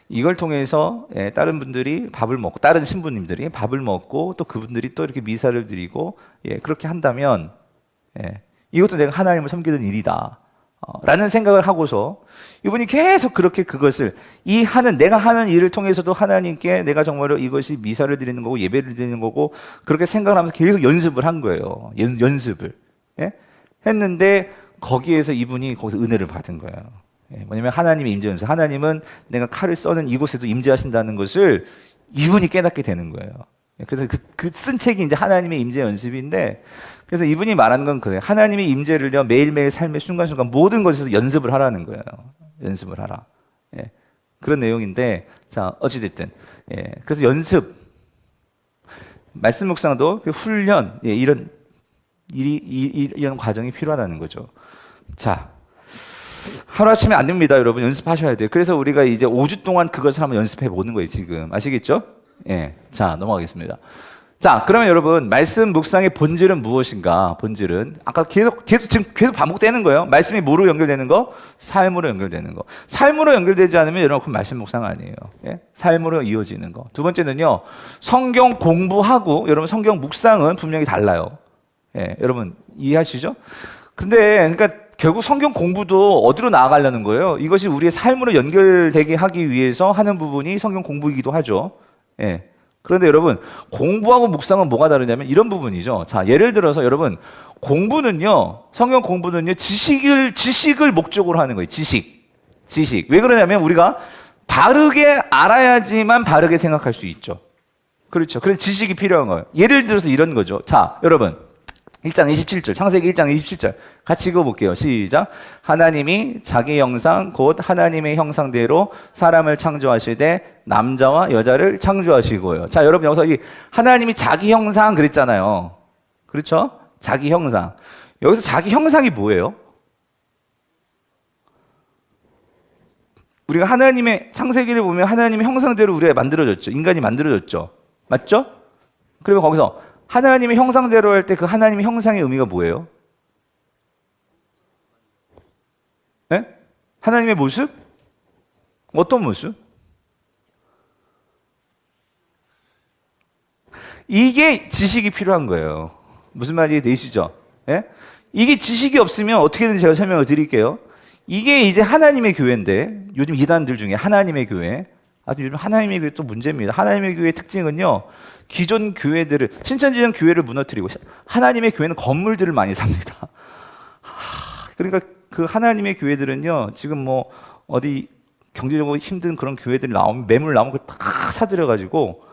이걸 통해서 다른 분들이 밥을 먹고, 다른 신부님들이 밥을 먹고, 또 그분들이 또 이렇게 미사를 드리고 그렇게 한다면 이것도 내가 하나님을 섬기는 일이다 라는 생각을 하고서 이분이 계속 그렇게 그것을 내가 하는 일을 통해서도 하나님께 내가 정말로 이것이 미사를 드리는 거고 예배를 드리는 거고 그렇게 생각을 하면서 계속 연습을 한 거예요. 연습을 했는데 거기에서 이분이 거기서 은혜를 받은 거예요. 뭐냐면 하나님의 임재 연습. 하나님은 내가 칼을 써는 이곳에도 임재하신다는 것을 이분이 깨닫게 되는 거예요. 그래서 그 쓴 책이 이제 하나님의 임재 연습인데, 그래서 이분이 말하는 건 그래요. 하나님의 임재를요 매일매일 삶의 순간순간 모든 것에서 연습을 하라는 거예요. 연습을 하라. 그런 내용인데, 자 어찌됐든 그래서 연습, 말씀 묵상도 그 훈련, 이런 과정이 필요하다는 거죠. 자, 하루아침에 안 됩니다, 여러분. 연습하셔야 돼요. 그래서 우리가 이제 5주 동안 그것을 한번 연습해 보는 거예요, 지금. 아시겠죠? 자, 넘어가겠습니다. 자, 그러면 여러분, 말씀 묵상의 본질은 무엇인가? 본질은 아까 지금 계속 반복되는 거예요. 말씀이 뭐로 연결되는 거? 삶으로 연결되는 거. 삶으로 연결되지 않으면 여러분 그건 말씀 묵상 아니에요. 삶으로 이어지는 거. 두 번째는요, 성경 공부하고 여러분 성경 묵상은 분명히 달라요. 여러분 이해하시죠? 근데 그러니까 결국 성경 공부도 어디로 나아가려는 거예요? 이것이 우리의 삶으로 연결되게 하기 위해서 하는 부분이 성경 공부이기도 하죠. 그런데 여러분, 공부하고 묵상은 뭐가 다르냐면 이런 부분이죠. 자, 예를 들어서 여러분, 공부는요, 성경 공부는요, 지식을 목적으로 하는 거예요. 지식. 왜 그러냐면 우리가 바르게 알아야지만 바르게 생각할 수 있죠. 그렇죠. 그래서 지식이 필요한 거예요. 예를 들어서 이런 거죠. 자, 여러분. 1장 27절, 창세기 1장 27절 같이 읽어볼게요. 시작. 하나님이 자기 형상 곧 하나님의 형상대로 사람을 창조하시되 남자와 여자를 창조하시고요. 자, 여러분 여기서 이 하나님이 자기 형상 그랬잖아요. 그렇죠? 자기 형상. 여기서 자기 형상이 뭐예요? 우리가 하나님의 창세기를 보면 하나님의 형상대로 우리가 만들어졌죠. 인간이 만들어졌죠. 맞죠? 그리고 거기서 하나님의 형상대로 할 때 그 하나님의 형상의 의미가 뭐예요? 하나님의 모습? 어떤 모습? 이게 지식이 필요한 거예요. 무슨 말인지 되시죠? 이게 지식이 없으면 어떻게든 제가 설명을 드릴게요. 이게 이제 하나님의 교회인데, 요즘 이단들 중에 하나님의 교회, 요즘 하나님의 교회 또 문제입니다. 하나님의 교회의 특징은요, 기존 교회들을, 신천지전 교회를 무너뜨리고 하나님의 교회는 건물들을 많이 삽니다. 그러니까 그 하나님의 교회들은요, 지금 뭐 어디 경제적으로 힘든 그런 교회들이 나오면 매물 나오면 그걸 다 사들여가지고,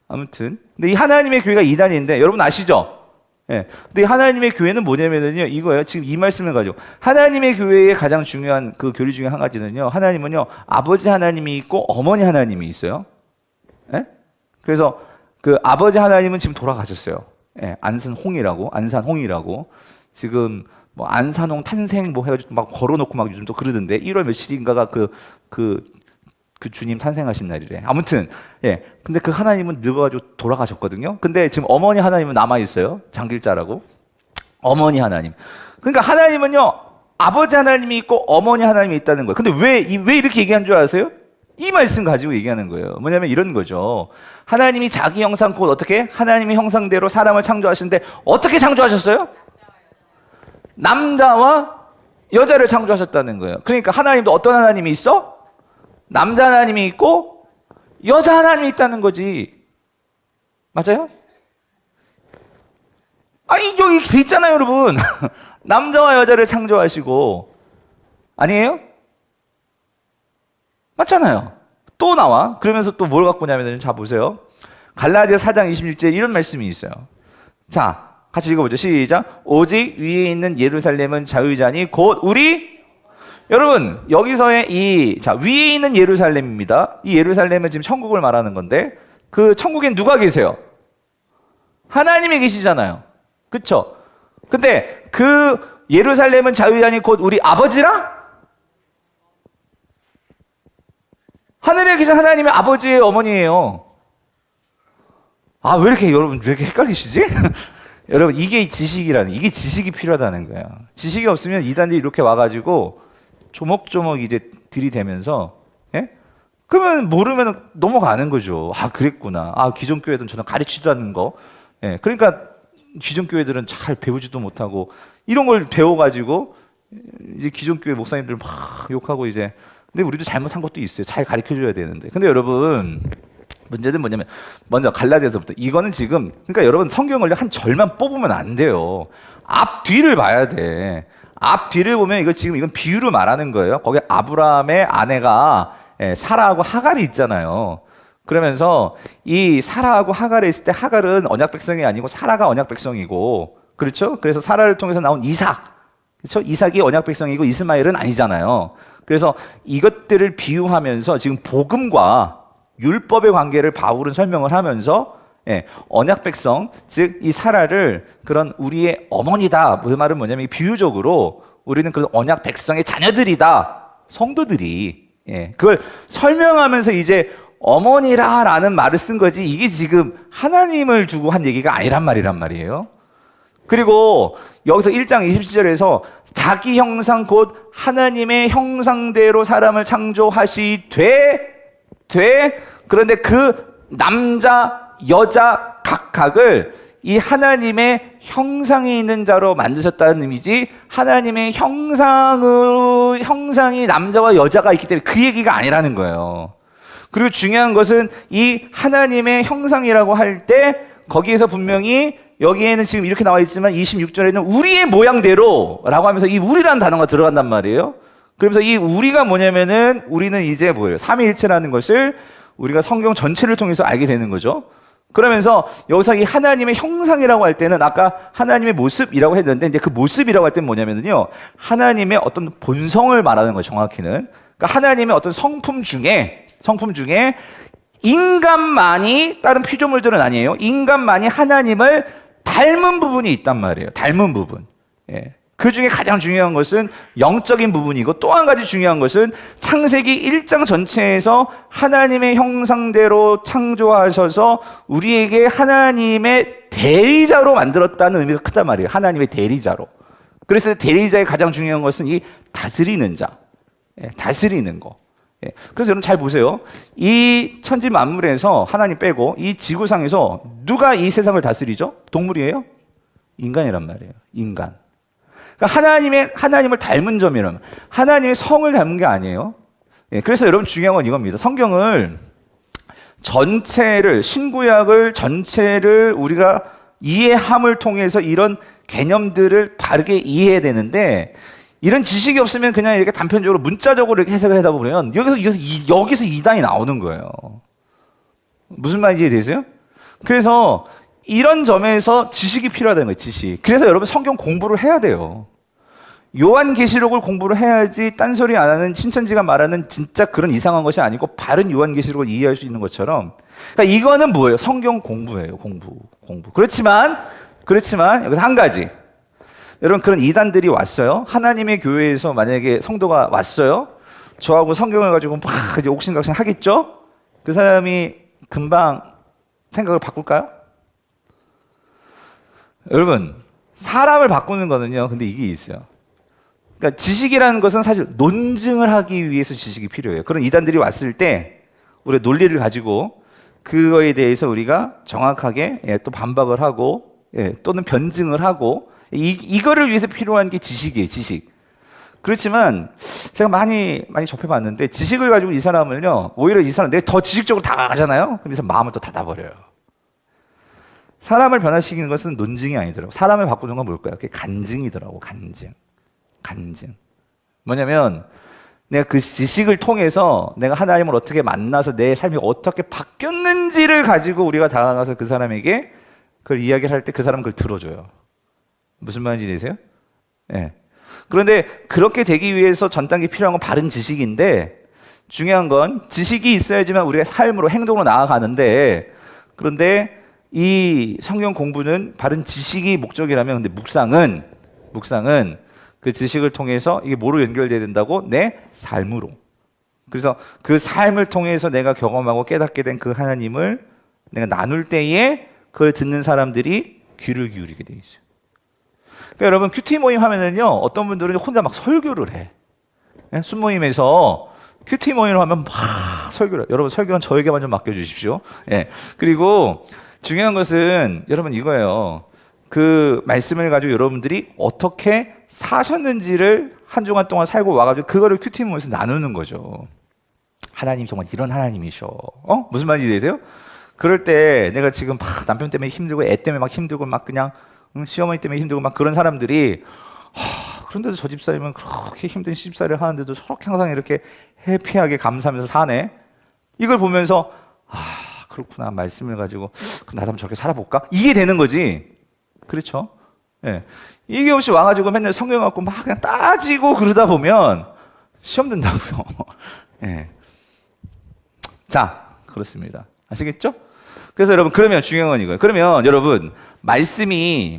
아무튼. 근데 이 하나님의 교회가 이단인데 여러분 아시죠? 근데 하나님의 교회는 뭐냐면요, 이거예요. 지금 이 말씀을 가지고 하나님의 교회의 가장 중요한 그 교리 중에 한 가지는요, 하나님은요 아버지 하나님이 있고 어머니 하나님이 있어요. 그래서 그 아버지 하나님은 지금 돌아가셨어요. 안산홍이라고 지금 뭐 안산홍 탄생 뭐 해가지고 막 걸어놓고 막 요즘 또 그러던데 1월 며칠인가가 그 주님 탄생하신 날이래. 아무튼 근데 그 하나님은 늙어가지고 돌아가셨거든요. 근데 지금 어머니 하나님은 남아 있어요. 장길자라고. 어머니 하나님. 그러니까 하나님은요 아버지 하나님이 있고 어머니 하나님이 있다는 거예요. 근데 왜 이렇게 얘기한 줄 아세요? 이 말씀 가지고 얘기하는 거예요. 뭐냐면 이런 거죠. 하나님이 자기 형상 곧 어떻게? 하나님의 형상대로 사람을 창조하시는데 어떻게 창조하셨어요? 남자와 여자를 창조하셨다는 거예요. 그러니까 하나님도 어떤 하나님이 있어? 남자 하나님이 있고 여자 하나님이 있다는 거지. 맞아요? 아니 여기 돼 있잖아요, 여러분. 남자와 여자를 창조하시고. 아니에요? 맞잖아요. 또 나와. 그러면서 또 뭘 갖고 오냐면, 자 보세요. 갈라디아서 4장 26절에 이런 말씀이 있어요. 자, 같이 읽어보죠. 시작. 오직 위에 있는 예루살렘은 자유자니 곧 우리, 여러분 여기서의 위에 있는 예루살렘입니다. 이 예루살렘은 지금 천국을 말하는 건데, 그 천국엔 누가 계세요? 하나님이 계시잖아요. 그렇죠? 근데 그 예루살렘은 자유자니 곧 우리 아버지라? 하늘에 계신 하나님의 아버지의 어머니예요. 왜 이렇게 여러분 왜 이렇게 헷갈리시지? 여러분 이게 지식이 필요하다는 거예요. 지식이 없으면 이단들이 이렇게 와가지고 조목조목 이제 들이대면서, 그러면 모르면 넘어가는 거죠. 그랬구나. 기존 교회들은 저는 가르치지도 않는 거. 그러니까 기존 교회들은 잘 배우지도 못하고 이런 걸 배워가지고 이제 기존 교회 목사님들 막 욕하고 이제. 근데 우리도 잘못한 것도 있어요. 잘 가르쳐줘야 되는데. 근데 여러분 문제는 뭐냐면, 먼저 갈라디아서부터 이거는 지금, 그러니까 여러분 성경을 한 절만 뽑으면 안 돼요. 앞 뒤를 봐야 돼. 앞 뒤를 보면 이거 지금 이건 비유로 말하는 거예요. 거기 아브라함의 아내가 사라하고 하갈이 있잖아요. 그러면서 이 사라하고 하갈이 있을 때 하갈은 언약 백성이 아니고 사라가 언약 백성이고, 그렇죠? 그래서 사라를 통해서 나온 이삭, 그렇죠? 이삭이 언약 백성이고 이스마엘은 아니잖아요. 그래서 이것들을 비유하면서 지금 복음과 율법의 관계를 바울은 설명을 하면서 언약 백성, 즉 이 사라를 그런 우리의 어머니다. 그 말은 뭐냐면 비유적으로 우리는 그런 언약 백성의 자녀들이다. 성도들이. 그걸 설명하면서 이제 어머니라라는 말을 쓴 거지, 이게 지금 하나님을 두고 한 얘기가 아니란 말이에요. 그리고 여기서 1장 27절에서 자기 형상 곧 하나님의 형상대로 사람을 창조하시되 그런데 그 남자 여자 각각을 이 하나님의 형상이 있는 자로 만드셨다는 의미지, 하나님의 형상이 남자와 여자가 있기 때문에 그 얘기가 아니라는 거예요. 그리고 중요한 것은 이 하나님의 형상이라고 할 때 거기에서 분명히 여기에는 지금 이렇게 나와 있지만 26절에는 우리의 모양대로 라고 하면서 이 우리라는 단어가 들어간단 말이에요. 그러면서 이 우리가 뭐냐면은 우리는 이제 뭐예요? 삼위일체라는 것을 우리가 성경 전체를 통해서 알게 되는 거죠. 그러면서 여기서 이 하나님의 형상이라고 할 때는 아까 하나님의 모습이라고 했는데 이제 그 모습이라고 할 때는 뭐냐면요, 하나님의 어떤 본성을 말하는 거예요. 정확히는 그러니까 하나님의 어떤 성품 중에 인간만이, 다른 피조물들은 아니에요, 인간만이 하나님을 닮은 부분이 있단 말이에요. 닮은 부분. 그 중에 가장 중요한 것은 영적인 부분이고, 또 한 가지 중요한 것은 창세기 1장 전체에서 하나님의 형상대로 창조하셔서 우리에게 하나님의 대리자로 만들었다는 의미가 크단 말이에요. 하나님의 대리자로. 그래서 대리자의 가장 중요한 것은 이 다스리는 자, 다스리는 거. 그래서 여러분 잘 보세요. 이 천지 만물에서 하나님 빼고 이 지구상에서 누가 이 세상을 다스리죠? 동물이에요? 인간이란 말이에요. 인간. 그러니까 하나님을 닮은 점이라면 하나님의 성을 닮은 게 아니에요. 그래서 여러분 중요한 건 이겁니다. 성경을 전체를, 신구약을 전체를 우리가 이해함을 통해서 이런 개념들을 바르게 이해해야 되는데, 이런 지식이 없으면 그냥 이렇게 단편적으로 문자적으로 이렇게 해석을 하다 보면 여기서 이단이 나오는 거예요. 무슨 말인지 이해되세요? 그래서 이런 점에서 지식이 필요하다는 거예요. 지식. 그래서 여러분 성경 공부를 해야 돼요. 요한계시록을 공부를 해야지 딴소리 안 하는 신천지가 말하는 진짜 그런 이상한 것이 아니고 바른 요한계시록을 이해할 수 있는 것처럼, 그러니까 이거는 뭐예요? 성경 공부예요. 공부. 그렇지만 여기서 한 가지, 여러분 그런 이단들이 왔어요. 하나님의 교회에서 만약에 성도가 왔어요. 저하고 성경을 가지고 막 이제 옥신각신 하겠죠? 그 사람이 금방 생각을 바꿀까요? 여러분, 사람을 바꾸는 거는요, 근데 이게 있어요. 그러니까 지식이라는 것은 사실 논증을 하기 위해서 지식이 필요해요. 그런 이단들이 왔을 때 우리가 논리를 가지고 그거에 대해서 우리가 정확하게 또 반박을 하고 또는 변증을 하고, 이거를 위해서 필요한 게 지식이에요. 지식. 그렇지만 제가 많이 접해봤는데 지식을 가지고 이 사람을요, 오히려 이 사람 내가 더 지식적으로 다가가잖아요. 그럼 이 사람 마음을 또 닫아버려요. 사람을 변화시키는 것은 논증이 아니더라고. 사람을 바꾸는 건 뭘까요? 그게 간증이더라고. 간증. 뭐냐면 내가 그 지식을 통해서 내가 하나님을 어떻게 만나서 내 삶이 어떻게 바뀌었는지를 가지고 우리가 다가가서 그 사람에게 그걸 이야기를 할 때 그 사람은 그걸 들어줘요. 무슨 말인지 이해되세요? 그런데 그렇게 되기 위해서 전 단계 필요한 건 바른 지식인데, 중요한 건 지식이 있어야지만 우리가 삶으로, 행동으로 나아가는데, 그런데 이 성경 공부는 바른 지식이 목적이라면, 근데 묵상은 그 지식을 통해서 이게 뭐로 연결돼야 된다고? 내 삶으로. 그래서 그 삶을 통해서 내가 경험하고 깨닫게 된 그 하나님을 내가 나눌 때에 그걸 듣는 사람들이 귀를 기울이게 돼 있어요. 그러니까 여러분 큐티 모임 하면은요, 어떤 분들은 혼자 막 설교를 해. 순모임에서 큐티 모임을 하면 막 설교를 해요. 여러분 설교는 저에게만 좀 맡겨주십시오. 그리고 중요한 것은 여러분 이거예요. 그 말씀을 가지고 여러분들이 어떻게 사셨는지를 한 주간 동안 살고 와가지고 그거를 큐티 모임에서 나누는 거죠. 하나님 정말 이런 하나님이셔. 무슨 말인지 이해되세요? 그럴 때 내가 지금 막 남편 때문에 힘들고 애 때문에 막 힘들고 막 그냥 시어머니 때문에 힘들고 막 그런 사람들이 그런데도 저 집사님은 그렇게 힘든 시집살이를 하는데도 저렇게 항상 이렇게 해피하게 감사하면서 사네. 이걸 보면서 그렇구나, 말씀을 가지고 나도 한번 저렇게 살아볼까? 이게 되는 거지. 그렇죠? 예. 이게 없이 와가지고 맨날 성경 갖고 막 그냥 따지고 그러다 보면 시험 든다고요. 예. 자, 그렇습니다. 아시겠죠? 그래서 여러분, 그러면 중요한 건 이거예요. 그러면 여러분, 말씀이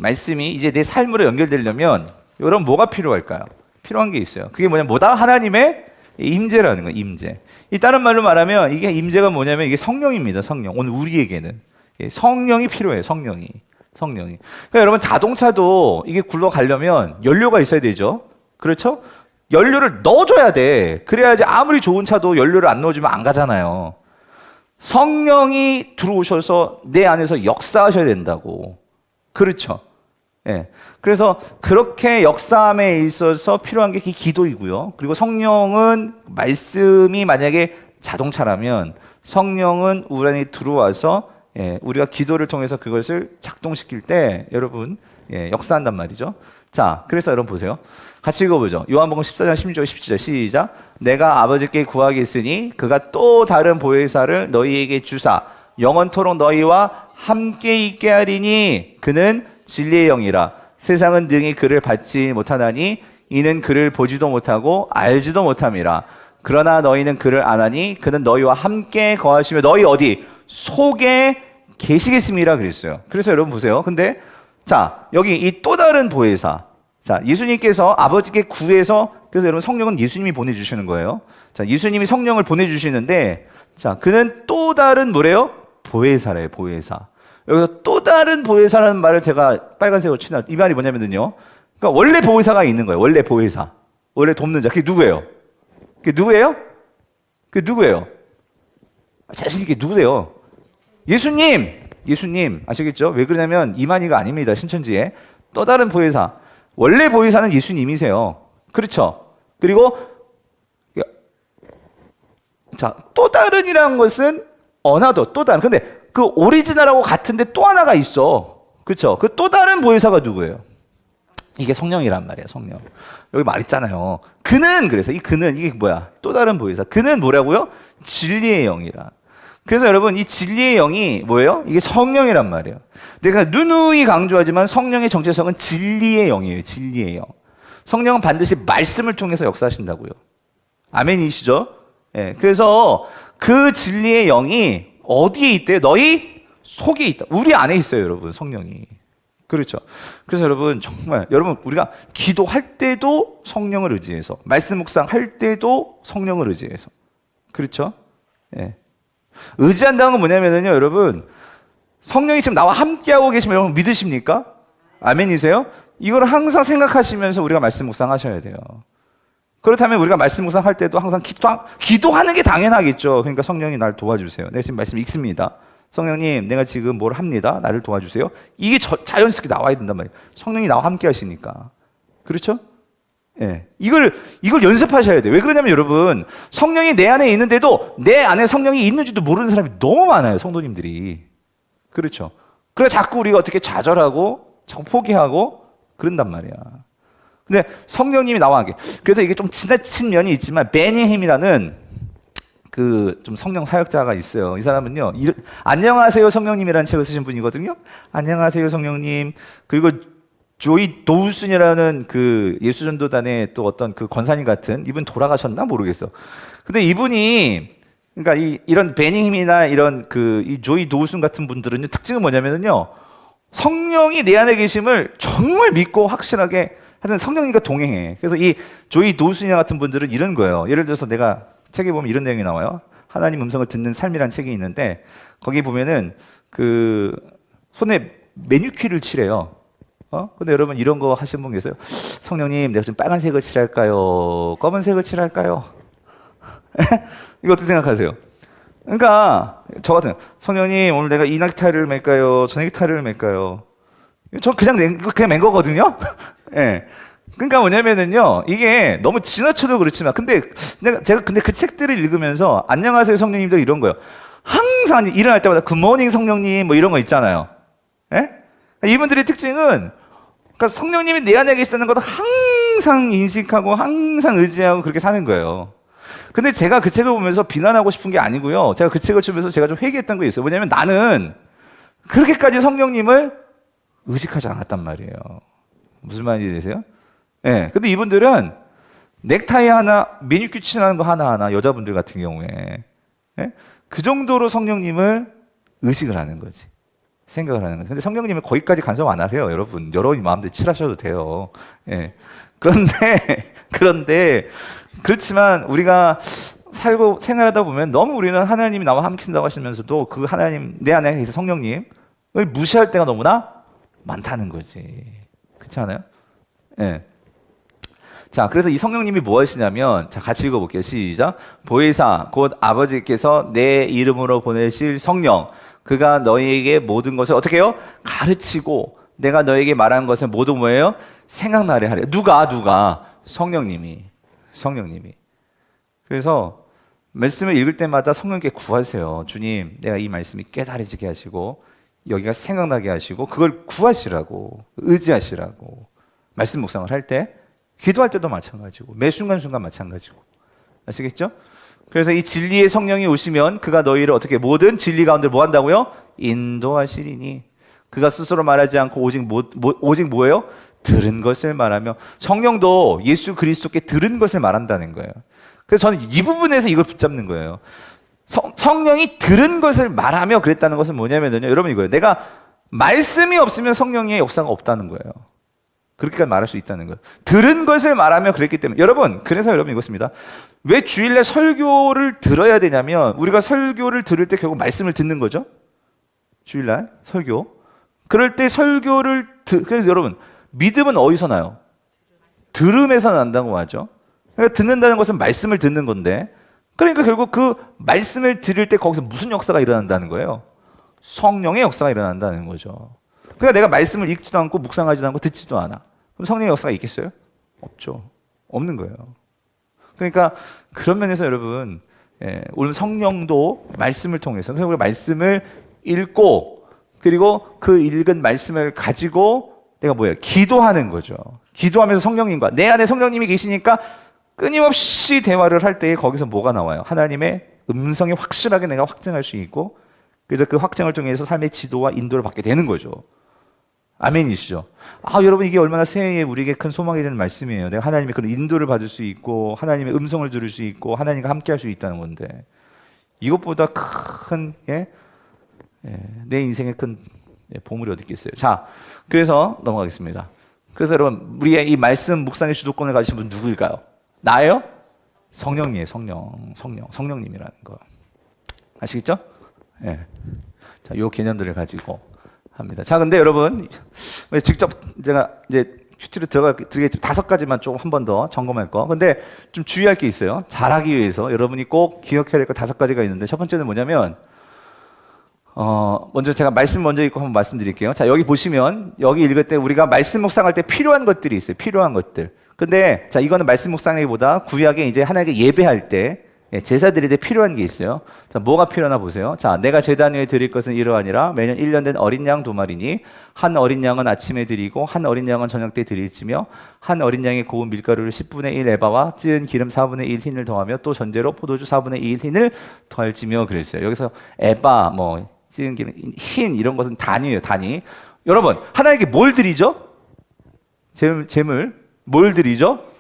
이제 내 삶으로 연결되려면 여러분 뭐가 필요할까요? 필요한 게 있어요. 그게 뭐다? 하나님의 임재라는 거예요. 임재. 이 다른 말로 말하면 이게 임재가 뭐냐면 이게 성령입니다. 성령. 오늘 우리에게는 성령이 필요해요. 성령이. 그러니까 여러분, 자동차도 이게 굴러가려면 연료가 있어야 되죠. 그렇죠? 연료를 넣어줘야 돼. 그래야지 아무리 좋은 차도 연료를 안 넣어주면 안 가잖아요. 성령이 들어오셔서 내 안에서 역사하셔야 된다고. 그렇죠? 예. 그래서 그렇게 역사함에 있어서 필요한 게 기도이고요. 그리고 성령은, 말씀이 만약에 자동차라면 성령은 우리 안에 들어와서 우리가 기도를 통해서 그것을 작동시킬 때 여러분 역사한단 말이죠. 자, 그래서 여러분 보세요. 같이 읽어보죠. 요한복음 14장 16절 17절 시작. 내가 아버지께 구하겠으니 그가 또 다른 보혜사를 너희에게 주사 영원토록 너희와 함께 있게 하리니 그는 진리의 영이라. 세상은 능히 그를 받지 못하나니 이는 그를 보지도 못하고 알지도 못함이라. 그러나 너희는 그를 아나니 그는 너희와 함께 거하시며 너희 어디? 속에 계시겠습니다 그랬어요. 그래서 여러분 보세요. 근데 자, 여기 이 또 다른 보혜사. 자, 예수님께서 아버지께 구해서, 그래서 여러분 성령은 예수님이 보내주시는 거예요. 자, 예수님이 성령을 보내주시는데, 자, 그는 또 다른 뭐래요? 보혜사래요, 보혜사. 여기서 또 다른 보혜사라는 말을 제가 빨간색으로 칠해놨. 이 말이 뭐냐면요. 그러니까 원래 보혜사가 있는 거예요. 원래 보혜사. 원래 돕는 자. 그게 누구예요? 그게 누구예요? 그게 누구예요? 자신있게 누구래요? 예수님. 아시겠죠? 왜 그러냐면 이만희가 아닙니다. 신천지에. 또 다른 보혜사. 원래 보혜사는 예수님이세요. 그렇죠? 그리고 자, 또 다른이라는 것은 어나더, 또 다른. 근데 그 오리지널하고 같은데 또 하나가 있어. 그렇죠? 그 또 다른 보혜사가 누구예요? 이게 성령이란 말이에요. 성령. 여기 말했잖아요. 그는, 그래서 이 그는 이게 뭐야? 또 다른 보혜사. 그는 뭐라고요? 진리의 영이라. 그래서 여러분, 이 진리의 영이 뭐예요? 이게 성령이란 말이에요. 내가 누누이 강조하지만 성령의 정체성은 진리의 영이에요. 진리의 영. 성령은 반드시 말씀을 통해서 역사하신다고요. 아멘이시죠? 예. 그래서 그 진리의 영이 어디에 있대요? 너희 속에 있다. 우리 안에 있어요, 여러분. 성령이. 그렇죠. 그래서 여러분, 정말 여러분, 우리가 기도할 때도 성령을 의지해서, 말씀 묵상할 때도 성령을 의지해서. 그렇죠? 예. 의지한다는 건 뭐냐면요, 여러분, 성령이 지금 나와 함께하고 계시면 여러분 믿으십니까? 아멘이세요? 이걸 항상 생각하시면서 우리가 말씀 묵상하셔야 돼요. 그렇다면 우리가 말씀 묵상할 때도 항상 기도하는 게 당연하겠죠. 그러니까 성령이 나를 도와주세요. 내가 지금 말씀 읽습니다. 성령님, 내가 지금 뭘 합니다. 나를 도와주세요. 이게 자연스럽게 나와야 된단 말이에요. 성령이 나와 함께 하시니까. 그렇죠? 예. 이걸 연습하셔야 돼요. 왜 그러냐면 여러분, 성령이 내 안에 있는데도 내 안에 성령이 있는지도 모르는 사람이 너무 많아요. 성도님들이. 그렇죠? 그래 자꾸 우리가 어떻게 좌절하고 자꾸 포기하고 그런단 말이야. 근데 성령님이 나와 함께. 그래서 이게 좀 지나친 면이 있지만 베니힘이라는 그 좀 성령 사역자가 있어요. 이 사람은요, 안녕하세요 성령님이라는 책을 쓰신 분이거든요. 안녕하세요 성령님. 그리고 조이 도우슨이라는 그 예수전도단의 또 어떤 그 권사님 같은, 이분 돌아가셨나 모르겠어. 근데 이분이, 그러니까 이런 베닝힘이나 이런 이 조이 도우슨 같은 분들은 특징은 뭐냐면요, 성령이 내 안에 계심을 정말 믿고 확실하게 하여튼 성령님과 동행해. 그래서 이 조이 도우슨이나 같은 분들은 이런 거예요. 예를 들어서 내가 책에 보면 이런 내용이 나와요. 하나님 음성을 듣는 삶이라는 책이 있는데 거기 보면은 그 손에 매니큐어를 칠해요. 근데 여러분 이런 거 하시는 분 계세요? 성령님, 내가 지금 빨간색을 칠할까요? 검은색을 칠할까요? 이거 어떻게 생각하세요? 그러니까 저 같은 성령님, 오늘 내가 이 넥타이를 맬까요? 저 넥타이를 맬까요? 저 그냥 맨 거거든요. 예. 그러니까 뭐냐면은요, 이게 너무 지나쳐도 그렇지만, 제가 그 책들을 읽으면서 안녕하세요 성령님도 이런 거예요. 항상 일어날 때마다 굿모닝 성령님 뭐 이런 거 있잖아요. 예? 이분들의 특징은, 그러니까 성령님이 내 안에 계시다는 것을 항상 인식하고 항상 의지하고 그렇게 사는 거예요. 근데 제가 그 책을 보면서 비난하고 싶은 게 아니고요. 제가 그 책을 보면서 제가 좀 회개했던 게 있어요. 뭐냐면 나는 그렇게까지 성령님을 의식하지 않았단 말이에요. 무슨 말인지 되세요? 예. 근데 이분들은 넥타이 하나, 매니큐어 칠하는 거 하나하나, 여자분들 같은 경우에. 예? 그 정도로 성령님을 의식을 하는 거지. 생각을 하는 거지. 근데 성령님은 거기까지 간섭 안 하세요, 여러분. 여러분이 마음대로 칠하셔도 돼요. 예. 그런데, 그렇지만 우리가 살고 생활하다 보면 너무 우리는 하나님이 나와 함께 한다고 하시면서도 그 하나님, 내 안에 계신 성령님을 무시할 때가 너무나 많다는 거지. 그렇지 않아요? 예. 자, 그래서 이 성령님이 뭐 하시냐면, 자, 같이 읽어볼게요. 시작. 보혜사, 곧 아버지께서 내 이름으로 보내실 성령, 그가 너희에게 모든 것을 어떻게 해요? 가르치고, 내가 너희에게 말한 것을 모두 뭐예요? 생각나게 하래. 누가? 성령님이. 그래서 말씀을 읽을 때마다 성령께 구하세요. 주님, 내가 이 말씀이 깨달아지게 하시고, 여기가 생각나게 하시고, 그걸 구하시라고, 의지하시라고. 말씀 묵상을 할 때, 기도할 때도 마찬가지고 매 순간순간 마찬가지고. 아시겠죠? 그래서 이 진리의 성령이 오시면 그가 너희를 어떻게 모든 진리 가운데 뭐 한다고요? 인도하시리니. 그가 스스로 말하지 않고 오직 뭐예요? 들은 것을 말하며. 성령도 예수 그리스도께 들은 것을 말한다는 거예요. 그래서 저는 이 부분에서 이걸 붙잡는 거예요. 성령이 들은 것을 말하며 그랬다는 것은 뭐냐면요, 여러분 이거예요. 내가 말씀이 없으면 성령의 역사가 없다는 거예요. 그렇게까지 말할 수 있다는 거예요. 들은 것을 말하며 그랬기 때문에. 여러분, 그래서 여러분 이것입니다. 왜 주일날 설교를 들어야 되냐면, 우리가 설교를 들을 때 결국 말씀을 듣는 거죠. 주일날 설교. 그럴 때 그래서 여러분, 믿음은 어디서 나요? 들음에서 난다고 하죠. 그러니까 듣는다는 것은 말씀을 듣는 건데, 그러니까 결국 그 말씀을 들을 때 거기서 무슨 역사가 일어난다는 거예요? 성령의 역사가 일어난다는 거죠. 그러니까 내가 말씀을 읽지도 않고 묵상하지도 않고 듣지도 않아. 그럼 성령의 역사가 있겠어요? 없죠. 없는 거예요. 그러니까 그런 면에서 여러분, 오늘 성령도 말씀을 통해서, 그래서 우리가 말씀을 읽고, 그리고 그 읽은 말씀을 가지고 내가 뭐예요? 기도하는 거죠. 기도하면서 성령님과 내 안에 성령님이 계시니까 끊임없이 대화를 할 때에 거기서 뭐가 나와요? 하나님의 음성이 확실하게 내가 확증할 수 있고, 그래서 그 확증을 통해서 삶의 지도와 인도를 받게 되는 거죠. 아멘이시죠? 여러분, 이게 얼마나 새해에 우리에게 큰 소망이 되는 말씀이에요. 내가 하나님의 그런 인도를 받을 수 있고, 하나님의 음성을 들을 수 있고, 하나님과 함께 할 수 있다는 건데, 이것보다 큰, 내 인생의 큰 보물이 어디 있겠어요? 자, 그래서 넘어가겠습니다. 그래서 여러분, 우리의 이 말씀 묵상의 주도권을 가지신 분 누구일까요? 나예요? 성령이에요. 성령님이라는 거. 아시겠죠? 자, 요 개념들을 가지고 합니다. 자, 근데 여러분, 직접 제가 이제 큐티로 들어가겠지만 5가지만 좀 한 번 더 점검할 거. 근데 좀 주의할 게 있어요. 잘하기 위해서 여러분이 꼭 기억해야 될 거 5가지가 있는데, 첫 번째는 뭐냐면, 먼저 제가 말씀 먼저 읽고 한번 말씀드릴게요. 자, 여기 보시면, 여기 읽을 때 우리가 말씀 묵상할 때 필요한 것들이 있어요. 필요한 것들. 근데, 자, 이거는 말씀 묵상하기보다 구약에 이제 하나님께 예배할 때, 제사 드릴 때 필요한 게 있어요. 자, 뭐가 필요하나 보세요. 자, 내가 제단 위에 드릴 것은 이러하니라. 매년 1년 된 어린 양 2마리니 한 어린 양은 아침에 드리고 한 어린 양은 저녁 때 드릴지며, 한 어린 양의 고운 밀가루를 10분의 1 에바와 찌은 기름 4분의 1 흰을 더하며 또 전제로 포도주 4분의 1 흰을 더할지며 그랬어요. 여기서 에바, 찌은 기름, 흰 이런 것은 단위예요. 단위. 여러분, 하나님께 뭘 드리죠? 재물 뭘 드리죠?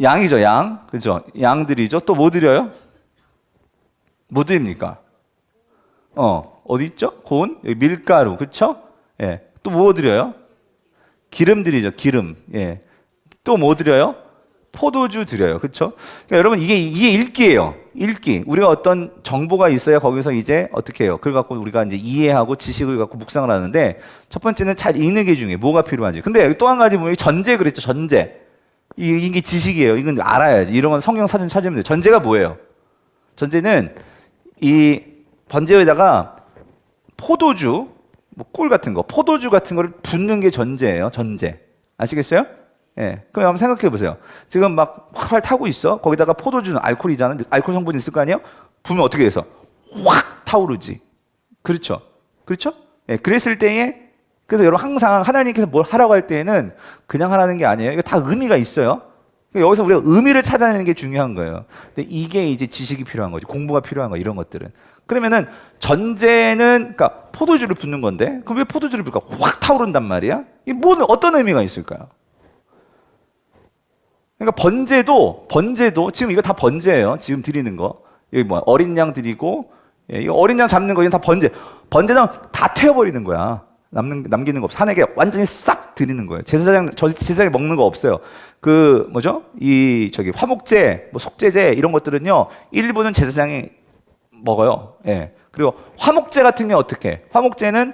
양이죠, 양. 그죠? 양 드리죠. 또 뭐 드려요? 뭐 드립니까? 어디 있죠? 고운? 여기 밀가루. 그쵸? 또 뭐 드려요? 기름 드리죠, 기름. 또 뭐 드려요? 포도주 드려요. 그쵸? 그러니까 여러분, 이게 읽기예요. 읽기. 우리가 어떤 정보가 있어야 거기서 이제 어떻게 해요? 그걸 갖고 우리가 이제 이해하고 지식을 갖고 묵상을 하는데, 첫 번째는 잘 읽는 게 중요해요. 뭐가 필요한지. 근데 여기 또 한 가지 보면 전제 그랬죠, 전제. 이게 지식이에요. 이건 알아야지. 이런 건 성경 사전 찾으면 돼요. 전제가 뭐예요? 전제는 이 번제에다가 포도주, 꿀 같은 거, 포도주 같은 거를 붓는 게 전제예요. 전제. 아시겠어요? 그럼 한번 생각해 보세요. 지금 막 활활 타고 있어. 거기다가 포도주는 알코올이잖아. 알코올 성분이 있을 거 아니에요? 부으면 어떻게 돼서 확 타오르지. 그렇죠? 그렇죠? 그랬을 때에 그래서 여러분 항상 하나님께서 뭘 하라고 할 때에는 그냥 하라는 게 아니에요. 이거 다 의미가 있어요. 그러니까 여기서 우리가 의미를 찾아내는 게 중요한 거예요. 근데 이게 이제 지식이 필요한 거지. 공부가 필요한 거 이런 것들은. 그러면은 전제는 그러니까 포도주를 붓는 건데 그럼 왜 포도주를 붓을까? 확 타오른단 말이야. 이게 뭐는 어떤 의미가 있을까요? 그러니까 번제도 지금 이거 다 번제예요. 지금 드리는 거. 여기 뭐 어린 양 드리고 이거 어린 양 잡는 거 이건 다 번제는 다 태워버리는 거야. 남기는 거 없어. 하나님께 완전히 싹 드리는 거예요. 제사장에 먹는 거 없어요. 그 뭐죠? 화목제, 뭐 속죄제 이런 것들은요. 일부는 제사장이 먹어요. 예. 그리고 화목제 같은 게 어떻게? 화목제는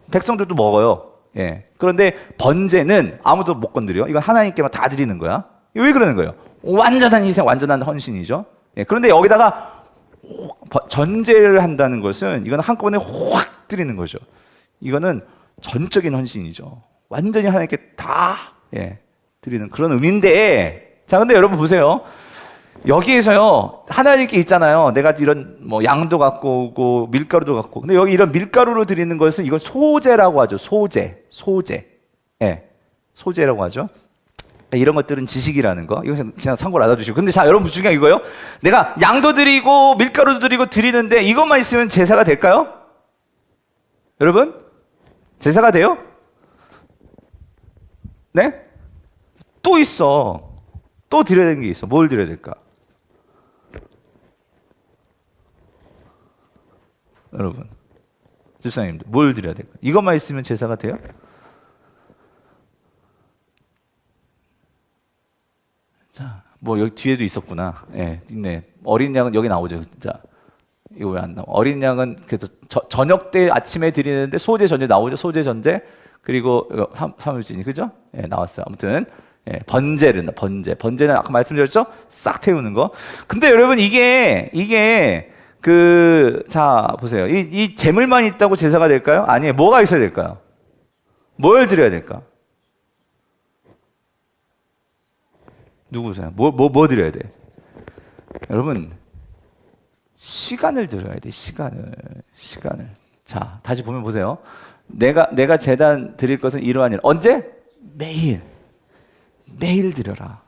백성들도 먹어요. 예. 그런데 번제는 아무도 못 건드려. 이건 하나님께만 다 드리는 거야. 왜 그러는 거예요? 완전한 희생, 완전한 헌신이죠. 예. 그런데 여기다가 전제를 한다는 것은 이건 한꺼번에 확 드리는 거죠. 이거는 전적인 헌신이죠. 완전히 하나님께 다 드리는 그런 의미인데, 자, 근데 여러분 보세요. 여기에서요, 하나님께 있잖아요. 내가 이런 뭐 양도 갖고 오고 밀가루도 갖고. 근데 여기 이런 밀가루로 드리는 것은 이건 소제라고 하죠. 소제. 예. 소제라고 하죠. 이런 것들은 지식이라는 거. 이거 그냥 참고로 알아두시고. 근데 자, 여러분 중요한 이거요. 내가 양도 드리고 밀가루도 드리고 드리는데 이것만 있으면 제사가 될까요? 여러분? 제사가 돼요? 네? 또 있어. 또 드려야 되는 게 있어. 뭘 드려야 될까? 여러분, 집사님들 뭘 드려야 될까? 이것만 있으면 제사가 돼요? 자, 뭐 여기 뒤에도 있었구나. 예, 네. 어린 양은 여기 나오죠. 자, 이거 왜 안 나와? 어린 양은 그래서 저녁 때 아침에 드리는데 소제 전제 나오죠. 소제 전제 그리고 삼일진이 그죠? 예, 나왔어요. 아무튼 번제는 번제는 아까 말씀드렸죠? 싹 태우는 거. 근데 여러분 이게 자 보세요. 이 재물만 있다고 제사가 될까요? 아니에요. 뭐가 있어야 될까요? 뭘 드려야 될까? 누구세요? 뭐 드려야 돼? 여러분 시간을 드려야 돼. 시간을. 자, 다시 보면 보세요. 내가 제단 드릴 것은 이러한 일. 언제? 매일 드려라.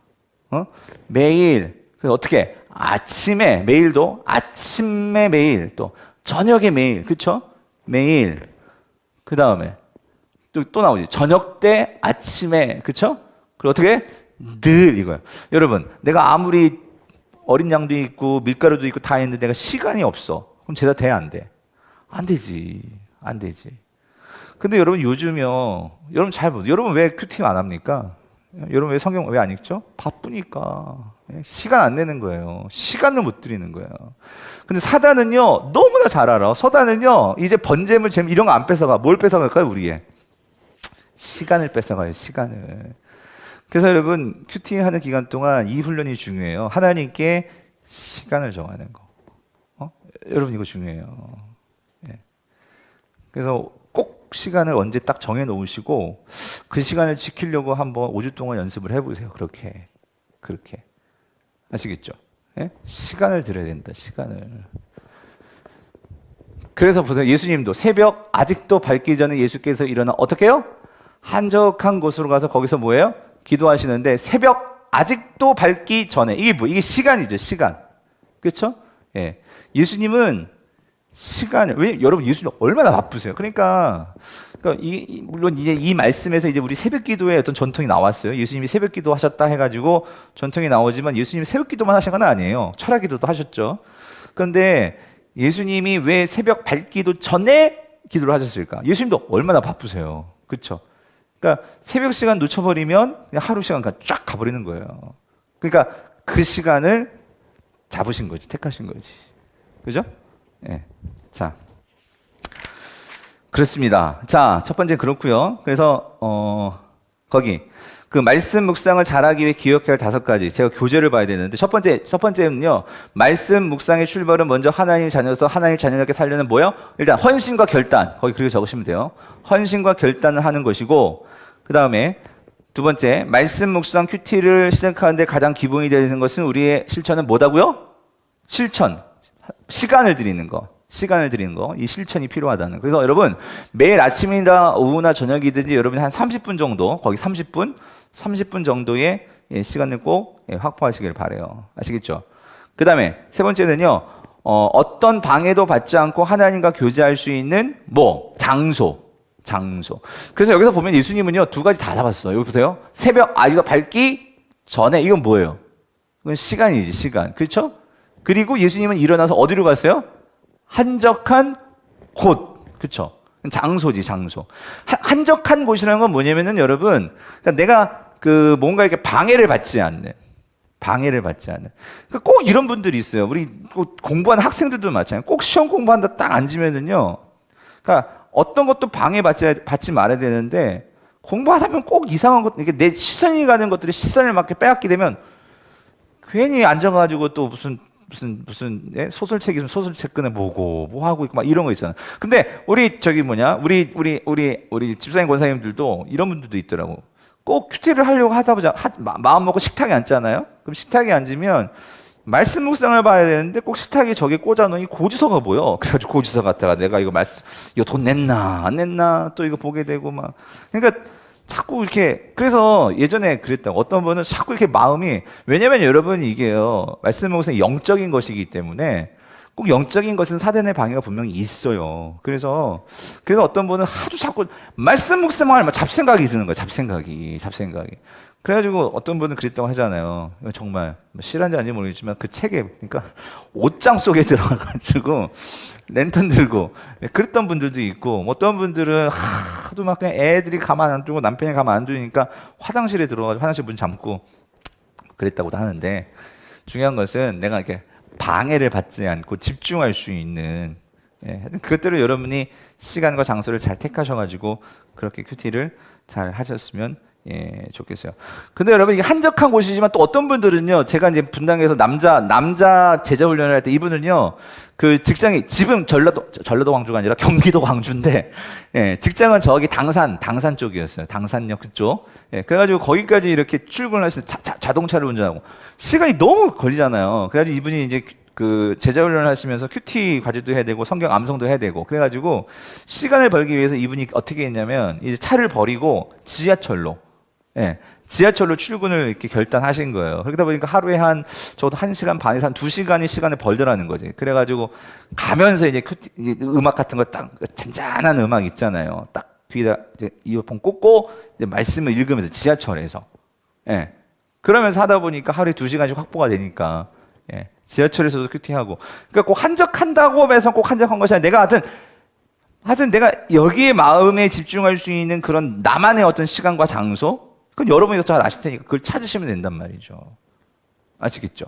매일. 그래서 어떻게? 아침에 매일도 아침에 매일 또 저녁에 매일. 그렇죠? 매일. 그다음에 또 나오지. 저녁 때 아침에. 그렇죠? 그리고 어떻게? 늘 이거예요. 여러분, 내가 아무리 어린 양도 있고 밀가루도 있고 다 있는데 내가 시간이 없어. 그럼 제사 돼? 안 돼? 안 되지. 근데 여러분 요즘요. 여러분 잘 보세요. 여러분 왜 큐티 안 합니까? 여러분 왜 성경 왜 안 읽죠? 바쁘니까. 시간 안 내는 거예요. 시간을 못 드리는 거예요. 근데 사단은요. 너무나 잘 알아. 서단은요. 이제 번제물 재물 이런 거 안 뺏어가. 뭘 뺏어갈까요? 우리의 시간을 뺏어가요. 시간을. 그래서 여러분 큐티 하는 기간 동안 이 훈련이 중요해요. 하나님께 시간을 정하는 거. 여러분 이거 중요해요. 그래서 꼭 시간을 언제 딱 정해 놓으시고 그 시간을 지키려고 한번 5주 동안 연습을 해보세요. 그렇게 아시겠죠? 시간을 드려야 된다. 시간을. 그래서 보세요. 예수님도 새벽 아직도 밝기 전에 예수께서 일어나 어떻게 해요? 한적한 곳으로 가서 거기서 뭐예요? 기도하시는데 새벽 아직도 밝기 전에 이게 시간이죠. 시간. 그렇죠? 예. 예수님은 시간을 여러분 예수님 얼마나 바쁘세요. 그러니까 물론 이제 이 말씀에서 이제 우리 새벽기도의 어떤 전통이 나왔어요. 예수님이 새벽기도 하셨다 해가지고 전통이 나오지만 예수님이 새벽기도만 하신 건 아니에요. 철야기도도 하셨죠. 그런데 예수님이 왜 새벽 밝기도 전에 기도를 하셨을까? 예수님도 얼마나 바쁘세요. 그렇죠? 그러니까 새벽 시간 놓쳐버리면 그냥 하루 시간 쫙 가버리는 거예요. 그러니까 그 시간을 잡으신 거지, 택하신 거지. 그죠? 예. 자, 그렇습니다. 자, 첫 번째 그렇고요. 그래서 거기 그 말씀 묵상을 잘하기 위해 기억해야 할 5가지. 제가 교재를 봐야 되는데 첫 번째는요. 말씀 묵상의 출발은 먼저 하나님 자녀로서 하나님 자녀답게 살려는 뭐요? 일단 헌신과 결단. 거기 그렇게 적으시면 돼요. 헌신과 결단을 하는 것이고 그 다음에 두 번째 말씀 묵상 큐티를 시작하는데 가장 기본이 되는 것은 우리의 실천은 뭐다고요? 실천. 시간을 드리는 거. 시간을 드리는 거, 이 실천이 필요하다는. 그래서 여러분 매일 아침이나 오후나 저녁이든지 여러분이 한 30분 정도, 거기 30분 정도의 시간을 꼭 확보하시길 바래요. 아시겠죠? 그 다음에 세 번째는요, 어떤 방해도 받지 않고 하나님과 교제할 수 있는 장소. 그래서 여기서 보면 예수님은요, 두 가지 다 잡았어요. 여기 보세요. 새벽 아기가 밝기 전에, 이건 뭐예요? 이건 시간이지, 시간. 그렇죠? 그리고 예수님은 일어나서 어디로 갔어요? 한적한 곳. 그렇죠? 장소지, 장소. 한적한 곳이라는 건 뭐냐면은 여러분, 그러니까 내가 뭔가 이렇게 방해를 받지 않는. 그러니까 꼭 이런 분들이 있어요. 우리 공부하는 학생들도 마찬가지예요. 꼭 시험 공부한다 딱 앉으면은요, 그러니까 어떤 것도 받지 말아야 되는데, 공부하다 보면 꼭 이상한 것, 이게 내 시선이 가는 것들이 시선을 막 빼앗게 되면 괜히 앉아가지고 또 무슨 소설책 있으면 소설책 꺼내 보고 뭐 하고 있고 막 이런 거 있잖아. 근데 우리 집사님 권사님들도 이런 분들도 있더라고. 꼭 큐티를 하려고 하다 보자 마음 먹고 식탁에 앉잖아요. 그럼 식탁에 앉으면 말씀 묵상을 봐야 되는데 꼭 식탁에 저기 꽂아놓은 이 고지서가 보여. 그래가지고 고지서 갖다가 내가 이거 돈 냈나 안 냈나 또 이거 보게 되고 막. 그러니까 자꾸 이렇게, 그래서 예전에 그랬다고. 어떤 분은 자꾸 이렇게 마음이, 왜냐면 여러분 이게요, 말씀 묵상이 영적인 것이기 때문에 꼭 영적인 것은 사단의 방해가 분명히 있어요. 그래서 어떤 분은 하도 자꾸 말씀 묵상을 하면 잡생각이 드는 거예요. 잡생각이. 그래가지고 어떤 분은 그랬다고 하잖아요. 정말 실한지 아닌지 모르겠지만 그 책에, 그러니까 옷장 속에 들어가가지고 랜턴 들고 그랬던 분들도 있고, 어떤 분들은 하도 막 그냥 애들이 가만 안 두고 남편이 가만 안 두니까 화장실에 들어가서 화장실 문 잠고 그랬다고도 하는데, 중요한 것은 내가 이렇게 방해를 받지 않고 집중할 수 있는, 하여튼 그것들을 여러분이 시간과 장소를 잘 택하셔가지고 그렇게 큐티를 잘 하셨으면 좋겠어요. 근데 여러분 이게 한적한 곳이지만 또 어떤 분들은요, 제가 이제 분당에서 남자 제자 훈련을 할 때 이분은요, 그 직장이, 집은 전라도 광주가 아니라 경기도 광주인데, 직장은 저기 당산 쪽이었어요. 당산역 그쪽. 그래가지고 거기까지 이렇게 출근을 해서 자동차를 운전하고 시간이 너무 걸리잖아요. 그래가지고 이분이 이제 그 제자 훈련을 하시면서 큐티 과제도 해야 되고 성경 암송도 해야 되고, 그래가지고 시간을 벌기 위해서 이분이 어떻게 했냐면 이제 차를 버리고 지하철로 출근을 이렇게 결단하신 거예요. 그러다 보니까 하루에 적어도 1시간 반에서 한 2시간의 시간을 벌더라는 거지. 그래가지고 가면서 이제 음악 같은 거 딱 잔잔한 음악 있잖아요. 딱 뒤에다 이제 이어폰 꽂고 이제 말씀을 읽으면서 지하철에서. 그러면서 하다 보니까 하루에 2시간씩 확보가 되니까, 지하철에서도 큐티하고. 그러니까 꼭 한적한다고 해서 꼭 한적한 것이 아니라 내가 하여튼 내가 여기에 마음에 집중할 수 있는 그런 나만의 어떤 시간과 장소, 그건 여러분이 더 잘 아실 테니까 그걸 찾으시면 된단 말이죠. 아시겠죠?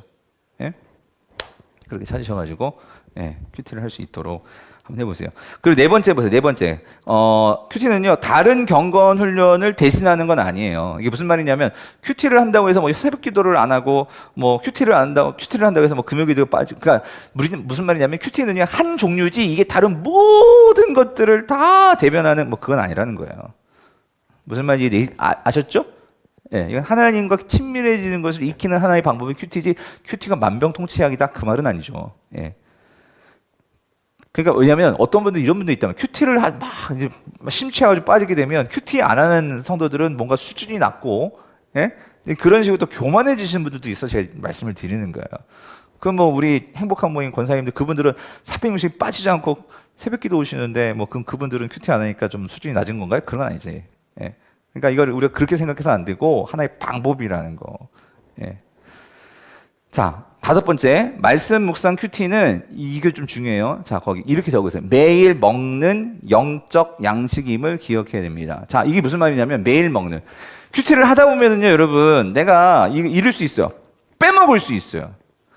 그렇게 찾으셔가지고 큐티를 할 수 있도록 한번 해보세요. 그리고 네 번째 보세요. 네 번째, 큐티는요, 다른 경건 훈련을 대신하는 건 아니에요. 이게 무슨 말이냐면, 큐티를 한다고 해서 뭐 새벽 기도를 안 하고, 뭐 큐티를 한다고 해서 뭐 금요 기도가 빠지고, 그러니까 무슨 말이냐면, 큐티는요, 한 종류지 이게 다른 모든 것들을 다 대변하는 뭐 그건 아니라는 거예요. 무슨 말인지 아셨죠? 이건 하나님과 친밀해지는 것을 익히는 하나의 방법이 큐티지, 큐티가 만병통치약이다 그 말은 아니죠. 그러니까 왜냐하면 어떤 분들 이런 분도 있다면, 큐티를 막 이제 심취해가지고 빠지게 되면 큐티 안 하는 성도들은 뭔가 수준이 낮고, 그런 식으로 또 교만해지시는 분들도 있어. 제가 말씀을 드리는 거예요. 그럼 뭐 우리 행복한 모임 권사님들, 그분들은 460 빠지지 않고 새벽기도 오시는데 뭐 그분들은 큐티 안 하니까 좀 수준이 낮은 건가요? 그런 건 아니지. 그러니까 이걸 우리가 그렇게 생각해서 안 되고 하나의 방법이라는 거. 자, 5번째, 말씀 묵상 큐티는 이게 좀 중요해요. 자, 거기 이렇게 적으세요. 매일 먹는 영적 양식임을 기억해야 됩니다. 자, 이게 무슨 말이냐면, 매일 먹는. 큐티를 하다 보면은요, 여러분, 내가 잃을 수 있어요. 빼먹을 수 있어요.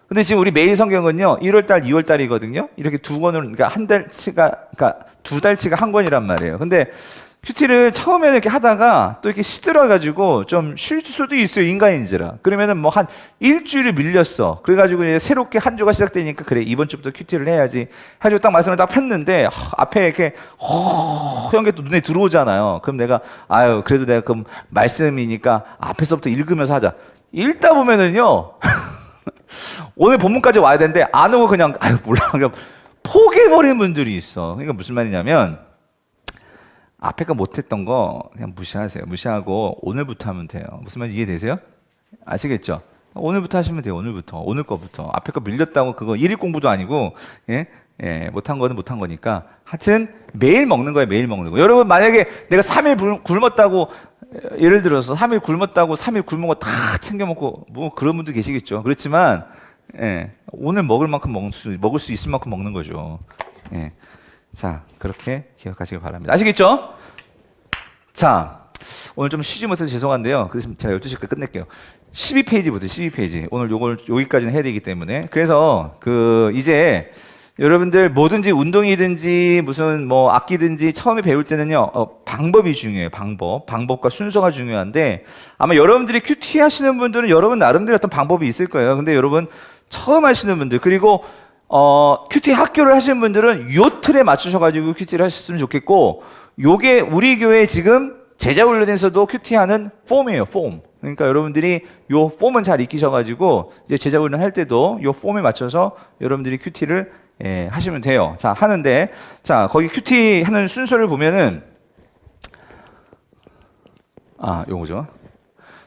근데 지금 우리 매일 성경은요, 1월달, 2월달이거든요. 이렇게 두 권을, 그러니까 그러니까 2달치가 한 권이란 말이에요. 근데 큐티를 처음에는 이렇게 하다가 또 이렇게 시들어가지고 좀 쉴 수도 있어요, 인간인지라. 그러면은 뭐 한 일주일이 밀렸어. 그래가지고 이제 새롭게 한 주가 시작되니까, 그래, 이번 주부터 큐티를 해야지. 해가지고 딱 말씀을 딱 폈는데, 앞에 이렇게 허연 게 또 눈에 들어오잖아요. 그럼 내가, 그래도 내가 그럼 말씀이니까 앞에서부터 읽으면서 하자. 읽다 보면은요, 오늘 본문까지 와야 되는데, 안 오고 그냥, 몰라. 그냥 포기해버리는 분들이 있어. 그러니까 무슨 말이냐면 앞에 거 못했던 거 그냥 무시하세요. 무시하고 오늘부터 하면 돼요. 무슨 말인지 이해되세요? 아시겠죠? 오늘부터 하시면 돼요. 오늘부터. 오늘 거부터. 앞에 거 밀렸다고 그거 일일 공부도 아니고 못한 거는 못한 거니까 하여튼 매일 먹는 거예요. 매일 먹는 거. 여러분 만약에 내가 3일 굶었다고 예를 들어서 3일 굶었다고 3일 굶은 거 다 챙겨 먹고 뭐 그런 분도 계시겠죠. 그렇지만 오늘 먹을 만큼 먹을 수 있을 만큼 먹는 거죠. 자, 그렇게 기억하시기 바랍니다. 아시겠죠? 자, 오늘 좀 쉬지 못해서 죄송한데요. 그래서 제가 12시까지 끝낼게요. 12페이지부터 12페이지. 오늘 요걸 여기까지는 해야 되기 때문에. 그래서 이제 여러분들 뭐든지 운동이든지 무슨 뭐 악기든지 처음에 배울 때는요. 방법이 중요해요. 방법과 순서가 중요한데 아마 여러분들이 큐티 하시는 분들은 여러분 나름대로 어떤 방법이 있을 거예요. 근데 여러분 처음 하시는 분들 그리고 큐티 학교를 하시는 분들은 요 틀에 맞추셔가지고 큐티를 하셨으면 좋겠고 요게 우리 교회 지금 제자훈련에서도 큐티하는 폼이에요. 폼. 그러니까 여러분들이 요 폼은 잘 익히셔가지고 이제 제자훈련 할 때도 요 폼에 맞춰서 여러분들이 큐티를 하시면 돼요. 자, 하는데 자 거기 큐티 하는 순서를 보면은 요거죠.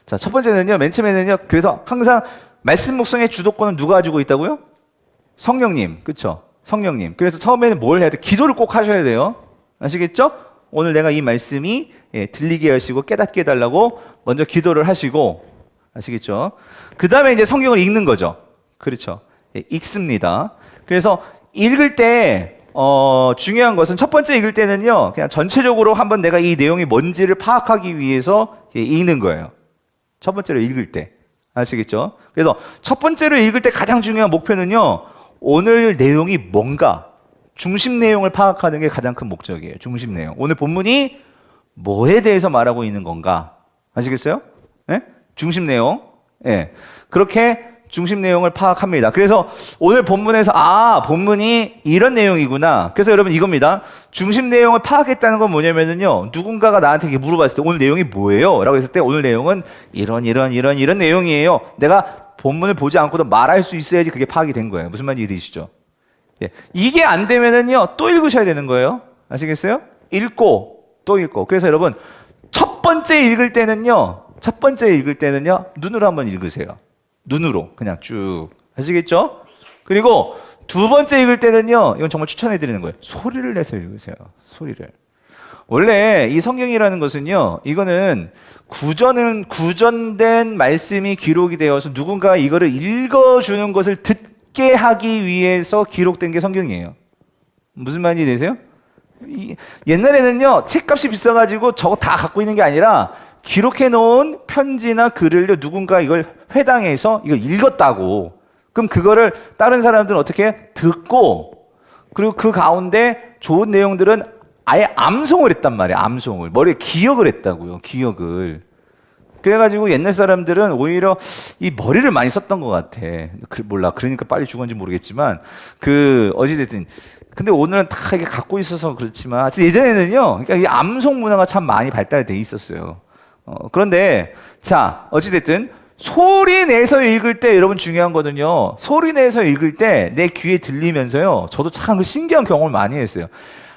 자, 첫 번째는요. 맨 처음에는요. 그래서 항상 말씀 묵상의 주도권은 누가 가지고 있다고요? 성령님. 그렇죠? 성령님. 그래서 처음에는 뭘 해야 돼? 기도를 꼭 하셔야 돼요. 아시겠죠? 오늘 내가 이 말씀이 들리게 하시고 깨닫게 해달라고 먼저 기도를 하시고 아시겠죠? 그 다음에 이제 성경을 읽는 거죠. 그렇죠? 읽습니다. 그래서 읽을 때 중요한 것은 첫 번째 읽을 때는요. 그냥 전체적으로 한번 내가 이 내용이 뭔지를 파악하기 위해서 읽는 거예요. 첫 번째로 읽을 때. 아시겠죠? 그래서 첫 번째로 읽을 때 가장 중요한 목표는요. 오늘 내용이 뭔가 중심 내용을 파악하는 게 가장 큰 목적이에요. 중심 내용. 오늘 본문이 뭐에 대해서 말하고 있는 건가? 아시겠어요? 중심 내용. 그렇게 중심 내용을 파악합니다. 그래서 오늘 본문에서 본문이 이런 내용이구나. 그래서 여러분 이겁니다. 중심 내용을 파악했다는 건 뭐냐면요. 누군가가 나한테 이렇게 물어봤을 때 오늘 내용이 뭐예요? 라고 했을 때 오늘 내용은 이런 내용이에요. 내가 본문을 보지 않고도 말할 수 있어야지 그게 파악이 된 거예요. 무슨 말인지 이해되시죠? 이게 안 되면은요. 또 읽으셔야 되는 거예요. 아시겠어요? 읽고 또 읽고. 그래서 여러분 첫 번째 읽을 때는요. 눈으로 한번 읽으세요. 눈으로 그냥 쭉. 아시겠죠? 그리고 두 번째 읽을 때는요. 이건 정말 추천해 드리는 거예요. 소리를 내서 읽으세요. 소리를. 원래 이 성경이라는 것은요. 이거는 구전된 말씀이 기록이 되어서 누군가 이거를 읽어주는 것을 듣게 하기 위해서 기록된 게 성경이에요. 무슨 말인지 되세요? 옛날에는요. 책값이 비싸가지고 저거 다 갖고 있는 게 아니라 기록해 놓은 편지나 글을 누군가 이걸 회당에서 이걸 읽었다고. 그럼 그거를 다른 사람들은 어떻게 듣고 그리고 그 가운데 좋은 내용들은 아예 암송을 했단 말이에요. 암송을. 머리에 기억을 했다고요. 기억을. 그래가지고 옛날 사람들은 오히려 이 머리를 많이 썼던 것 같아. 몰라. 그러니까 빨리 죽었는지 모르겠지만 어찌됐든 근데 오늘은 다 이게 갖고 있어서 그렇지만 예전에는요. 그러니까 이 암송 문화가 참 많이 발달돼 있었어요. 그런데 자 어찌됐든 소리 내서 읽을 때 여러분 중요한 거는요. 소리 내서 읽을 때 내 귀에 들리면서요. 저도 참 신기한 경험을 많이 했어요.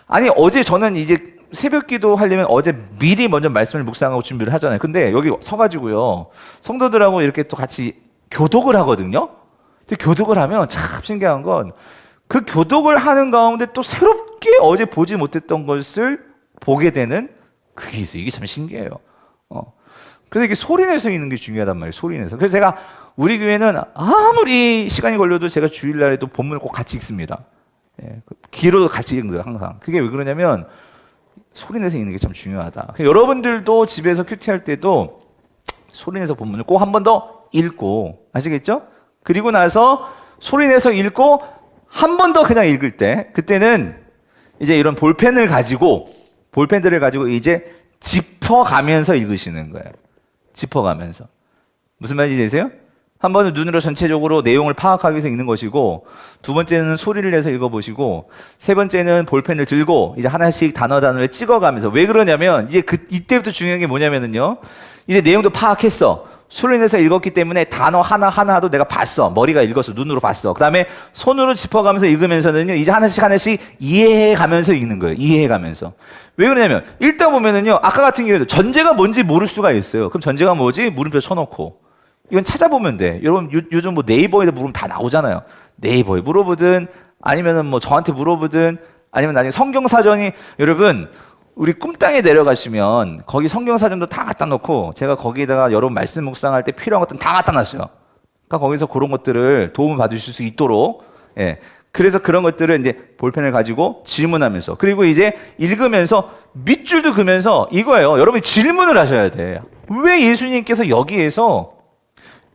아니 어제 저는 이제 새벽 기도 하려면 어제 미리 먼저 말씀을 묵상하고 준비를 하잖아요. 근데 여기 서가지고요. 성도들하고 이렇게 또 같이 교독을 하거든요. 근데 교독을 하면 참 신기한 건 그 교독을 하는 가운데 또 새롭게 어제 보지 못했던 것을 보게 되는 그게 있어요. 이게 참 신기해요. 그래서 이게 소리 내서 읽는 게 중요하단 말이에요. 소리 내서. 그래서 제가 우리 교회는 아무리 시간이 걸려도 제가 주일날에도 본문을 꼭 같이 읽습니다. 기로도 같이 읽는 거예요. 항상. 그게 왜 그러냐면 소리 내서 읽는 게 참 중요하다. 여러분들도 집에서 큐티할 때도 소리 내서 본문을 꼭 한 번 더 읽고 아시겠죠? 그리고 나서 소리 내서 읽고 한 번 더 그냥 읽을 때 그때는 이제 이런 볼펜들을 가지고 이제 짚어가면서 읽으시는 거예요. 짚어가면서. 무슨 말인지 되세요? 한 번은 눈으로 전체적으로 내용을 파악하기 위해서 읽는 것이고 두 번째는 소리를 내서 읽어보시고 세 번째는 볼펜을 들고 이제 하나씩 단어를 찍어가면서 왜 그러냐면 이제 이때부터 중요한 게 뭐냐면은요 이제 내용도 파악했어. 수로 인해서 읽었기 때문에 단어 하나하나도 내가 봤어. 머리가 읽었어. 눈으로 봤어. 그 다음에 손으로 짚어가면서 읽으면서는요, 이제 하나씩 하나씩 이해해가면서 읽는 거예요. 이해해가면서. 왜 그러냐면, 읽다 보면은요, 아까 같은 경우에도 전제가 뭔지 모를 수가 있어요. 그럼 전제가 뭐지? 물음표 쳐놓고. 이건 찾아보면 돼. 여러분, 요즘 뭐 네이버에다 물으면 다 나오잖아요. 네이버에 물어보든, 아니면은 뭐 저한테 물어보든, 아니면 나중에 성경사전이, 여러분, 우리 꿈땅에 내려가시면 거기 성경사전도 다 갖다 놓고 제가 거기에다가 여러분 말씀 묵상할 때 필요한 것들은 다 갖다 놨어요. 그러니까 거기서 그런 것들을 도움을 받으실 수 있도록, 예. 그래서 그런 것들을 이제 볼펜을 가지고 질문하면서, 그리고 이제 읽으면서 밑줄도 그면서 이거예요. 여러분이 질문을 하셔야 돼. 왜 예수님께서 여기에서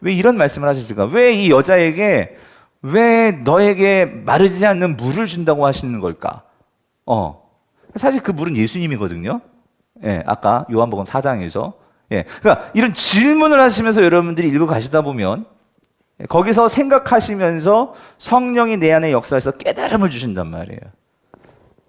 왜 이런 말씀을 하셨을까? 왜 이 여자에게, 왜 너에게 마르지 않는 물을 준다고 하시는 걸까? 사실 그 물은 예수님이거든요. 예, 아까 요한복음 4장에서. 예, 그러니까 이런 질문을 하시면서 여러분들이 읽어 가시다 보면 거기서 생각하시면서 성령이 내 안에 역사해서 깨달음을 주신단 말이에요.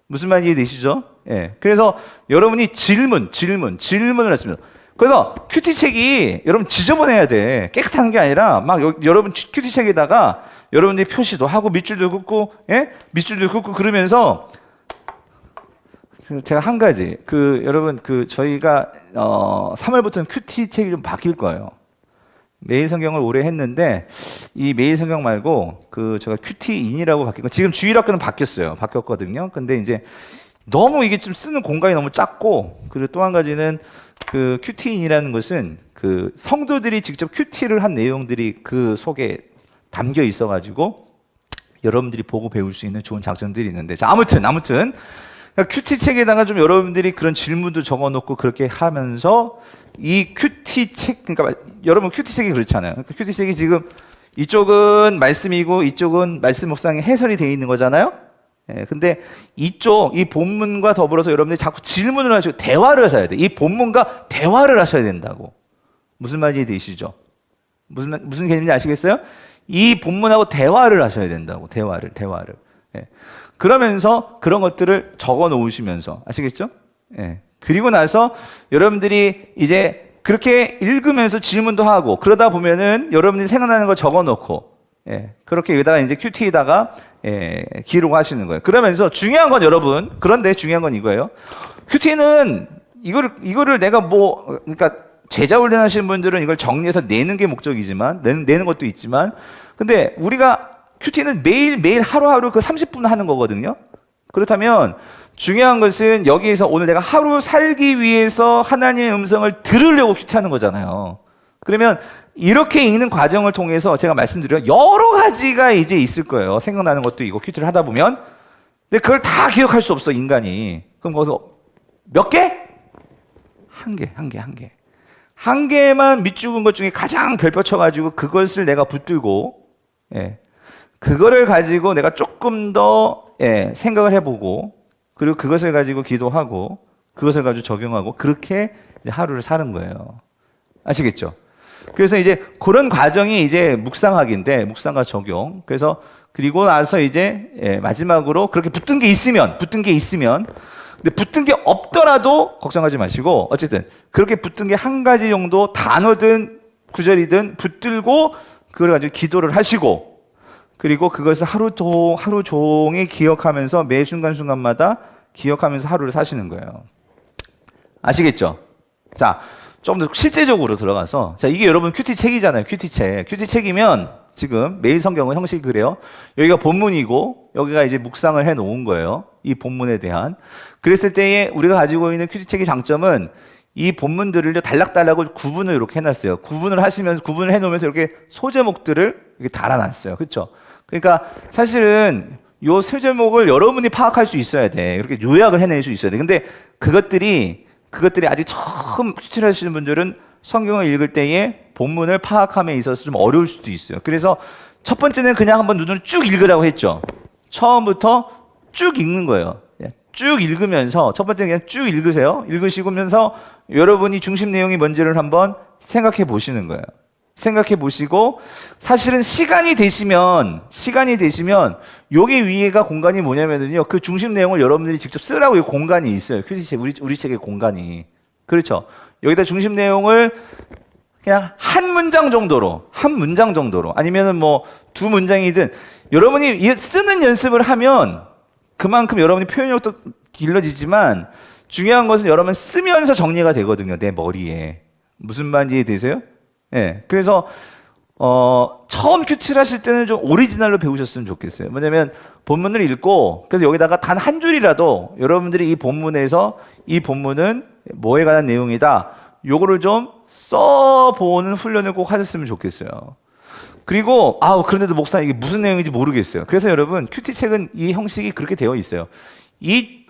무슨 말인지 이해되시죠? 예, 그래서 여러분이 질문을 하시면서, 그래서 큐티책이 여러분 지저분해야 돼. 깨끗한 게 아니라 막 여러분 큐티책에다가 여러분들이 표시도 하고 밑줄도 긋고, 예? 밑줄도 긋고 그러면서, 제가 한 가지, 여러분, 저희가, 3월부터는 큐티 책이 좀 바뀔 거예요. 매일 성경을 오래 했는데, 이 매일 성경 말고, 제가 큐티인이라고 바뀌고, 지금 주일학교는 바뀌었거든요. 근데 이제, 너무 이게 좀 쓰는 공간이 너무 작고, 그리고 또 한 가지는, 큐티인이라는 것은, 성도들이 직접 큐티를 한 내용들이 그 속에 담겨 있어가지고, 여러분들이 보고 배울 수 있는 좋은 장점들이 있는데, 자, 아무튼. 그러니까 큐티 책에다가 좀 여러분들이 그런 질문도 적어놓고 그렇게 하면서 이 큐티 책, 그러니까 여러분 큐티 책이 그렇잖아요. 그러니까 큐티 책이 지금 이쪽은 말씀이고 이쪽은 말씀 묵상이 해설이 되어 있는 거잖아요. 예, 근데 이 본문과 더불어서 여러분들이 자꾸 질문을 하시고 대화를 하셔야 돼. 이 본문과 대화를 하셔야 된다고. 무슨 말인지 되시죠? 무슨 개념인지 아시겠어요? 이 본문하고 대화를 하셔야 된다고. 대화를. 예. 그러면서 그런 것들을 적어 놓으시면서, 아시겠죠? 예. 그리고 나서 여러분들이 이제 그렇게 읽으면서 질문도 하고, 그러다 보면은 여러분들이 생각나는 거 적어 놓고, 예. 그렇게 여기다가 이제 큐티에다가, 예, 기록하시는 거예요. 그러면서 중요한 건 여러분, 그런데 중요한 건 이거예요. 큐티는 이거를 내가 그러니까 제자 훈련하시는 분들은 이걸 정리해서 내는 게 목적이지만, 내는 것도 있지만, 근데 우리가 큐티는 매일 하루하루 30분 하는 거거든요. 그렇다면 중요한 것은 여기에서 오늘 내가 하루 살기 위해서 하나님의 음성을 들으려고 큐티하는 거잖아요. 그러면 이렇게 읽는 과정을 통해서 제가 말씀드려요. 여러 가지가 이제 있을 거예요. 생각나는 것도 있고 큐티를 하다 보면. 근데 그걸 다 기억할 수 없어, 인간이. 그럼 거기서 몇 개? 한 개. 한 개만 밑죽은 것 중에 가장 별표 쳐가지고 그것을 내가 붙들고, 예. 그거를 가지고 내가 조금 더, 예, 생각을 해보고, 그리고 그것을 가지고 기도하고, 그것을 가지고 적용하고, 그렇게 이제 하루를 사는 거예요. 아시겠죠? 그래서 이제 그런 과정이 이제 묵상학인데, 묵상과 적용. 그래서 그리고 나서 이제, 예, 마지막으로 그렇게 붙은 게 있으면, 근데 붙은 게 없더라도 걱정하지 마시고, 어쨌든 그렇게 붙은 게 한 가지 정도 단어든 구절이든 붙들고, 그걸 가지고 기도를 하시고, 그리고 그것을 하루 종일 기억하면서 매 순간순간마다 기억하면서 하루를 사시는 거예요. 아시겠죠? 자, 좀 더 실제적으로 들어가서, 자, 이게 여러분 큐티 책이잖아요. 큐티 책이면 지금 매일 성경은 형식이 그래요. 여기가 본문이고 여기가 이제 묵상을 해 놓은 거예요. 이 본문에 대한. 그랬을 때에 우리가 가지고 있는 큐티 책의 장점은 이 본문들을 단락단락을 구분을 이렇게 해놨어요. 구분을 해놓으면서 이렇게 소제목들을 이렇게 달아놨어요. 그렇죠? 그러니까 사실은 요 소제목을 여러분이 파악할 수 있어야 돼. 이렇게 요약을 해낼 수 있어야 돼. 근데 그것들이 아직 처음 큐티하시는 분들은 성경을 읽을 때에 본문을 파악함에 있어서 좀 어려울 수도 있어요. 그래서 첫 번째는 그냥 한번 눈으로 쭉 읽으라고 했죠. 처음부터 쭉 읽는 거예요. 쭉 읽으면서 첫 번째는 그냥 쭉 읽으세요. 읽으시면서 여러분이 중심 내용이 뭔지를 한번 생각해 보시는 거예요. 생각해 보시고, 사실은 시간이 되시면 여기 위에가 공간이 뭐냐면요, 그 중심 내용을 여러분들이 직접 쓰라고 이 공간이 있어요. 큐티책, 우리 책의 공간이. 그렇죠. 여기다 중심 내용을 그냥 한 문장 정도로, 아니면은 뭐 두 문장이든 여러분이 쓰는 연습을 하면 그만큼 여러분이 표현력도 길러지지만 중요한 것은 여러분 쓰면서 정리가 되거든요. 내 머리에. 무슨 말인지 이해되세요? 예. 그래서 처음 큐티를 하실 때는 좀 오리지널로 배우셨으면 좋겠어요. 뭐냐면 본문을 읽고 그래서 여기다가 단 한 줄이라도 여러분들이 이 본문에서 이 본문은 뭐에 관한 내용이다. 요거를 좀 써보는 훈련을 꼭 하셨으면 좋겠어요. 그리고 그런데도 목사님 이게 무슨 내용인지 모르겠어요. 그래서 여러분 큐티 책은 이 형식이 그렇게 되어 있어요.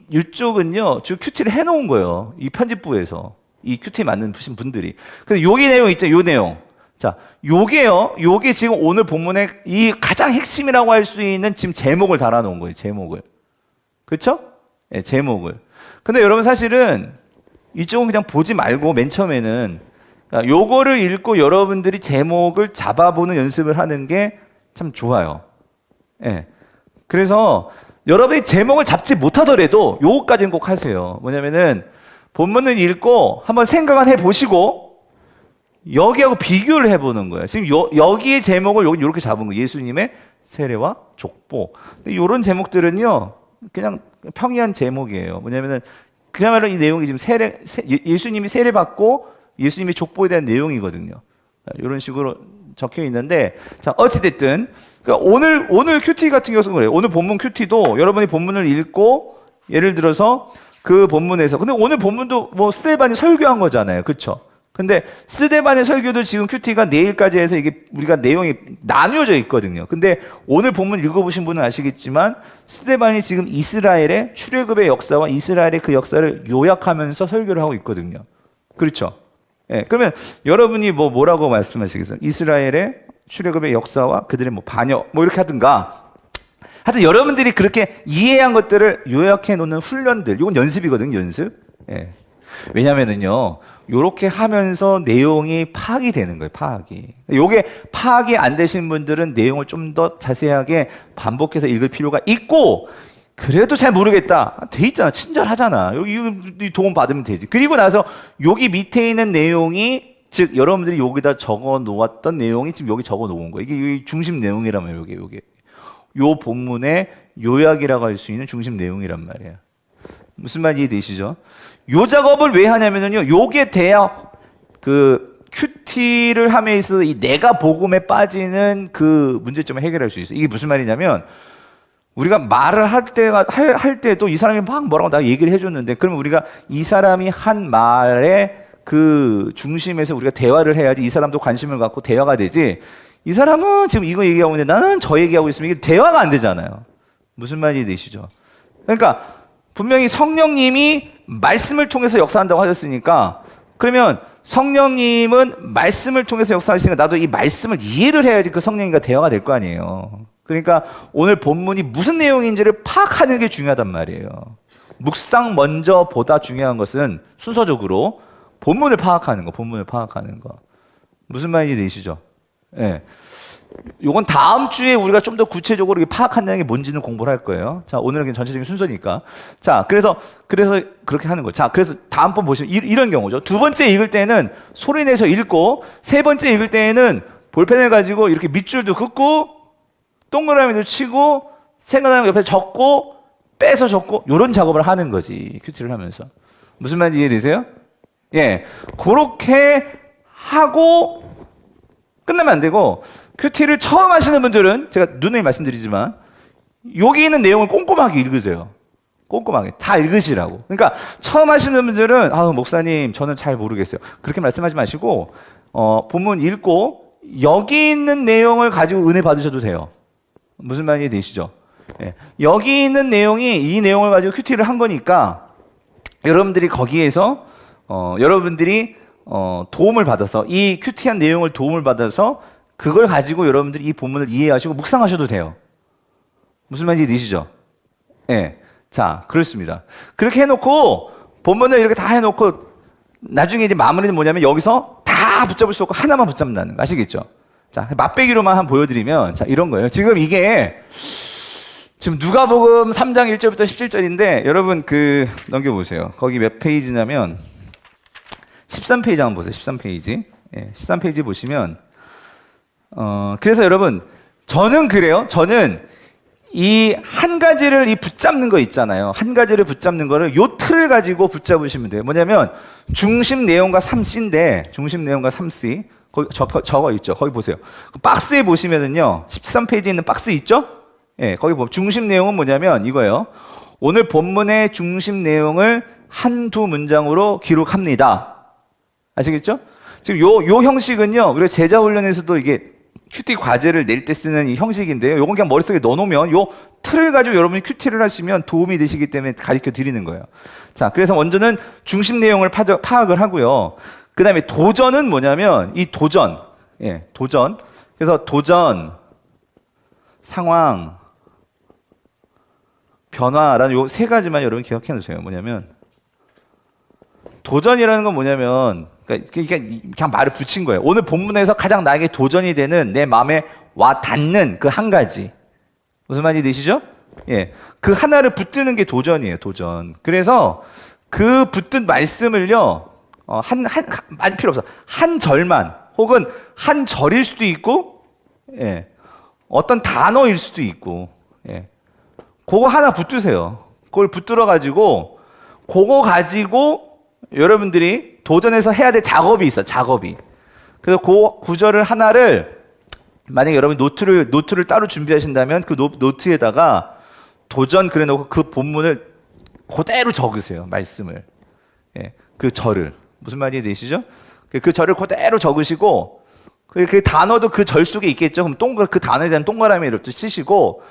이쪽은요, 즉 큐티를 해놓은 거예요. 이 편집부에서 이 큐티 만드신 분들이. 그래서 여기 내용 있죠, 요 내용. 자, 요게 지금 오늘 본문의 이 가장 핵심이라고 할 수 있는 지금 제목을 달아놓은 거예요. 제목을. 그렇죠? 네, 제목을. 근데 여러분 사실은 이쪽은 그냥 보지 말고 맨 처음에는 요거를 읽고 여러분들이 제목을 잡아보는 연습을 하는 게 참 좋아요. 예. 그래서 여러분이 제목을 잡지 못하더라도 요거까지는 꼭 하세요. 뭐냐면은 본문을 읽고 한번 생각을 해보시고 여기하고 비교를 해보는 거예요. 지금 여기의 제목을 여기 이렇게 잡은 거예요. 예수님의 세례와 족보. 이런 제목들은요, 그냥 평이한 제목이에요. 뭐냐면은 그야말로 이 내용이 지금 예수님이 세례 받고 예수님의 족보에 대한 내용이거든요. 이런 식으로 적혀 있는데, 자, 어찌됐든, 그러니까 오늘 큐티 같은 경우는 그래요. 오늘 본문 큐티도 여러분이 본문을 읽고, 예를 들어서 그 본문에서, 근데 오늘 본문도 뭐 스데반이 설교한 거잖아요. 그쵸? 근데 스데반의 설교도 지금 큐티가 내일까지 해서 이게 우리가 내용이 나뉘어져 있거든요. 근데 오늘 본문 읽어보신 분은 아시겠지만, 스데반이 지금 이스라엘의 출애굽의 역사와 이스라엘의 그 역사를 요약하면서 설교를 하고 있거든요. 그렇죠? 예, 그러면 여러분이 뭐라고 말씀하시겠어요? 이스라엘의 출애굽의 역사와 그들의 반역 이렇게 하든가. 하여튼 여러분들이 그렇게 이해한 것들을 요약해 놓는 훈련들, 이건 연습이거든요, 연습. 예. 왜냐면은요, 요렇게 하면서 내용이 파악이 되는 거예요, 파악이. 요게 파악이 안 되신 분들은 내용을 좀 더 자세하게 반복해서 읽을 필요가 있고, 그래도 잘 모르겠다. 돼 있잖아. 친절하잖아. 여기 도움 받으면 되지. 그리고 나서 여기 밑에 있는 내용이, 즉 여러분들이 여기다 적어 놓았던 내용이 지금 여기 적어 놓은 거예요. 이게 중심 내용이라면 요게. 요 본문의 요약이라고 할 수 있는 중심 내용이란 말이에요. 무슨 말인지 이해되시죠? 요 작업을 왜 하냐면요. 요게 돼야 그 큐티를 함에 있어서 이 내가 복음에 빠지는 그 문제점을 해결할 수 있어요. 이게 무슨 말이냐면, 우리가 말을 할 때도 이 사람이 막 뭐라고 나 얘기를 해줬는데, 그러면 우리가 이 사람이 한 말의 그 중심에서 우리가 대화를 해야지 이 사람도 관심을 갖고 대화가 되지, 이 사람은 지금 이거 얘기하고 있는데 나는 저 얘기하고 있으면 이게 대화가 안 되잖아요. 무슨 말인지 되시죠? 그러니까 분명히 성령님이 말씀을 통해서 역사한다고 하셨으니까, 그러면 성령님은 말씀을 통해서 역사하시니까 나도 이 말씀을 이해를 해야지 그 성령님과 대화가 될 거 아니에요. 그러니까 오늘 본문이 무슨 내용인지를 파악하는 게 중요하단 말이에요. 묵상 먼저 보다 중요한 것은 순서적으로 본문을 파악하는 거. 무슨 말인지 되시죠? 예. 요건 다음 주에 우리가 좀 더 구체적으로 파악한다는 게 뭔지는 공부를 할 거예요. 자, 오늘은 그냥 전체적인 순서니까. 자, 그래서 그렇게 하는 거예요. 자, 그래서 다음번 보시면 이런 경우죠. 두 번째 읽을 때는 소리 내서 읽고, 세 번째 읽을 때는 볼펜을 가지고 이렇게 밑줄도 긋고, 동그라미도 치고, 생각나는 거 옆에 적고, 빼서 적고, 요런 작업을 하는 거지. 큐티를 하면서. 무슨 말인지 이해되세요? 예. 그렇게 하고 끝나면 안 되고, 큐티를 처음 하시는 분들은 제가 누누이 말씀드리지만 여기 있는 내용을 꼼꼼하게 읽으세요. 꼼꼼하게 다 읽으시라고. 그러니까 처음 하시는 분들은 목사님 저는 잘 모르겠어요. 그렇게 말씀하지 마시고 본문 읽고 여기 있는 내용을 가지고 은혜 받으셔도 돼요. 무슨 말인지 되시죠? 예. 여기 있는 내용이 이 내용을 가지고 큐티를 한 거니까 여러분들이 거기에서 여러분들이 도움을 받아서 이 큐티한 내용을 도움을 받아서 그걸 가지고 여러분들이 이 본문을 이해하시고 묵상하셔도 돼요. 무슨 말인지 이해되시죠? 예. 자, 그렇습니다. 그렇게 해놓고 본문을 이렇게 다 해놓고 나중에 이제 마무리는 뭐냐면 여기서 다 붙잡을 수 없고 하나만 붙잡는다는 거 아시겠죠? 자, 맛배기로만 한번 보여드리면 자, 이런 거예요. 지금 이게 지금 누가복음 3장 1절부터 17절인데 여러분 넘겨보세요. 거기 몇 페이지냐면 13페이지 한번 보세요. 13페이지. 13페이지 보시면 그래서 여러분 저는 그래요. 저는 이 한 가지를 붙잡는 거 있잖아요. 한 가지를 붙잡는 거를 요 틀을 가지고 붙잡으시면 돼요. 뭐냐면 중심 내용과 3C인데 중심 내용과 3C 거기 적어 있죠. 거기 보세요. 그 박스에 보시면은요. 13페이지에 있는 박스 있죠? 예, 거기 보면 중심 내용은 뭐냐면 이거예요. 오늘 본문의 중심 내용을 한두 문장으로 기록합니다. 아시겠죠? 지금 요 형식은요. 우리가 제자 훈련에서도 이게 큐티 과제를 낼 때 쓰는 이 형식인데요. 요건 그냥 머릿속에 넣어놓으면 요 틀을 가지고 여러분이 큐티를 하시면 도움이 되시기 때문에 가르쳐 드리는 거예요. 자, 그래서 먼저는 중심 내용을 파악을 하고요. 그 다음에 도전은 뭐냐면 이 도전, 도전. 그래서 도전, 상황, 변화라는 요 세 가지만 여러분 기억해 놓으세요. 뭐냐면 도전이라는 건 뭐냐면 그냥 말을 붙인 거예요. 오늘 본문에서 가장 나에게 도전이 되는 내 마음에 와 닿는 그 한 가지. 무슨 말인지 되시죠? 예. 그 하나를 붙드는 게 도전이에요, 도전. 그래서 그 붙든 말씀을요, 많이 필요 없어. 한 절만, 혹은 한 절일 수도 있고, 예. 어떤 단어일 수도 있고, 예. 그거 하나 붙드세요. 그걸 붙들어가지고, 그거 가지고 여러분들이 도전해서 해야 될 작업이 있어, 작업이. 그래서 그 구절을 하나를 만약에 여러분이 노트를 따로 준비하신다면 그 노트에다가 도전 그래 놓고 그 본문을 그대로 적으세요, 말씀을. 예, 그 절을. 무슨 말인지 되시죠? 그 절을 그대로 적으시고 그 단어도 그 절 속에 있겠죠. 그럼 그 단어에 대한 동그라미를 또 치시고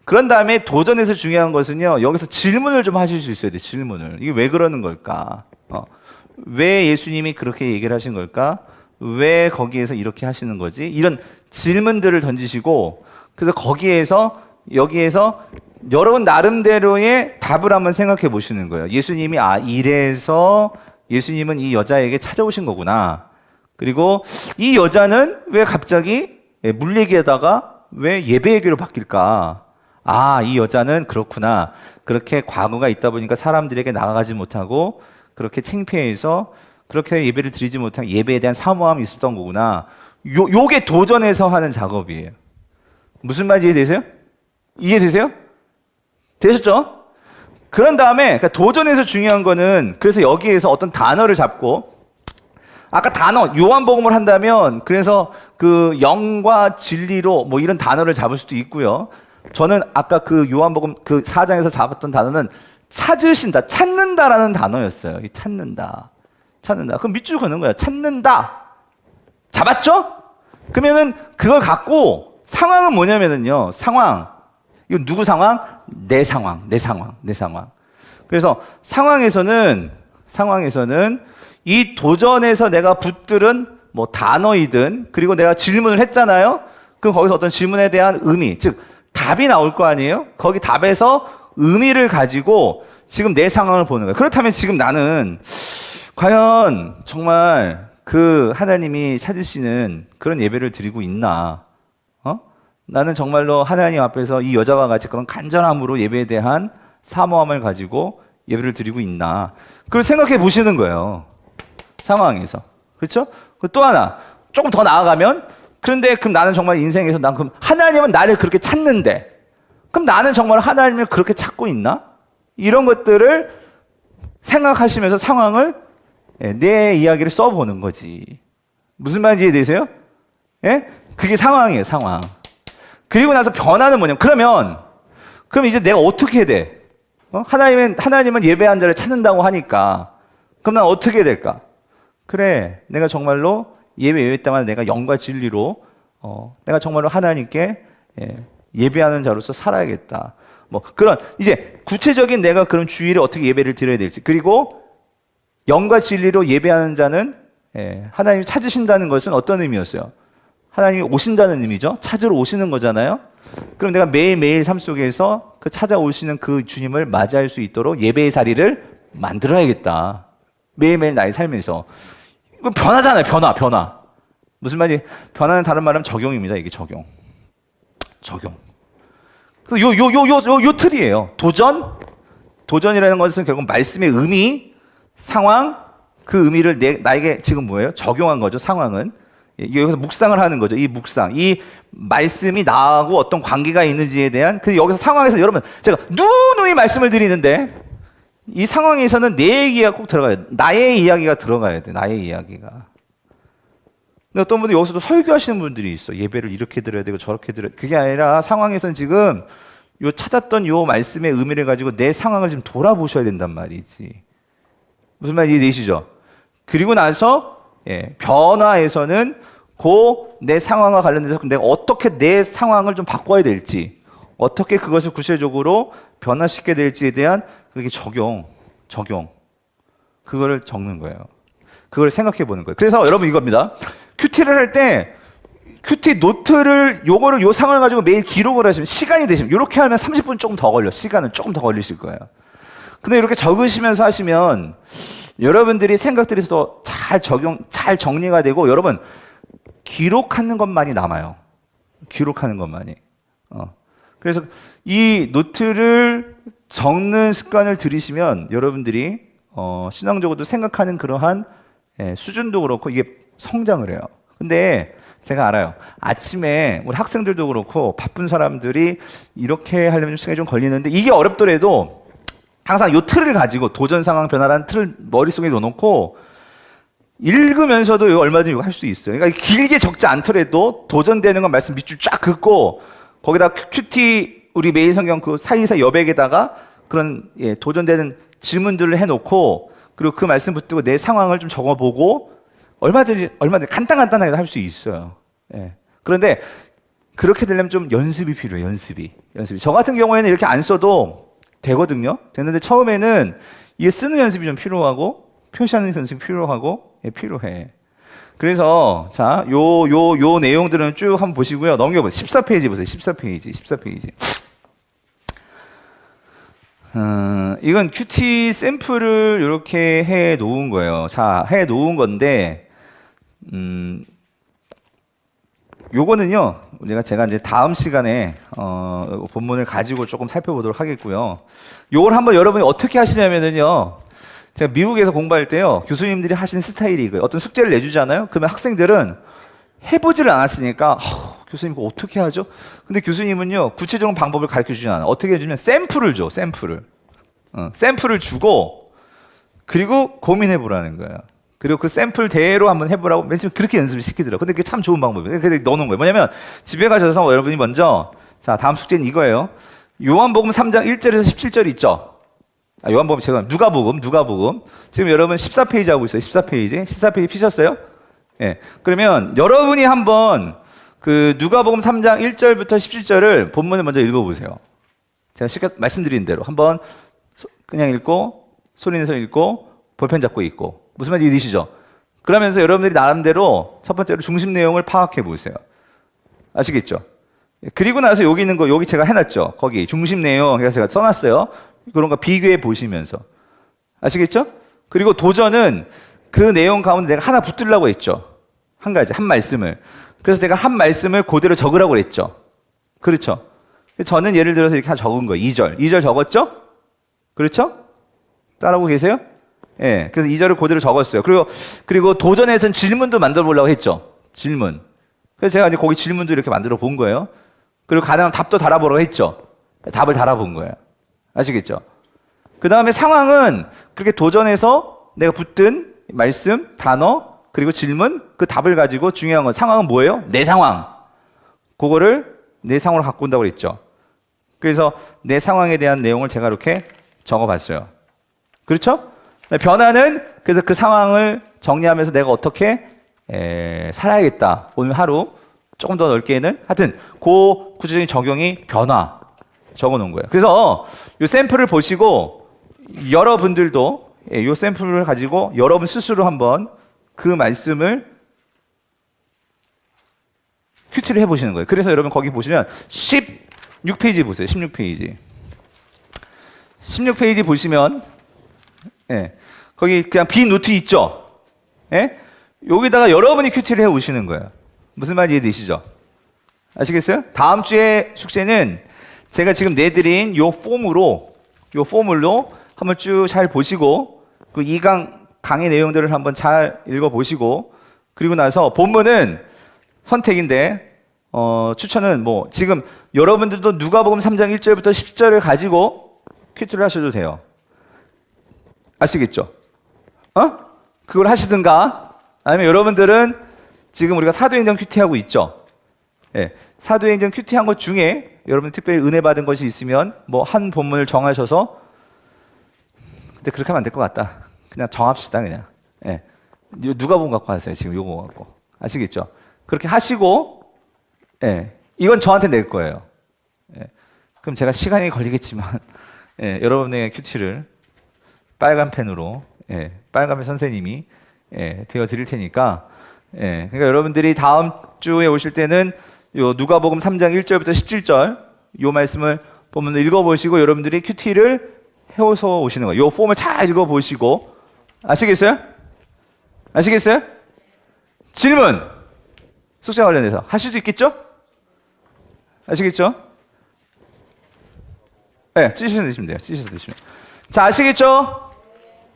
그런 다음에 도전에서 중요한 것은요. 여기서 질문을 좀 하실 수 있어야 돼요. 질문을. 이게 왜 그러는 걸까? 왜 예수님이 그렇게 얘기를 하신 걸까? 왜 거기에서 이렇게 하시는 거지? 이런 질문들을 던지시고 그래서 여기에서 여러분 나름대로의 답을 한번 생각해 보시는 거예요. 예수님이 이래서 예수님은 이 여자에게 찾아오신 거구나. 그리고 이 여자는 왜 갑자기 물 얘기하다가 왜 예배 얘기로 바뀔까? 이 여자는 그렇구나. 그렇게 과거가 있다 보니까 사람들에게 나아가지 못하고 그렇게 창피해서 그렇게 예배를 드리지 못한 예배에 대한 사모함이 있었던 거구나. 요게 도전에서 하는 작업이에요. 무슨 말인지 이해되세요? 이해되세요? 되셨죠? 그런 다음에 그러니까 도전에서 중요한 거는 그래서 여기에서 어떤 단어를 잡고 아까 단어 요한복음을 한다면 그래서 그 영과 진리로 뭐 이런 단어를 잡을 수도 있고요. 저는 아까 그 요한복음 그 4장에서 잡았던 단어는 찾으신다, 찾는다라는 단어였어요. 이 찾는다. 그럼 밑줄 긋는 거야. 찾는다. 잡았죠? 그러면은 그걸 갖고 상황은 뭐냐면은요. 상황. 이거 누구 상황? 내 상황. 그래서 상황에서는 이 도전에서 내가 붙들은 뭐 단어이든 그리고 내가 질문을 했잖아요. 그럼 거기서 어떤 질문에 대한 의미, 즉 답이 나올 거 아니에요? 거기 답에서 의미를 가지고 지금 내 상황을 보는 거예요. 그렇다면 지금 나는 과연 정말 그 하나님이 찾으시는 그런 예배를 드리고 있나? 나는 정말로 하나님 앞에서 이 여자와 같이 그런 간절함으로 예배에 대한 사모함을 가지고 예배를 드리고 있나? 그걸 생각해 보시는 거예요. 상황에서. 그렇죠? 또 하나, 조금 더 나아가면 그런데 그럼 나는 정말 인생에서 그럼 하나님은 나를 그렇게 찾는데 그럼 나는 정말 하나님을 그렇게 찾고 있나? 이런 것들을 생각하시면서 상황을 내 이야기를 써보는 거지. 무슨 말인지 이해되세요? 예? 그게 상황이에요, 상황. 그리고 나서 변화는 뭐냐면 그럼 이제 내가 어떻게 해야 돼? 하나님은 예배한 자를 찾는다고 하니까 그럼 난 어떻게 해야 될까? 그래, 내가 정말로 예배 때마다 내가 영과 진리로 내가 정말로 하나님께 예배하는 자로서 살아야겠다. 뭐 그런 이제 구체적인 내가 그런 주일에 어떻게 예배를 드려야 될지 그리고 영과 진리로 예배하는 자는 하나님이 찾으신다는 것은 어떤 의미였어요? 하나님이 오신다는 의미죠. 찾으러 오시는 거잖아요. 그럼 내가 매일매일 삶 속에서 그 찾아오시는 그 주님을 맞이할 수 있도록 예배의 자리를 만들어야겠다. 매일매일 나의 삶에서. 이거 변화잖아요. 변화. 무슨 말이? 변화는 다른 말하면 적용입니다. 이게 적용. 요 틀이에요. 도전이라는 것은 결국 말씀의 의미, 상황, 그 의미를 나에게 지금 뭐예요? 적용한 거죠. 상황은. 여기서 묵상을 하는 거죠. 이 묵상, 이 말씀이 나하고 어떤 관계가 있는지에 대한 여기서 상황에서 여러분 제가 누누이 말씀을 드리는데 이 상황에서는 내 이야기가 꼭 들어가야 돼. 나의 이야기가 들어가야 돼. 나의 이야기가. 근데 어떤 분들 여기서도 설교하시는 분들이 있어. 예배를 이렇게 드려야 되고 저렇게 드려야 돼. 그게 아니라 상황에서는 지금 요 찾았던 요 말씀의 의미를 가지고 내 상황을 좀 돌아보셔야 된단 말이지. 무슨 말인지 이해되시죠? 그리고 나서 변화에서는 내 상황과 관련돼서 내가 어떻게 내 상황을 좀 바꿔야 될지, 어떻게 그것을 구체적으로 변화시켜야 될지에 대한 그게 적용. 그거를 적는 거예요. 그걸 생각해 보는 거예요. 그래서 여러분 이겁니다. 큐티를 할 때 큐티 노트를 요 상황을 가지고 매일 기록을 하시면 시간이 되시면 이렇게 하면 30분 조금 더 걸려. 시간은 조금 더 걸리실 거예요. 근데 이렇게 적으시면서 하시면 여러분들이 생각들이 더 잘 정리가 되고 여러분 기록하는 것만이 남아요. 기록하는 것만이. 그래서 이 노트를 적는 습관을 들이시면 여러분들이 신앙적으로도 생각하는 그러한 수준도 그렇고 이게 성장을 해요. 근데 제가 알아요. 아침에 우리 학생들도 그렇고 바쁜 사람들이 이렇게 하려면 시간이 좀 걸리는데 이게 어렵더라도 항상 이 틀을 가지고 도전 상황 변화라는 틀을 머릿속에 넣어놓고 읽으면서도 이거 얼마든지 이거 할 수 있어요. 그러니까 길게 적지 않더라도 도전되는 건 말씀 밑줄 쫙 긋고 거기다 큐티 우리 매일 성경 그 사이사 여백에다가 그런 도전되는 질문들을 해놓고 그리고 그 말씀 붙들고 내 상황을 좀 적어보고 얼마든지 간단하게 할 수 있어요. 그런데 그렇게 되려면 좀 연습이 필요해요. 연습이. 저 같은 경우에는 이렇게 안 써도 되거든요. 되는데 처음에는 이게 쓰는 연습이 좀 필요하고 표시하는 연습이 필요해. 그래서 자, 요 내용들은 쭉 한번 보시고요. 넘겨보세요. 14페이지 보세요. 14페이지. 이건 큐티 샘플을 이렇게 해 놓은 거예요. 자, 해 놓은 건데, 요거는요, 제가 이제 다음 시간에, 본문을 가지고 조금 살펴보도록 하겠고요. 요걸 한번 여러분이 어떻게 하시냐면은요, 제가 미국에서 공부할 때요, 교수님들이 하시는 스타일이 이거예요. 어떤 숙제를 내주잖아요? 그러면 학생들은 해보지를 않았으니까, 교수님 이거 어떻게 하죠? 근데 교수님은요, 구체적인 방법을 가르쳐 주지 않아요. 어떻게 해주면 샘플을 줘, 샘플을. 샘플을 주고, 그리고 고민해 보라는 거예요. 그리고 그 샘플대로 한번 해보라고 맨 처음에 그렇게 연습을 시키더라고요. 근데 그게 참 좋은 방법이에요. 그래서 넣어놓은 거예요. 뭐냐면, 집에 가셔서 여러분이 먼저, 자, 다음 숙제는 이거예요. 요한복음 3장 1절에서 17절 있죠? 요한복음, 누가복음. 지금 여러분 14페이지 하고 있어요. 14페이지 피셨어요? 그러면 여러분이 한번 그 누가복음 3장 1절부터 17절을 본문을 먼저 읽어보세요. 제가 쉽게 말씀드린 대로 한번 그냥 읽고 소리 내서 읽고 볼펜 잡고 읽고 무슨 말인지 이해되시죠? 그러면서 여러분들이 나름대로 첫 번째로 중심 내용을 파악해 보세요. 아시겠죠? 그리고 나서 여기 있는 거 여기 제가 해놨죠. 거기 중심 내용 그래서 제가 써놨어요. 그런 거 비교해 보시면서 아시겠죠? 그리고 도전은 그 내용 가운데 내가 하나 붙들려고 했죠. 한 가지, 한 말씀을. 그래서 제가 한 말씀을 그대로 적으라고 그랬죠. 그렇죠? 저는 예를 들어서 이렇게 적은 거예요. 2절 적었죠? 그렇죠? 따라오고 계세요? 그래서 2절을 그대로 적었어요. 그리고 도전에서는 질문도 만들어 보려고 했죠. 질문. 그래서 제가 이제 거기 질문도 이렇게 만들어 본 거예요. 그리고 가능한 답도 달아보라고 했죠. 답을 달아본 거예요. 아시겠죠? 그 다음에 상황은 그렇게 도전해서 내가 붙든 말씀, 단어, 그리고 질문, 그 답을 가지고 중요한 건 상황은 뭐예요? 내 상황. 그거를 내 상황으로 갖고 온다고 그랬죠. 그래서 내 상황에 대한 내용을 제가 이렇게 적어봤어요. 그렇죠? 변화는 그래서 그 상황을 정리하면서 내가 어떻게 살아야겠다. 오늘 하루 조금 더 넓게는 하여튼 그 구체적인 적용이 변화 적어놓은 거예요. 그래서 이 샘플을 보시고 여러분들도 이 샘플을 가지고 여러분 스스로 한번 그 말씀을 큐티를 해보시는 거예요. 그래서 여러분 거기 보시면 16페이지 보세요. 16페이지 보시면 거기 그냥 빈 노트 있죠? 여기다가 여러분이 큐티를 해오시는 거예요. 무슨 말인지 이해되시죠? 아시겠어요? 다음 주에 숙제는 제가 지금 내드린 요 포물로 한번 쭉 잘 보시고 그 2강 강의 내용들을 한번 잘 읽어보시고, 그리고 나서 본문은 선택인데 추천은 뭐 지금 여러분들도 누가복음 3장 1절부터 10절을 가지고 큐티를 하셔도 돼요. 아시겠죠? 그걸 하시든가, 아니면 여러분들은 지금 우리가 사도행전 큐티하고 있죠? 예, 사도행전 큐티한 것 중에 여러분 특별히 은혜 받은 것이 있으면 뭐 한 본문을 정하셔서, 근데 그렇게 하면 안 될 것 같다, 그냥 정합시다. 그냥 예, 누가복음 갖고 하세요. 지금 요거 갖고. 아시겠죠? 그렇게 하시고, 예, 이건 저한테 낼 거예요. 예, 그럼 제가 시간이 걸리겠지만 예, 여러분의 큐티를 빨간 펜으로, 예, 빨간 펜 선생님이 되어 드릴 테니까, 예, 그러니까 여러분들이 다음 주에 오실 때는 요 누가복음 3장 1절부터 17절 요 말씀을 본문을 읽어보시고 여러분들이 큐티를 해서 오시는 거예요. 요 폼을 잘 읽어보시고. 아시겠어요? 아시겠어요? 질문! 숙제 관련해서 하실 수 있겠죠? 아시겠죠? 네, 찢으셔서 드시면 돼요. 찢으셔서 드시면. 자, 아시겠죠?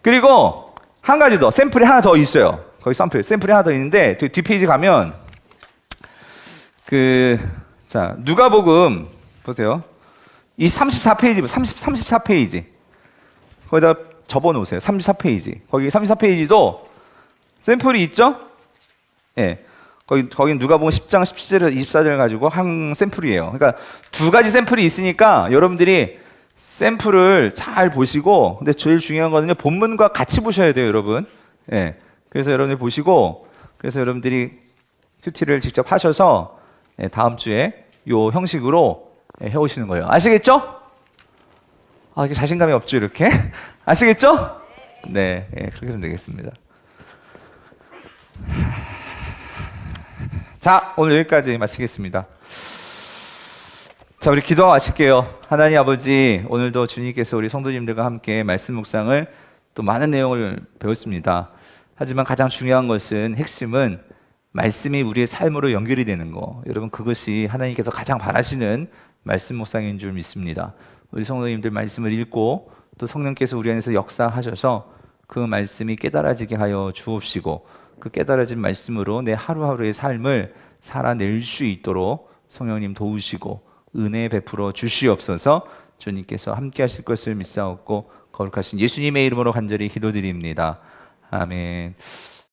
그리고 한 가지 더, 샘플이 하나 더 있어요. 거기 샘플이 하나 더 있는데, 뒷페이지 가면, 자, 누가복음, 보세요. 이 34페이지, 34페이지. 거기다 접어 놓으세요. 34페이지. 거기 34페이지도 샘플이 있죠? 예. 거기 누가복음 10장 17절 24절 가지고 한 샘플이에요. 그러니까 두 가지 샘플이 있으니까 여러분들이 샘플을 잘 보시고, 근데 제일 중요한 거는요, 본문과 같이 보셔야 돼요, 여러분. 예. 그래서 여러분들 보시고, 그래서 여러분들이 큐티를 직접 하셔서 다음 주에 요 형식으로 해오시는 거예요. 아시겠죠? 이게 자신감이 없죠, 이렇게? 아시겠죠? 네, 그렇게 하면 되겠습니다. 자, 오늘 여기까지 마치겠습니다. 자, 우리 기도 마칠게요. 하나님 아버지, 오늘도 주님께서 우리 성도님들과 함께 말씀 묵상을 또 많은 내용을 배웠습니다. 하지만 가장 중요한 것은, 핵심은 말씀이 우리의 삶으로 연결이 되는 거. 여러분, 그것이 하나님께서 가장 바라시는 말씀 묵상인 줄 믿습니다. 우리 성도님들 말씀을 읽고 또 성령께서 우리 안에서 역사하셔서 그 말씀이 깨달아지게 하여 주옵시고, 그 깨달아진 말씀으로 내 하루하루의 삶을 살아낼 수 있도록 성령님 도우시고 은혜 베풀어 주시옵소서. 주님께서 함께 하실 것을 믿사옵고 거룩하신 예수님의 이름으로 간절히 기도드립니다. 아멘.